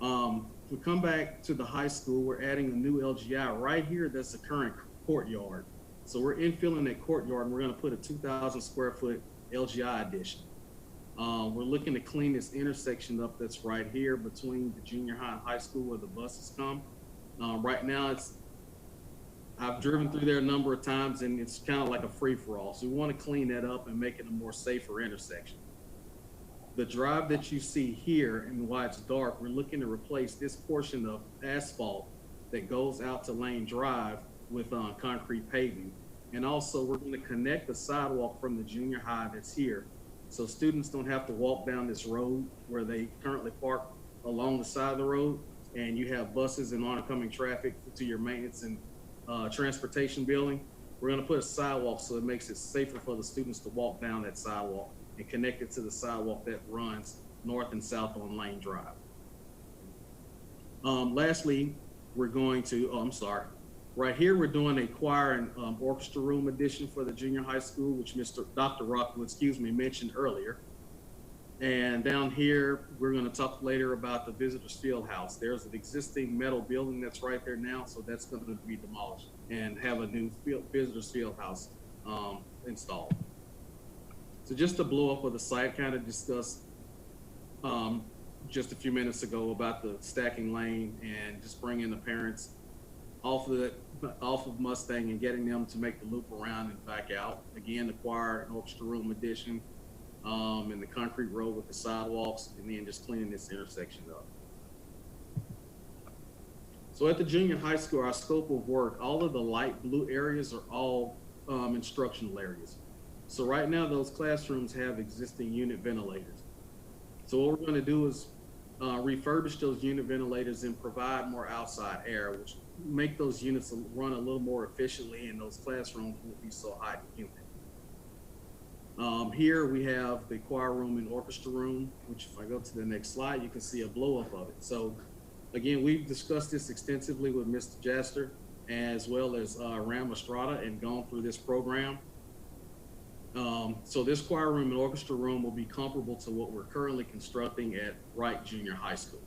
If we come back to the high school, we're adding a new LGI right here. That's the current courtyard. So we're infilling that courtyard, and we're going to put a 2,000 square foot LGI addition. We're looking to clean this intersection up that's right here between the junior high and high school where the buses come. Right now, I've driven through there a number of times, and it's kind of like a free-for-all. So we want to clean that up and make it a more safer intersection. The drive that you see here and why it's dark, we're looking to replace this portion of asphalt that goes out to Lane Drive with concrete paving. And also we're going to connect the sidewalk from the junior high that's here, so students don't have to walk down this road where they currently park along the side of the road, and you have buses and oncoming traffic to your maintenance and transportation building. We're going to put a sidewalk so it makes it safer for the students to walk down that sidewalk and connect it to the sidewalk that runs north and south on Lane Drive. Lastly, we're going to, right here we're doing a choir and orchestra room addition for the junior high school, which Dr. Rockwood, mentioned earlier. And down here, we're going to talk later about the visitors field house. There's an existing metal building that's right there now, so that's going to be demolished and have a new visitors field house installed. So just to blow up of the site, kind of discussed just a few minutes ago about the stacking lane and just bringing the parents off of Mustang and getting them to make the loop around and back out. Again, the choir and orchestra room addition, and the concrete road with the sidewalks, and then just cleaning this intersection up. So at the junior high school, our scope of work, all of the light blue areas are all instructional areas. So right now, those classrooms have existing unit ventilators. So what we're going to do is refurbish those unit ventilators and provide more outside air, which make those units run a little more efficiently, and those classrooms won't be so hot and humid. Here we have the choir room and orchestra room, which if I go to the next slide, you can see a blow up of it. So again, we've discussed this extensively with Mr. Jaster as well as Ram Estrada and gone through this program. So this choir room and orchestra room will be comparable to what we're currently constructing at Wright Junior High School.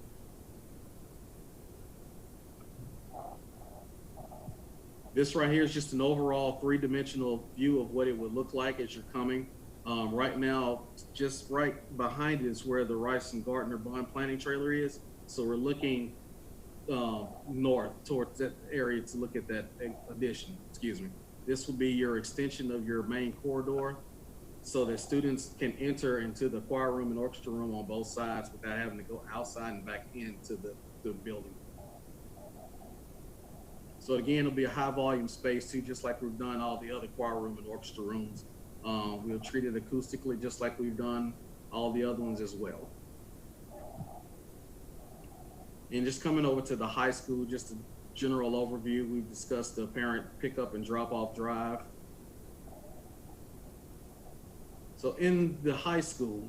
This right here is just an overall three-dimensional view of what it would look like as you're coming. Right now, just right behind it is where the Rice and Gardner Bond planting trailer is. So we're looking north towards that area to look at that addition, excuse me. This will be your extension of your main corridor so that students can enter into the choir room and orchestra room on both sides without having to go outside and back into the building. So again, it'll be a high volume space too, just like we've done all the other choir room and orchestra rooms. We'll treat it acoustically just like we've done all the other ones as well. And just coming over to the high school, just a general overview, we've discussed the parent pickup and drop off drive. So in the high school,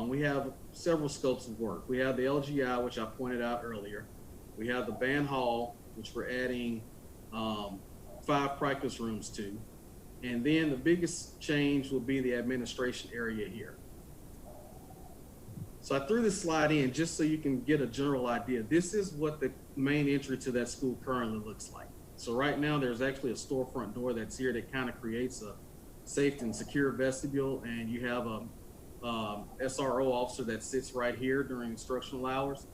we have several scopes of work. We have the LGI, which I pointed out earlier. We have the band hall, which we're adding 5 practice rooms to. And then the biggest change will be the administration area here. So I threw this slide in just so you can get a general idea. This is what the main entry to that school currently looks like. So right now there's actually a storefront door that's here that kind of creates a safe and secure vestibule, and you have a SRO officer that sits right here during instructional hours,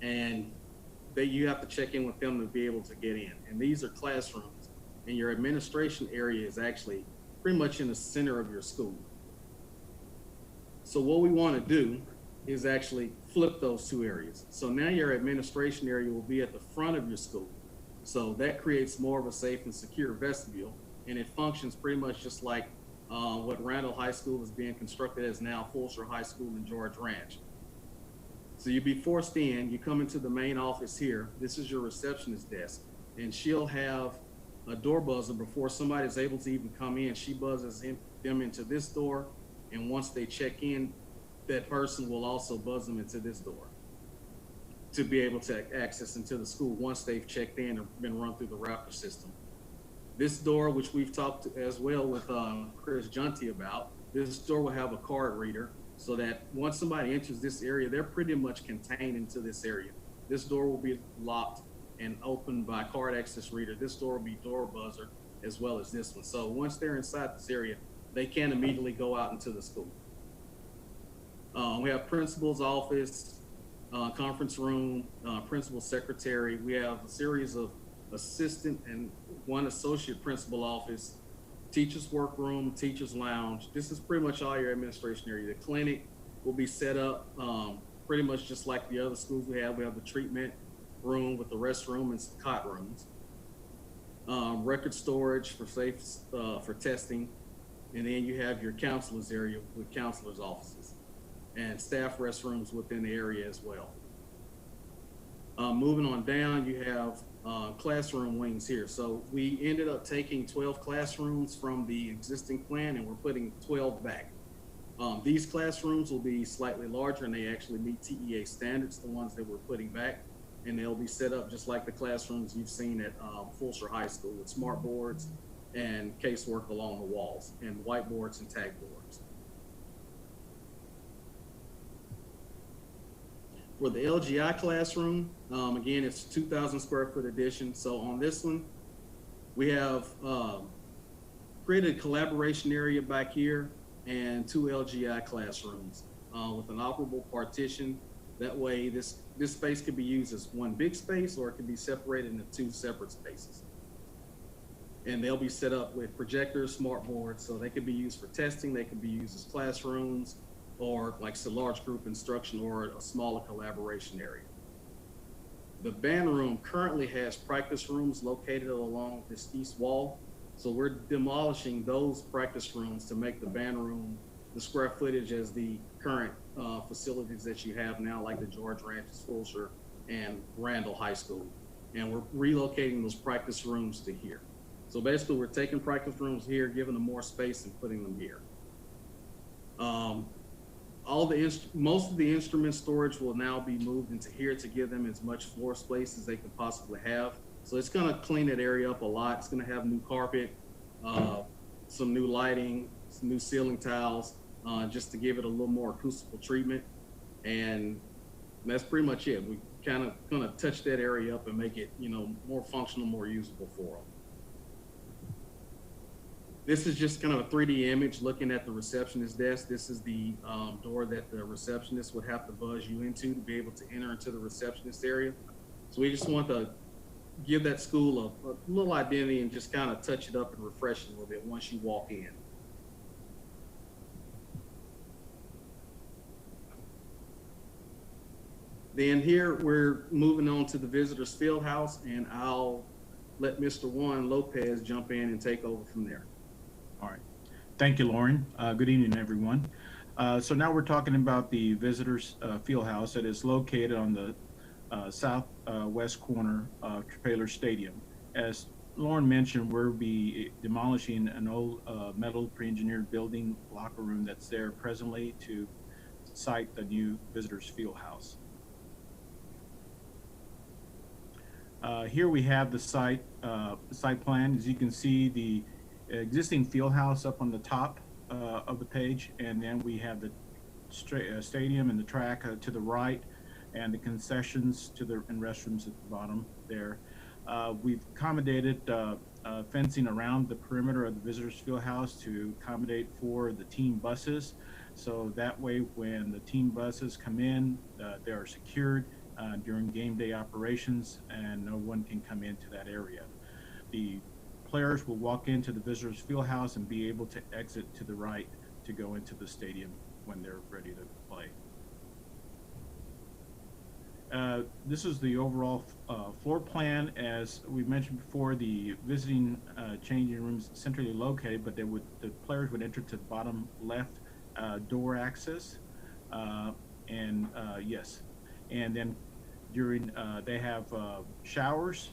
and you have to check in with them to be able to get in. And these are classrooms, and your administration area is actually pretty much in the center of your school. So what we want to do is actually flip those 2 areas. So now your administration area will be at the front of your school. So that creates more of a safe and secure vestibule, and it functions pretty much just like what Randall High School is being constructed as now, Fulshire High School and George Ranch. So you'd be forced in, you come into the main office here, this is your receptionist desk, and she'll have a door buzzer before somebody's able to even come in. She buzzes them into this door, and once they check in, that person will also buzz them into this door to be able to access into the school once they've checked in and been run through the Raptor system. This door, which we've talked as well with Chris Junty about, this door will have a card reader so that once somebody enters this area, they're pretty much contained into this area. This door will be locked and opened by card access reader. This door will be door buzzer as well as this one. So once they're inside this area, they can immediately go out into the school. We have principal's office, conference room, principal secretary. We have a series of assistant and 1 associate principal office, teacher's workroom, teacher's lounge. This is pretty much all your administration area. The clinic will be set up pretty much just like the other schools we have. We have the treatment room with the restroom and some cot rooms. Record storage for safe, for testing. And then you have your counselor's area with counselor's offices and staff restrooms within the area as well. Moving on down, you have classroom wings here. So we ended up taking 12 classrooms from the existing plan, and we're putting 12 back. These classrooms will be slightly larger, and they actually meet TEA standards, the ones that we're putting back, and they'll be set up just like the classrooms you've seen at Fulshire High School with smart boards and casework along the walls and whiteboards and tag boards. For the LGI classroom, again, it's 2,000 square foot addition. So on this one, we have created a collaboration area back here and 2 LGI classrooms with an operable partition. That way, this space could be used as one big space, or it could be separated into 2 separate spaces. And they'll be set up with projectors, smart boards, so they could be used for testing. They could be used as classrooms, or like a large group instruction, or a smaller collaboration area. The band room currently has practice rooms located along this east wall. So we're demolishing those practice rooms to make the band room the square footage as the current facilities that you have now, like the George Ranches, Fulsher, and Randall High School. And we're relocating those practice rooms to here. So basically, we're taking practice rooms here, giving them more space, and putting them here. Most of the instrument storage will now be moved into here to give them as much floor space as they can possibly have. So it's going to clean that area up a lot. It's going to have new carpet, some new lighting, some new ceiling tiles, just to give it a little more acoustical treatment. And that's pretty much it. We kind of going to touch that area up and make it, more functional, more usable for them. This is just kind of a 3D image looking at the receptionist desk. This is the door that the receptionist would have to buzz you into to be able to enter into the receptionist area. So we just want to give that school a little identity and just kind of touch it up and refresh it a little bit once you walk in. Then here we're moving on to the visitors field house, and I'll let Mr. Juan Lopez jump in and take over from there. All right. Thank you, Lauren. Good evening, everyone. So now we're talking about the visitors field house that is located on the southwest corner of Trailer Stadium. As Lauren mentioned, we'll be demolishing an old metal pre-engineered building locker room that's there presently to site the new visitors field house. Here we have the site plan. As you can see, the existing field house up on the top of the page, and then we have the stadium and the track to the right, and the concessions and restrooms at the bottom there. We've accommodated fencing around the perimeter of the visitors field house to accommodate for the team buses, so that way when the team buses come in, they are secured during game day operations, and no one can come into that area. The players will walk into the visitors field house and be able to exit to the right to go into the stadium when they're ready to play. This is the overall floor plan. As we mentioned before, the visiting changing rooms centrally located, but the players would enter to the bottom left door access, yes, and then during they have showers,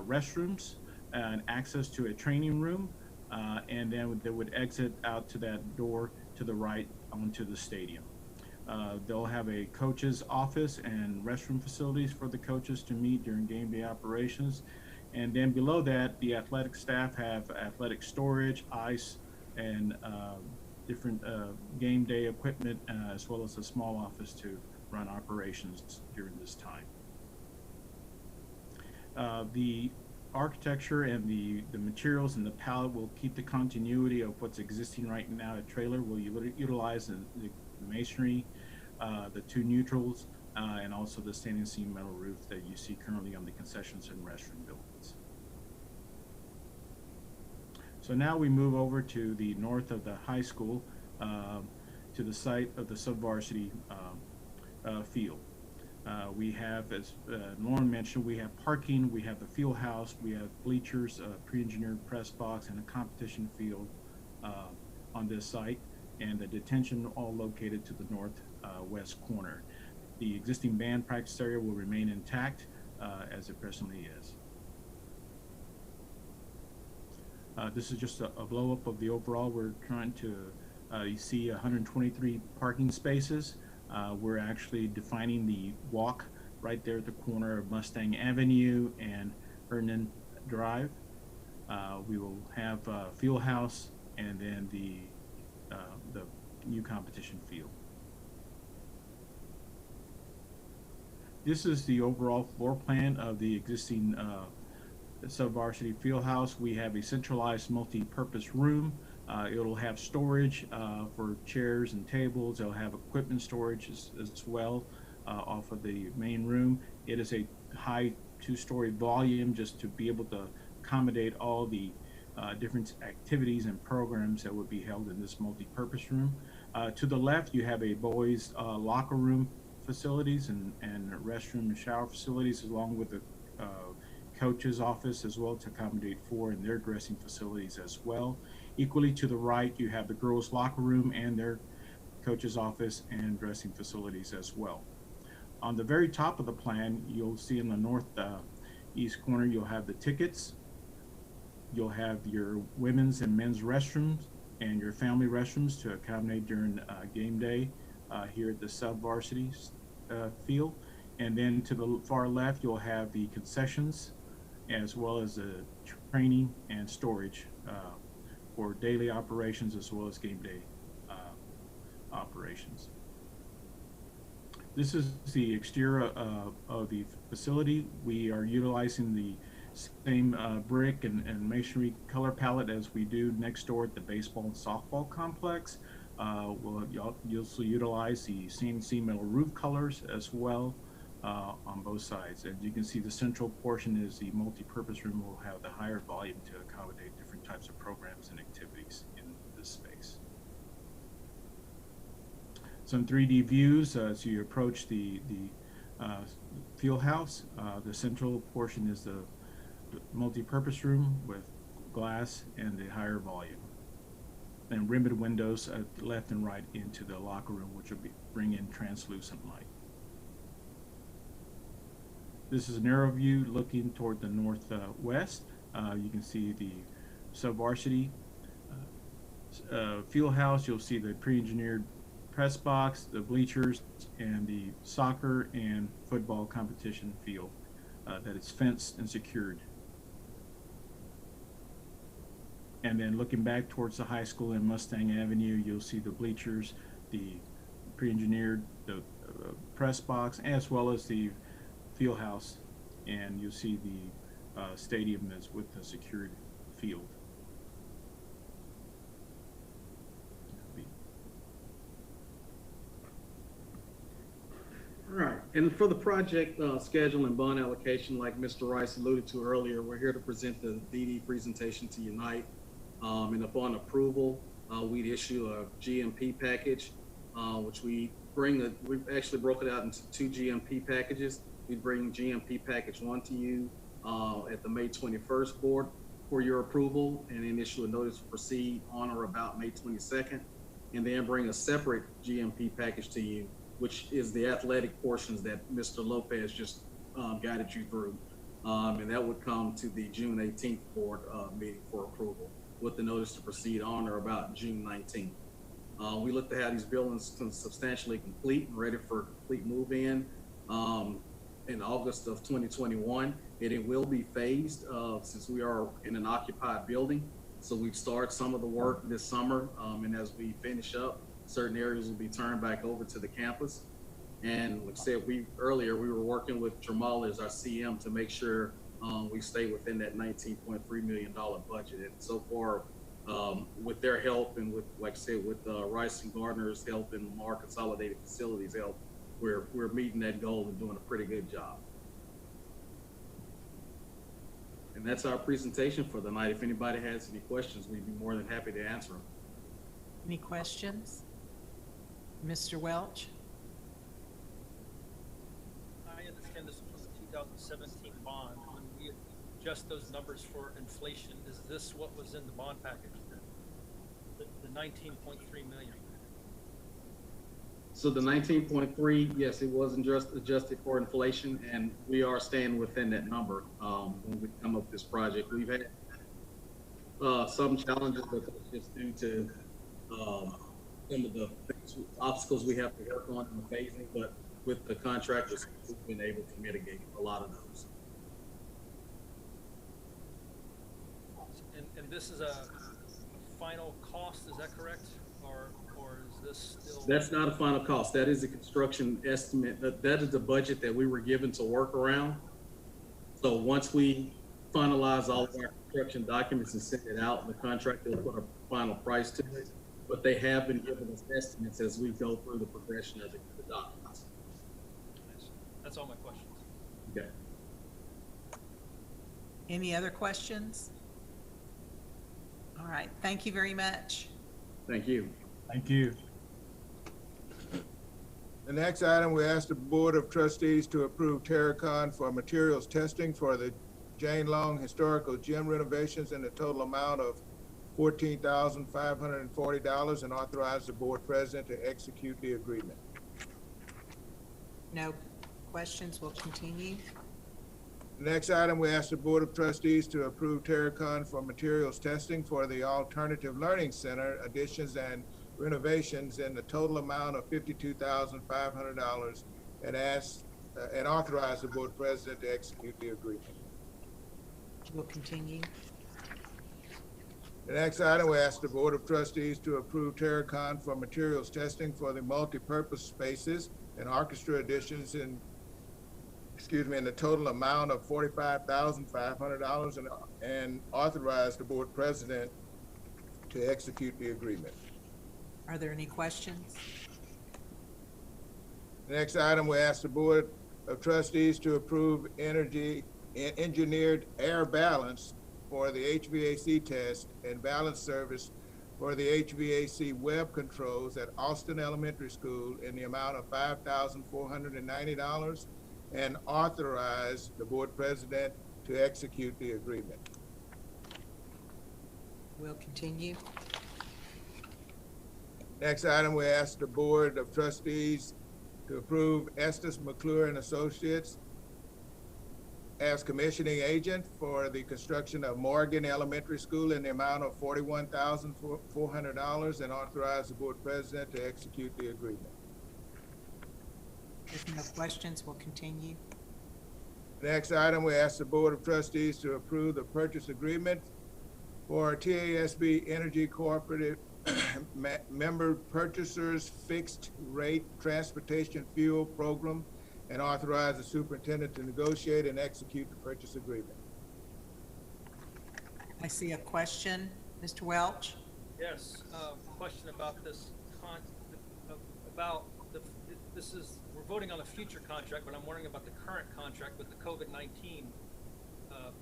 restrooms, and access to a training room, and then they would exit out to that door to the right onto the stadium. They'll have a coach's office and restroom facilities for the coaches to meet during game day operations. And then below that, the athletic staff have athletic storage, ice, and different game day equipment, as well as a small office to run operations during this time. The architecture and the materials and the palette will keep the continuity of what's existing right now at Trailer. We'll utilize the masonry, the 2 neutrals, and also the standing seam metal roof that you see currently on the concessions and restroom buildings. So now we move over to the north of the high school, to the site of the subvarsity field. We have, as Lauren mentioned, we have parking, we have the field house, we have bleachers, pre-engineered press box, and a competition field on this site, and the detention all located to the northwest corner. The existing band practice area will remain intact as it presently is. This is just a blow-up of the overall. We're trying to, you see 123 parking spaces. We're actually defining the walk right there at the corner of Mustang Avenue and Herndon Drive. We will have field house and then the new competition field. This is the overall floor plan of the existing subvarsity field house. We have a centralized multi-purpose room It'll have storage for chairs and tables. It'll have equipment storage as well off of the main room. It is a high 2-story volume just to be able to accommodate all the different activities and programs that would be held in this multi-purpose room. To the left, you have a boys' locker room facilities and restroom and shower facilities, along with the coach's office as well, to accommodate for and their dressing facilities as well. Equally to the right, you have the girls' locker room and their coach's office and dressing facilities as well. On the very top of the plan, you'll see in the north east corner, you'll have the tickets. You'll have your women's and men's restrooms and your family restrooms to accommodate during game day here at the sub-varsity field. And then to the far left, you'll have the concessions as well as the training and storage for daily operations as well as game day operations. This is the exterior of the facility. We are utilizing the same brick and masonry color palette as we do next door at the baseball and softball complex. You'll also utilize the CNC metal roof colors as well on both sides. And you can see the central portion is the multi-purpose room. Will have the higher volume to accommodate different types of programs and activities in this space. Some 3D views as you approach the field house. The central portion is the multi-purpose room with glass and the higher volume, and ribbon windows left and right into the locker room, which will bring in translucent light. This is an aerial view looking toward the northwest. You can see the sub-varsity field house. You'll see the pre-engineered press box, the bleachers, and the soccer and football competition field that is fenced and secured. And then looking back towards the high school in Mustang Avenue, you'll see the bleachers, the pre-engineered, the press box, as well as the field house, and you'll see the stadium is with the secured field. All right, and for the project schedule and bond allocation, like Mr. Rice alluded to earlier, we're here to present the DD presentation to Unite. And upon approval, we'd issue a GMP package, which we've actually broke it out into 2 GMP packages. We'd bring GMP package 1 to you at the May 21st board for your approval, and then issue a notice to proceed on or about May 22nd, and then bring a separate GMP package to you, which is the athletic portions that Mr. Lopez just guided you through. And that would come to the June 18th board meeting for approval, with the notice to proceed on or about June 19th. We look to have these buildings substantially complete and ready for complete move-in August of 2021. And it will be phased since we are in an occupied building. So we've started some of the work this summer, and as we finish up, certain areas will be turned back over to the campus. And like I said, we were working with Jamal as our CM to make sure we stay within that $19.3 million budget. And so far, with their help and with, like I said, with Rice and Gardner's help and Lamar Consolidated Facilities help, we're meeting that goal and doing a pretty good job. And that's our presentation for the night. If anybody has any questions, we'd be more than happy to answer them. Any questions? Mr. Welch? I understand this was a 2017 bond. When we adjust those numbers for inflation, is this what was in the bond package then? The 19.3 million? So the 19.3, yes, it wasn't just adjusted for inflation, and we are staying within that number when we come up with this project. We've had some challenges, but that's just due to some of the obstacles we have to work on in the phasing, but with the contractors, we've been able to mitigate a lot of those. And this is a final cost, is that correct? Or is this still? That's not a final cost. That is a construction estimate. That is the budget that we were given to work around. So once we finalize all of our construction documents and send it out, the contractor will put a final price to it, but they have been giving us estimates as we go through the progression of the documents. That's all my questions. Okay. Any other questions? All right, thank you very much. Thank you. Thank you. The next item, we ask the Board of Trustees to approve Terracon for materials testing for the Jane Long Historical Gym renovations in the total amount of $14,540 and authorize the board president to execute the agreement. No questions, we'll continue. The next item, we ask the Board of Trustees to approve Terracon for materials testing for the Alternative Learning Center additions and renovations in the total amount of $52,500 and authorize the board president to execute the agreement. We'll continue. The next item, we ask the Board of Trustees to approve Terracon for materials testing for the multipurpose spaces and orchestra additions in the total amount of $45,500 and authorize the board president to execute the agreement. Are there any questions? The next item, we ask the Board of Trustees to approve engineered air balance for the HVAC test and balance service for the HVAC web controls at Austin Elementary School in the amount of $5,490 and authorize the board president to execute the agreement. We'll continue. Next item, we ask the Board of Trustees to approve Estes McClure and Associates as commissioning agent for the construction of Morgan Elementary School in the amount of $41,400 and authorize the board president to execute the agreement. If no questions, we'll continue. Next item, we ask the Board of Trustees to approve the purchase agreement for TASB Energy Cooperative Member Purchasers Fixed Rate Transportation Fuel Program and authorize the superintendent to negotiate and execute the purchase agreement. I see a question. Mr. Welch? Yes, question about this we're voting on a future contract, but I'm wondering about the current contract with the COVID-19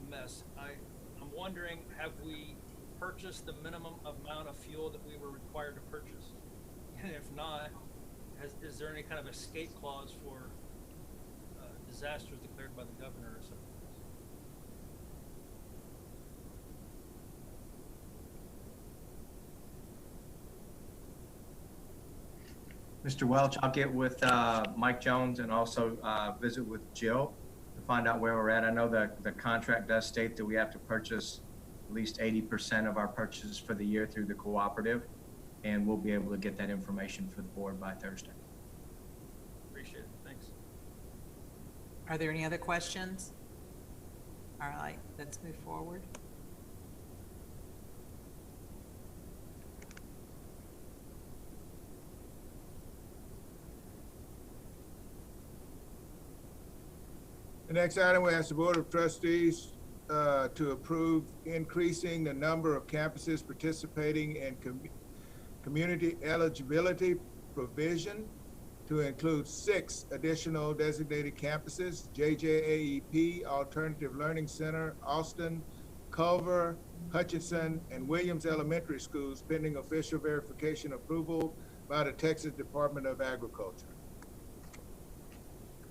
mess. I'm wondering, have we purchased the minimum amount of fuel that we were required to purchase? And if not, is there any kind of escape clause for disasters declared by the governor or something? Mr. Welch, I'll get with Mike Jones and also visit with Jill to find out where we're at. I know that the contract does state that we have to purchase at least 80% of our purchases for the year through the cooperative, and we'll be able to get that information for the board by Thursday. Appreciate it. Thanks. Are there any other questions? All right, let's move forward. The next item, we ask the Board of Trustees to approve increasing the number of campuses participating in community eligibility provision to include 6 additional designated campuses: JJAEP, Alternative Learning Center, Austin, Culver, Hutchinson, and Williams Elementary Schools, pending official verification approval by the Texas Department of Agriculture.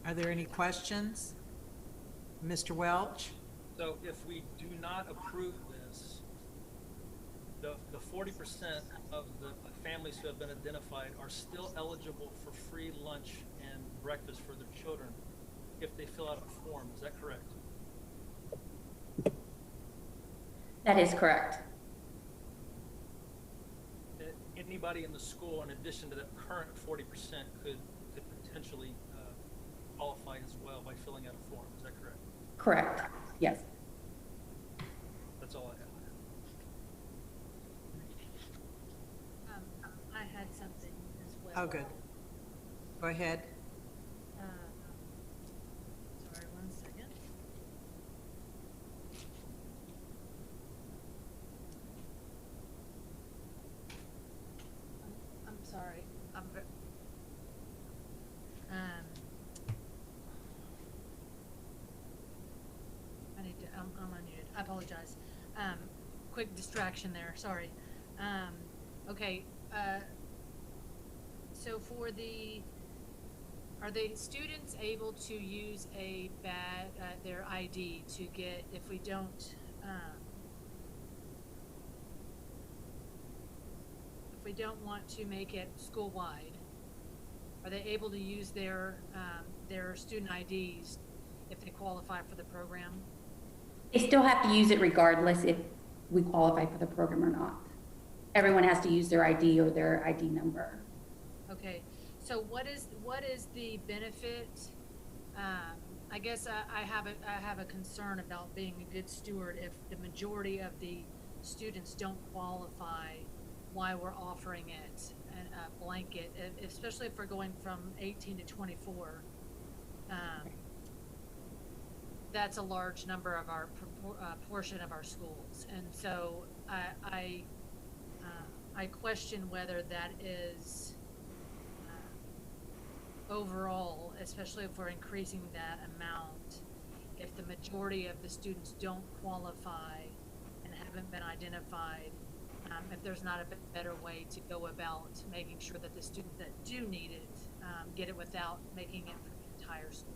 Are there any questions? Mr. Welch? So if we do not approve this, the 40% of the families who have been identified are still eligible for free lunch and breakfast for their children if they fill out a form. Is that correct? That is correct. Anybody in the school, in addition to that current 40%, could potentially qualify as well by filling out a form. Is that correct? Correct. Yes. That's all I have. I had something as well. Oh, good. Go ahead. Sorry, one second. I'm unmuted. I apologize. Quick distraction there. Sorry. Okay. So for are the students able to use their ID to get, if we don't want to make it school-wide, are they able to use their student IDs if they qualify for the program? They still have to use it regardless if we qualify for the program or not. Everyone has to use their ID or their ID number. Okay, so what is the benefit? I guess I have a concern about being a good steward if the majority of the students don't qualify. Why we're offering it and a blanket, especially if we're going from 18 to 24. That's a large number of our portion of our schools, and so I question whether that is overall, especially if we're increasing that amount, if the majority of the students don't qualify and haven't been identified, if there's not a better way to go about making sure that the students that do need it get it without making it for the entire school.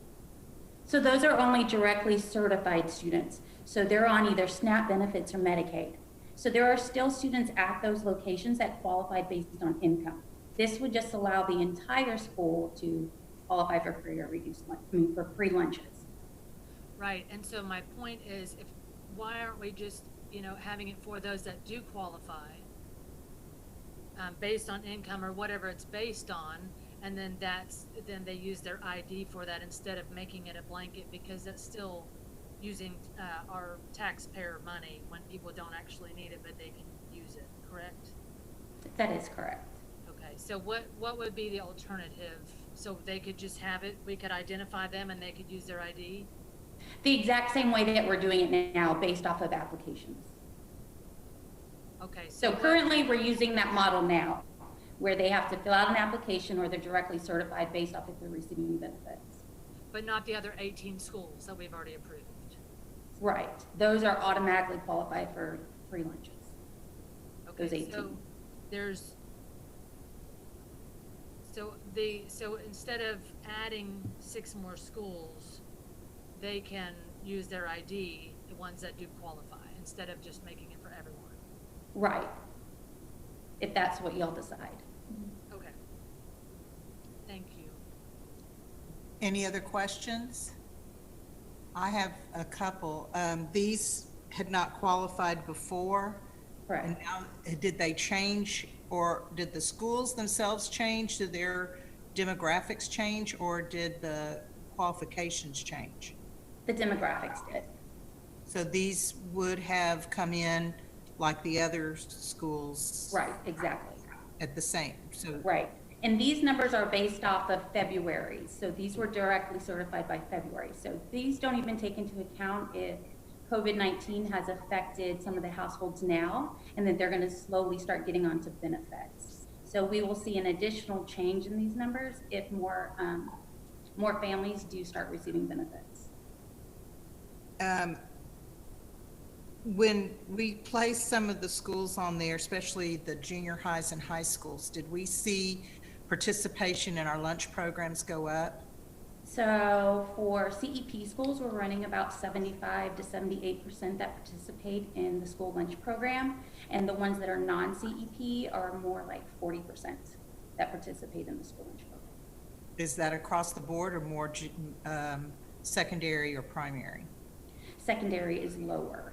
So those are only directly certified students. So they're on either SNAP benefits or Medicaid. So there are still students at those locations that qualify based on income. This would just allow the entire school to qualify for free or reduced lunch, for free lunches. Right, and so my point is, why aren't we just, having it for those that do qualify, based on income or whatever it's based on, and then they use their ID for that instead of making it a blanket, because that's still using our taxpayer money when people don't actually need it, but they can use it, correct? That is correct. Okay, so what would be the alternative? So they could just have it, we could identify them and they could use their ID? The exact same way that we're doing it now, based off of applications. Okay. So currently we're using that model now, where they have to fill out an application or they're directly certified based off if they're receiving benefits. But not the other 18 schools that we've already approved. Right. Those are automatically qualified for free lunches. Okay, those 18. So instead of adding 6 more schools, they can use their ID, the ones that do qualify, instead of just making it for everyone. Right. If that's what y'all decide. Okay. Thank you. Any other questions? I have a couple. These had not qualified before. Right. And now, did they change, or did the schools themselves change? Did their demographics change, or did the qualifications change? The demographics did. So these would have come in like the other schools? Right, exactly. At the same, so. Right. And these numbers are based off of February. So these were directly certified by February. So these don't even take into account if COVID-19 has affected some of the households now, and that they're going to slowly start getting onto benefits. So we will see an additional change in these numbers if more families do start receiving benefits. When we placed some of the schools on there, especially the junior highs and high schools, did we see participation in our lunch programs go up? So for CEP schools, we're running about 75 to 78% that participate in the school lunch program. And the ones that are non-CEP are more like 40% that participate in the school lunch program. Is that across the board or more secondary or primary? Secondary is lower.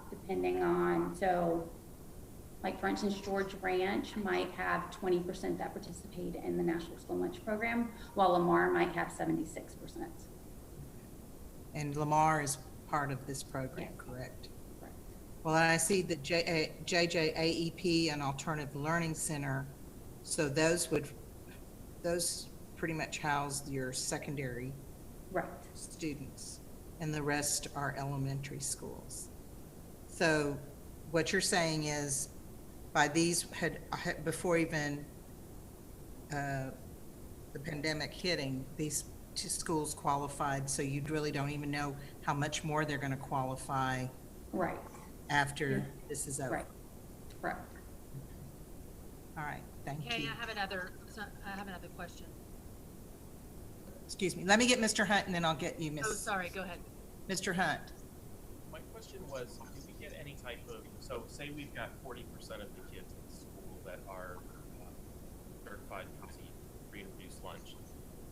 Depending on, so like for instance, George Ranch might have 20% that participate in the National School Lunch Program, while Lamar might have 76%. And Lamar is part of this program, yes. Correct? Right. Well, I see the JJAEP and Alternative Learning Center, so those pretty much house your secondary students, and the rest are elementary schools. So what you're saying is, by these before even the pandemic hitting, these schools qualified, so you really don't even know how much more they're going to qualify Right. after this is over. Right. Correct. All right, thank Okay, you. I have another question. Excuse me, let me get Mr. Hunt and then I'll get you, Miss. Oh, sorry, go ahead. Mr. Hunt. My question was, do we get any type of, so say we've got 40% of the kids in school that are certified to receive free and reduced lunch,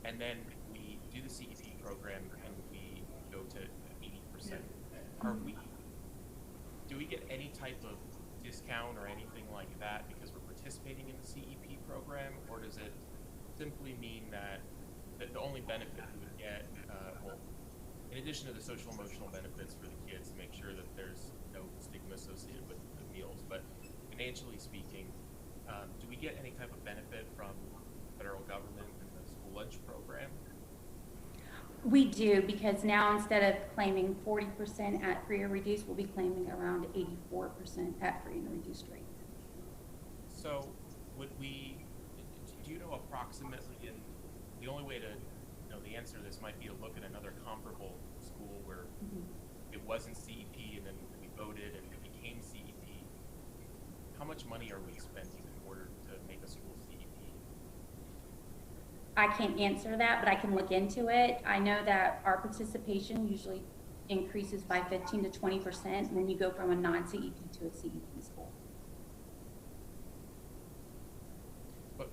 and then we do the CEP program and we go to 80%. Do we get any type of discount or anything like that because we're participating in the CEP program, or does it simply mean that the only benefit we would get, well, in addition to the social emotional benefits for the kids to make sure that there's no stigma associated with the meals, but financially speaking, do we get any type of benefit from federal government and the school lunch program? We do, because now instead of claiming 40% at free or reduced, we'll be claiming around 84% at free and reduced rate. So would we, do you know approximately, and the only way to know the answer to this might be to look at another comparable school where it wasn't CEP and then we voted and it became CEP. How much money are we spending in order to make a school CEP? I can't answer that, but I can look into it. I know that our participation usually increases by 15 to 20% when you go from a non-CEP to a CEP school. But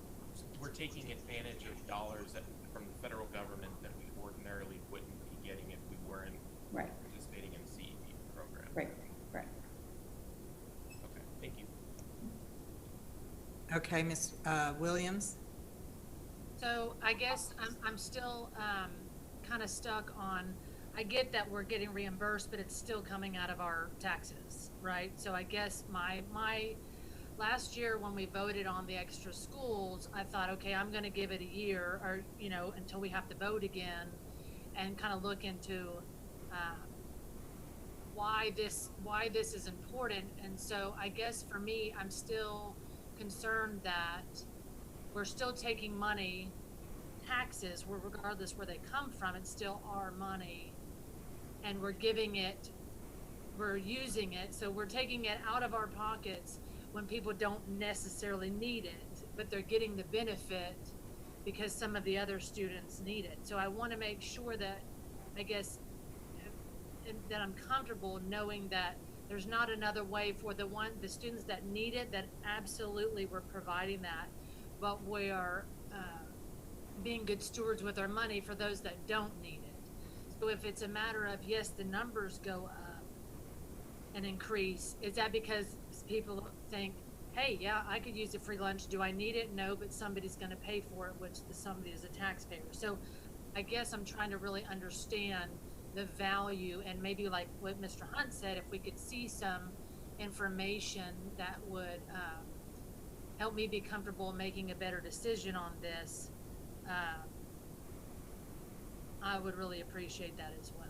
we're taking advantage of dollars from the federal government that we ordinarily wouldn't be getting if we weren't participating in the CEP program. Right. Okay, thank you. Okay, Ms. Williams. So I guess I'm still kind of stuck on, I get that we're getting reimbursed, but it's still coming out of our taxes, right? So I guess my last year when we voted on the extra schools, I thought, okay, I'm going to give it a year or, until we have to vote again and kind of look into why this is important. And so I guess for me, I'm still concerned that we're still taking money, taxes, regardless where they come from, it's still our money, and we're using it, so we're taking it out of our pockets when people don't necessarily need it, but they're getting the benefit because some of the other students need it. So I want to make sure that, I guess, that I'm comfortable knowing that there's not another way for the students that need it, that absolutely we're providing that, but we are being good stewards with our money for those that don't need it. So if it's a matter of, yes, the numbers go up and increase, is that because people think, hey, yeah, I could use a free lunch. Do I need it? No, but somebody's going to pay for it, which somebody is a taxpayer. So I guess I'm trying to really understand the value, and maybe like what Mr. Hunt said, if we could see some information that would help me be comfortable making a better decision on this, I would really appreciate that as well.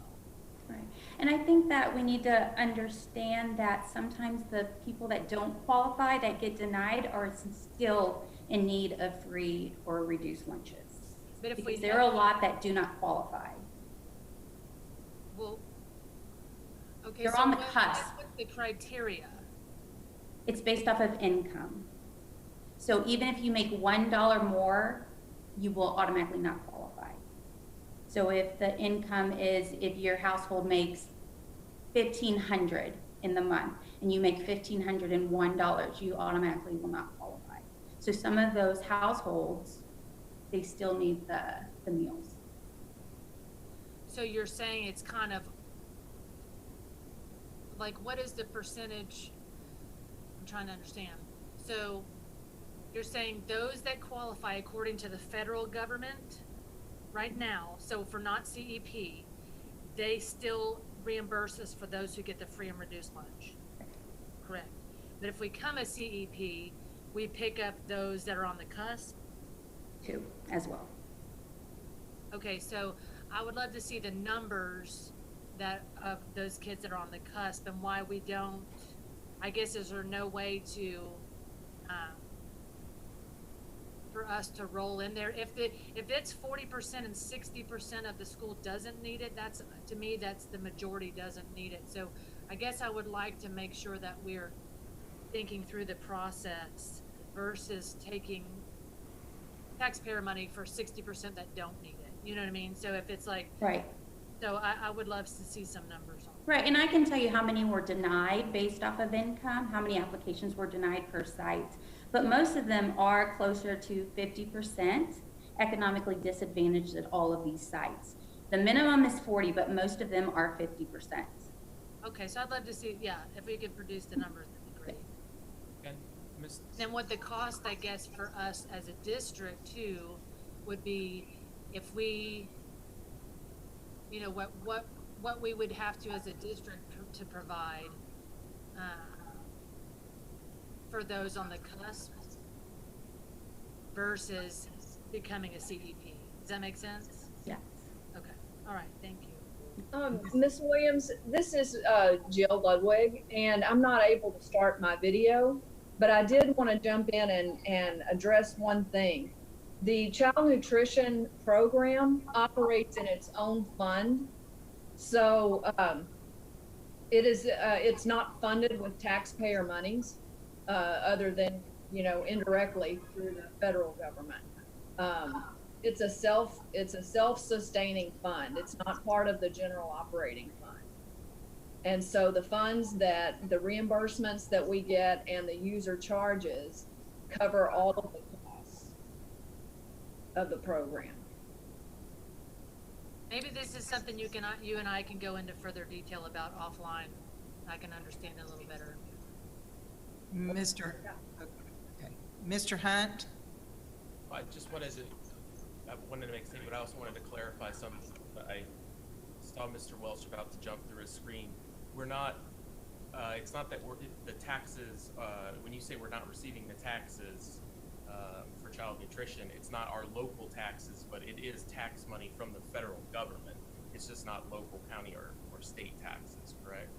Right. And I think that we need to understand that sometimes the people that don't qualify, that get denied, are still in need of free or reduced lunches. But if because there are a lot that do not qualify. Well, okay, they're so on the cusp. What's the criteria? It's based off of income. So even if you make $1 more, you will automatically not qualify. So if the income is, if your household makes $1,500 in the month and you make $1,501, you automatically will not qualify. So some of those households, they still need the meals. So you're saying it's kind of like, what is the percentage? I'm trying to understand. So you're saying those that qualify according to the federal government right now, so for not CEP, they still reimburse us for those who get the free and reduced lunch. Correct. But if we come as CEP, we pick up those that are on the cusp too, as well. Okay, so I would love to see the numbers that of those kids that are on the cusp, and why we don't, I guess, is there no way to for us to roll in there. If it's 40% and 60% of the school doesn't need it, that's, to me, that's the majority doesn't need it. So I guess I would like to make sure that we're thinking through the process versus taking taxpayer money for 60% that don't need it. You know what I mean? So if it's like, Right. So I would love to see some numbers on. Right, and I can tell you how many were denied based off of income, how many applications were denied per site, but most of them are closer to 50% economically disadvantaged at all of these sites. The minimum is 40, but most of them are 50%. Okay, so I'd love to see, yeah, if we could produce the numbers, that'd be great. And Then what the cost, I guess, for us as a district too, would be if we, you know, what we would have to as a district to provide for those on the cusp versus becoming a CEP. Does that make sense? Yes. Okay. All right. Thank you. Ms. Williams, this is Jill Ludwig, and I'm not able to start my video, but I did want to jump in and address one thing. The child nutrition program operates in its own fund, so it's not funded with taxpayer monies, other than, you know, indirectly through the federal government. It's a self-sustaining fund. It's not part of the general operating fund. And so the funds that the reimbursements that we get and the user charges cover all of the costs of the program. Maybe this is something you and I can go into further detail about offline. I can understand it a little better. Mr. Hunt? I wanted to make a statement, but I also wanted to clarify something. I saw Mr. Welch about to jump through his screen. We're not, it's not that the taxes, when you say we're not receiving the taxes for child nutrition, it's not our local taxes, but it is tax money from the federal government. It's just not local, county, or state taxes, correct?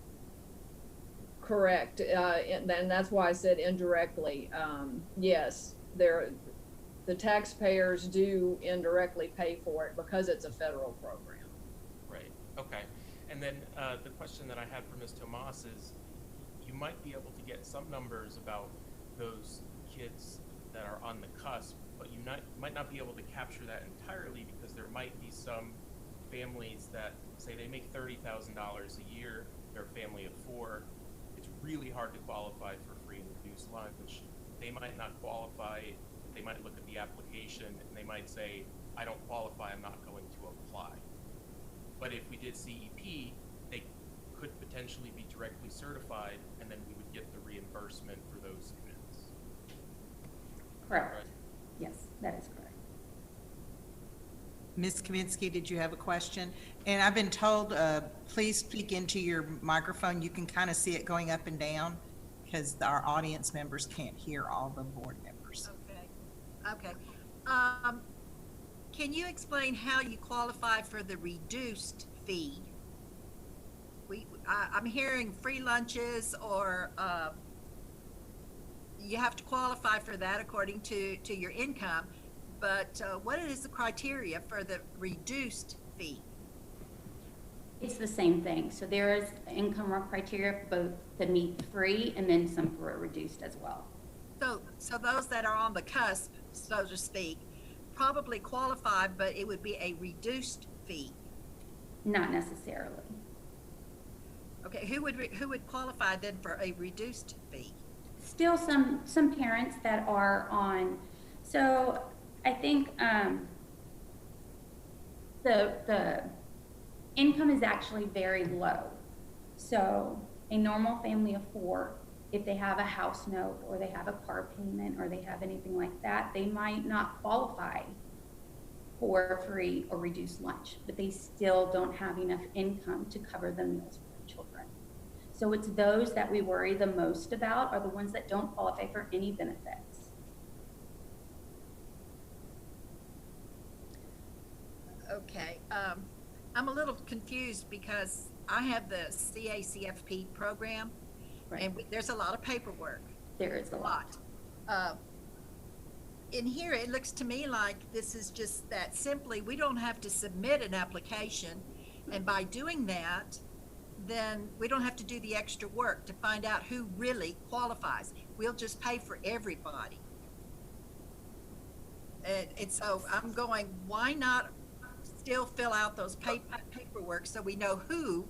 Correct. And that's why I said indirectly. Yes, the taxpayers do indirectly pay for it because it's a federal program. Right. Okay. And then the question that I had for Ms. Tomas is, you might be able to get some numbers about those kids that are on the cusp, but you might not be able to capture that entirely because there might be some families that say they make $30,000 a year, they're a family of 4. It's really hard to qualify for free and reduced lunch. They might not qualify. They might look at the application and they might say, I don't qualify, I'm not going to apply. But if we did CEP, they could potentially be directly certified and then we would get the reimbursement for those kids. Correct. Right? Yes, that is correct. Ms. Kaminsky, did you have a question? And I've been told, please speak into your microphone. You can kind of see it going up and down because our audience members can't hear all the board members. Okay. Can you explain how you qualify for the reduced fee? I'm hearing free lunches or you have to qualify for that according to your income, but what is the criteria for the reduced fee? It's the same thing. So there is income criteria both to meet free and then some for reduced as well. So those that are on the cusp, so to speak, probably qualify, but it would be a reduced fee. Not necessarily. Okay, who would qualify then for a reduced fee? Still some parents that are on, so I think the income is actually very low. So a normal family of 4, if they have a house note or they have a car payment or they have anything like that, they might not qualify for free or reduced lunch, but they still don't have enough income to cover the meals for their children. So it's those that we worry the most about are the ones that don't qualify for any benefits. Okay, I'm a little confused because I have the CACFP program, right, and there's a lot of paperwork. There is a lot. in here, it looks to me like this is just that simply, we don't have to submit an application. And by doing that, then we don't have to do the extra work to find out who really qualifies. We'll just pay for everybody. And so I'm going, why not still fill out those paperwork so we know who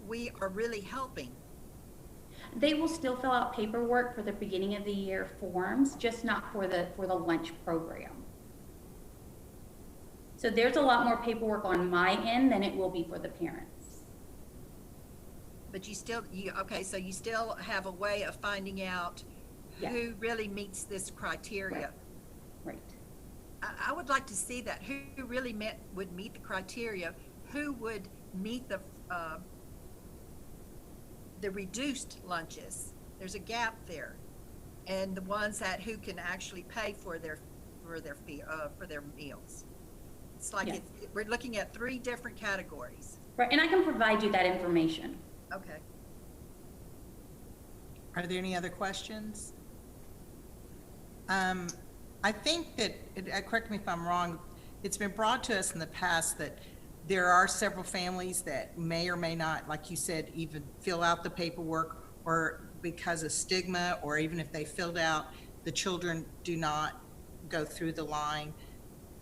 we are really helping? They will still fill out paperwork for the beginning of the year forms, just not for the lunch program. So there's a lot more paperwork on my end than it will be for the parents. But okay, so you still have a way of finding out who really meets this criteria. Right. I would like to see that, who really would meet the criteria, who would meet the reduced lunches. There's a gap there, and the ones who can actually pay for their meals. It's like we're looking at 3 different categories. Right, and I can provide you that information. Okay. Are there any other questions? I think that, correct me if I'm wrong, it's been brought to us in the past that there are several families that may or may not, like you said, even fill out the paperwork, or because of stigma, or even if they filled out, the children do not go through the line.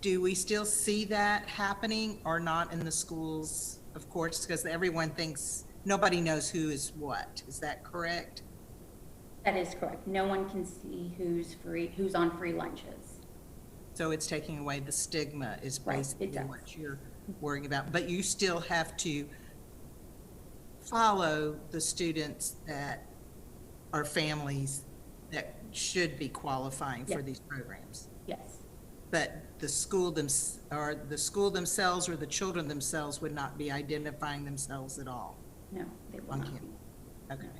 Do we still see that happening or not in the schools? Of course, because everyone thinks nobody knows who is what. Is that correct? That is correct. No one can see who's on free lunches. So it's taking away the stigma is basically what you're worrying about. But you still have to follow the students that are families that should be qualifying for these programs. Yes. But the school themselves or the children themselves would not be identifying themselves at all. No, they will not. Okay.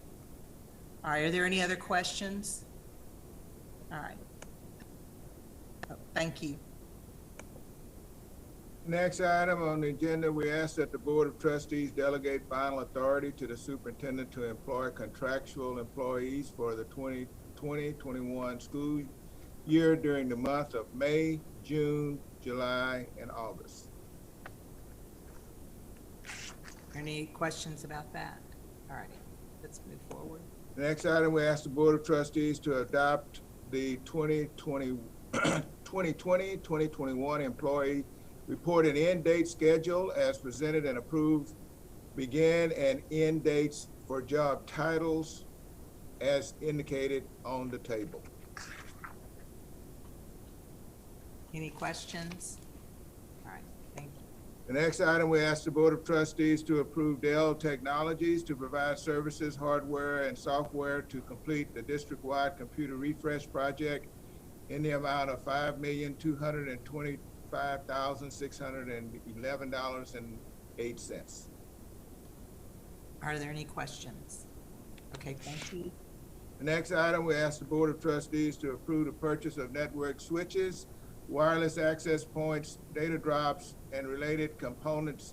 All right, are there any other questions? All right. Oh, thank you. Next item on the agenda, we ask that the Board of Trustees delegate final authority to the superintendent to employ contractual employees for the 2020-21 school year during the month of May, June, July, and August. Any questions about that? All right, let's move forward. The next item, we ask the Board of Trustees to adopt the 2020-2021 employee report and end date schedule as presented and approved, begin and end dates for job titles as indicated on the table. Any questions? All right, thank you. The next item, we ask the Board of Trustees to approve Dell Technologies to provide services, hardware, and software to complete the district-wide computer refresh project in the amount of $5,225,611.08. Are there any questions? Okay, thank you. The next item, we ask the Board of Trustees to approve the purchase of network switches, wireless access points, data drops, and related components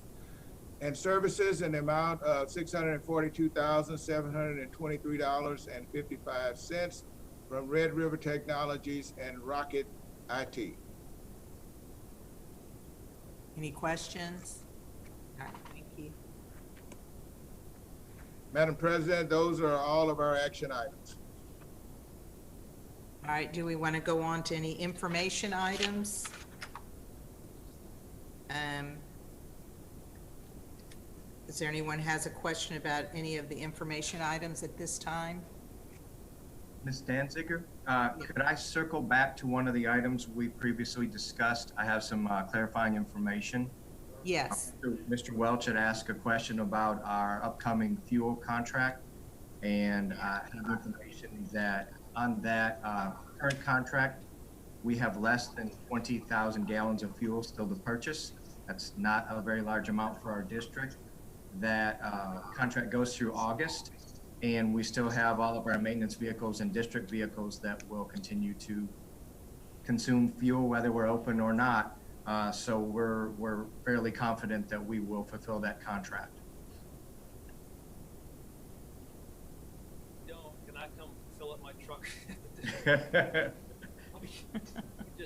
and services in the amount of $642,723.55 from Red River Technologies and Rocket IT. Any questions? All right, thank you. Madam President, those are all of our action items. All right, do we want to go on to any information items? Is there anyone has a question about any of the information items at this time? Ms. Danziger, could I circle back to one of the items we previously discussed? I have some clarifying information. Yes. Mr. Welch had asked a question about our upcoming fuel contract, and I have information that on that current contract, we have less than 20,000 gallons of fuel still to purchase. That's not a very large amount for our district. That contract goes through August, and we still have all of our maintenance vehicles and district vehicles that will continue to consume fuel whether we're open or not. So we're fairly confident that we will fulfill that contract. Can I come fill up my truck?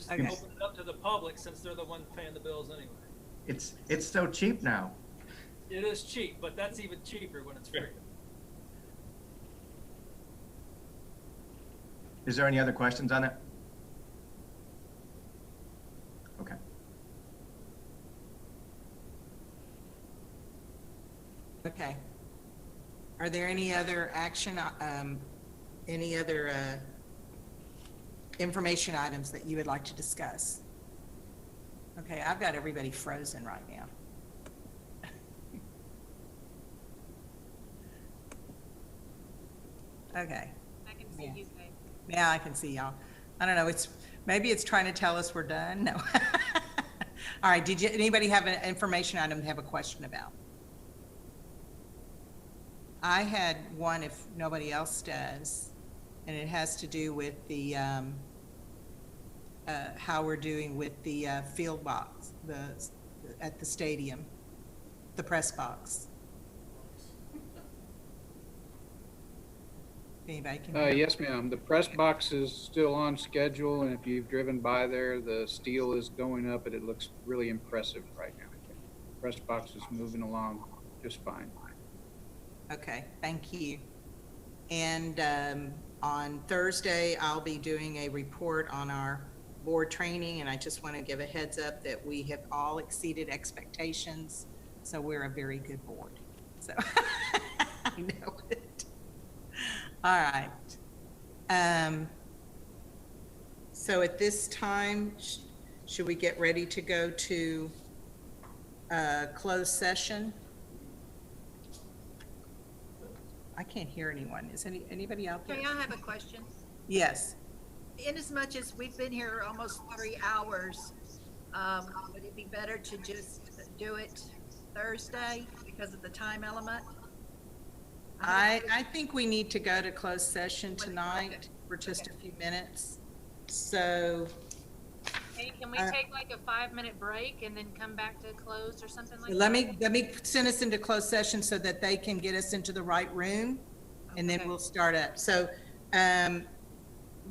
Just Okay. open it up to the public since they're the one paying the bills anyway. It's so cheap now. It is cheap, but that's even cheaper when it's free. Is there any other questions on it? Okay. Okay. Are there any other action, any other information items that you would like to discuss? Okay, I've got everybody frozen right now. Okay. I can see you, Kay. Yeah, I can see y'all. I don't know, maybe it's trying to tell us we're done. No. All right, anybody have an information item to have a question about? I had one, if nobody else does, and it has to do with the, how we're doing with the field box, at the stadium, the press box. Anybody can? Yes, ma'am. The press box is still on schedule, and if you've driven by there, the steel is going up, and it looks really impressive right now. The press box is moving along just fine. Okay, thank you. And on Thursday, I'll be doing a report on our board training, and I just want to give a heads up that we have all exceeded expectations, so we're a very good board. So I know it. All right. So at this time, should we get ready to go to closed session? I can't hear anyone. Is anybody out there? May I have a question? Yes. Inasmuch as we've been here almost 3 hours, would it be better to just do it Thursday because of the time element? I think we need to go to closed session tonight for just a few minutes. So. Hey, can we take like a 5-minute break and then come back to close or something like Let that? me send us into closed session so that they can get us into the right room, and then we'll start up. So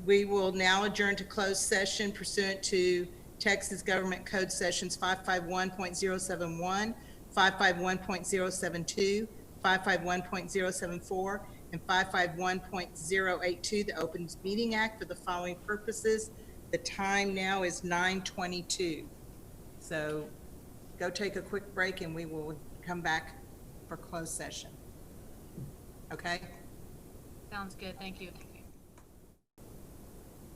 we will now adjourn to closed session pursuant to Texas Government Code Sections 551.071, 551.072, 551.074, and 551.082, the Open Meeting Act, for the following purposes. The time now is 9:22. So go take a quick break and we will come back for closed session. Okay? Sounds good, thank you.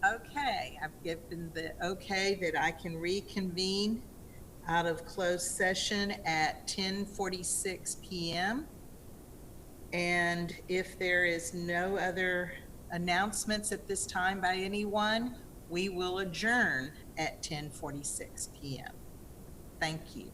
Okay, I've given the okay that I can reconvene out of closed session at 10:46 p.m. And if there is no other announcements at this time by anyone, we will adjourn at 10:46 p.m. Thank you.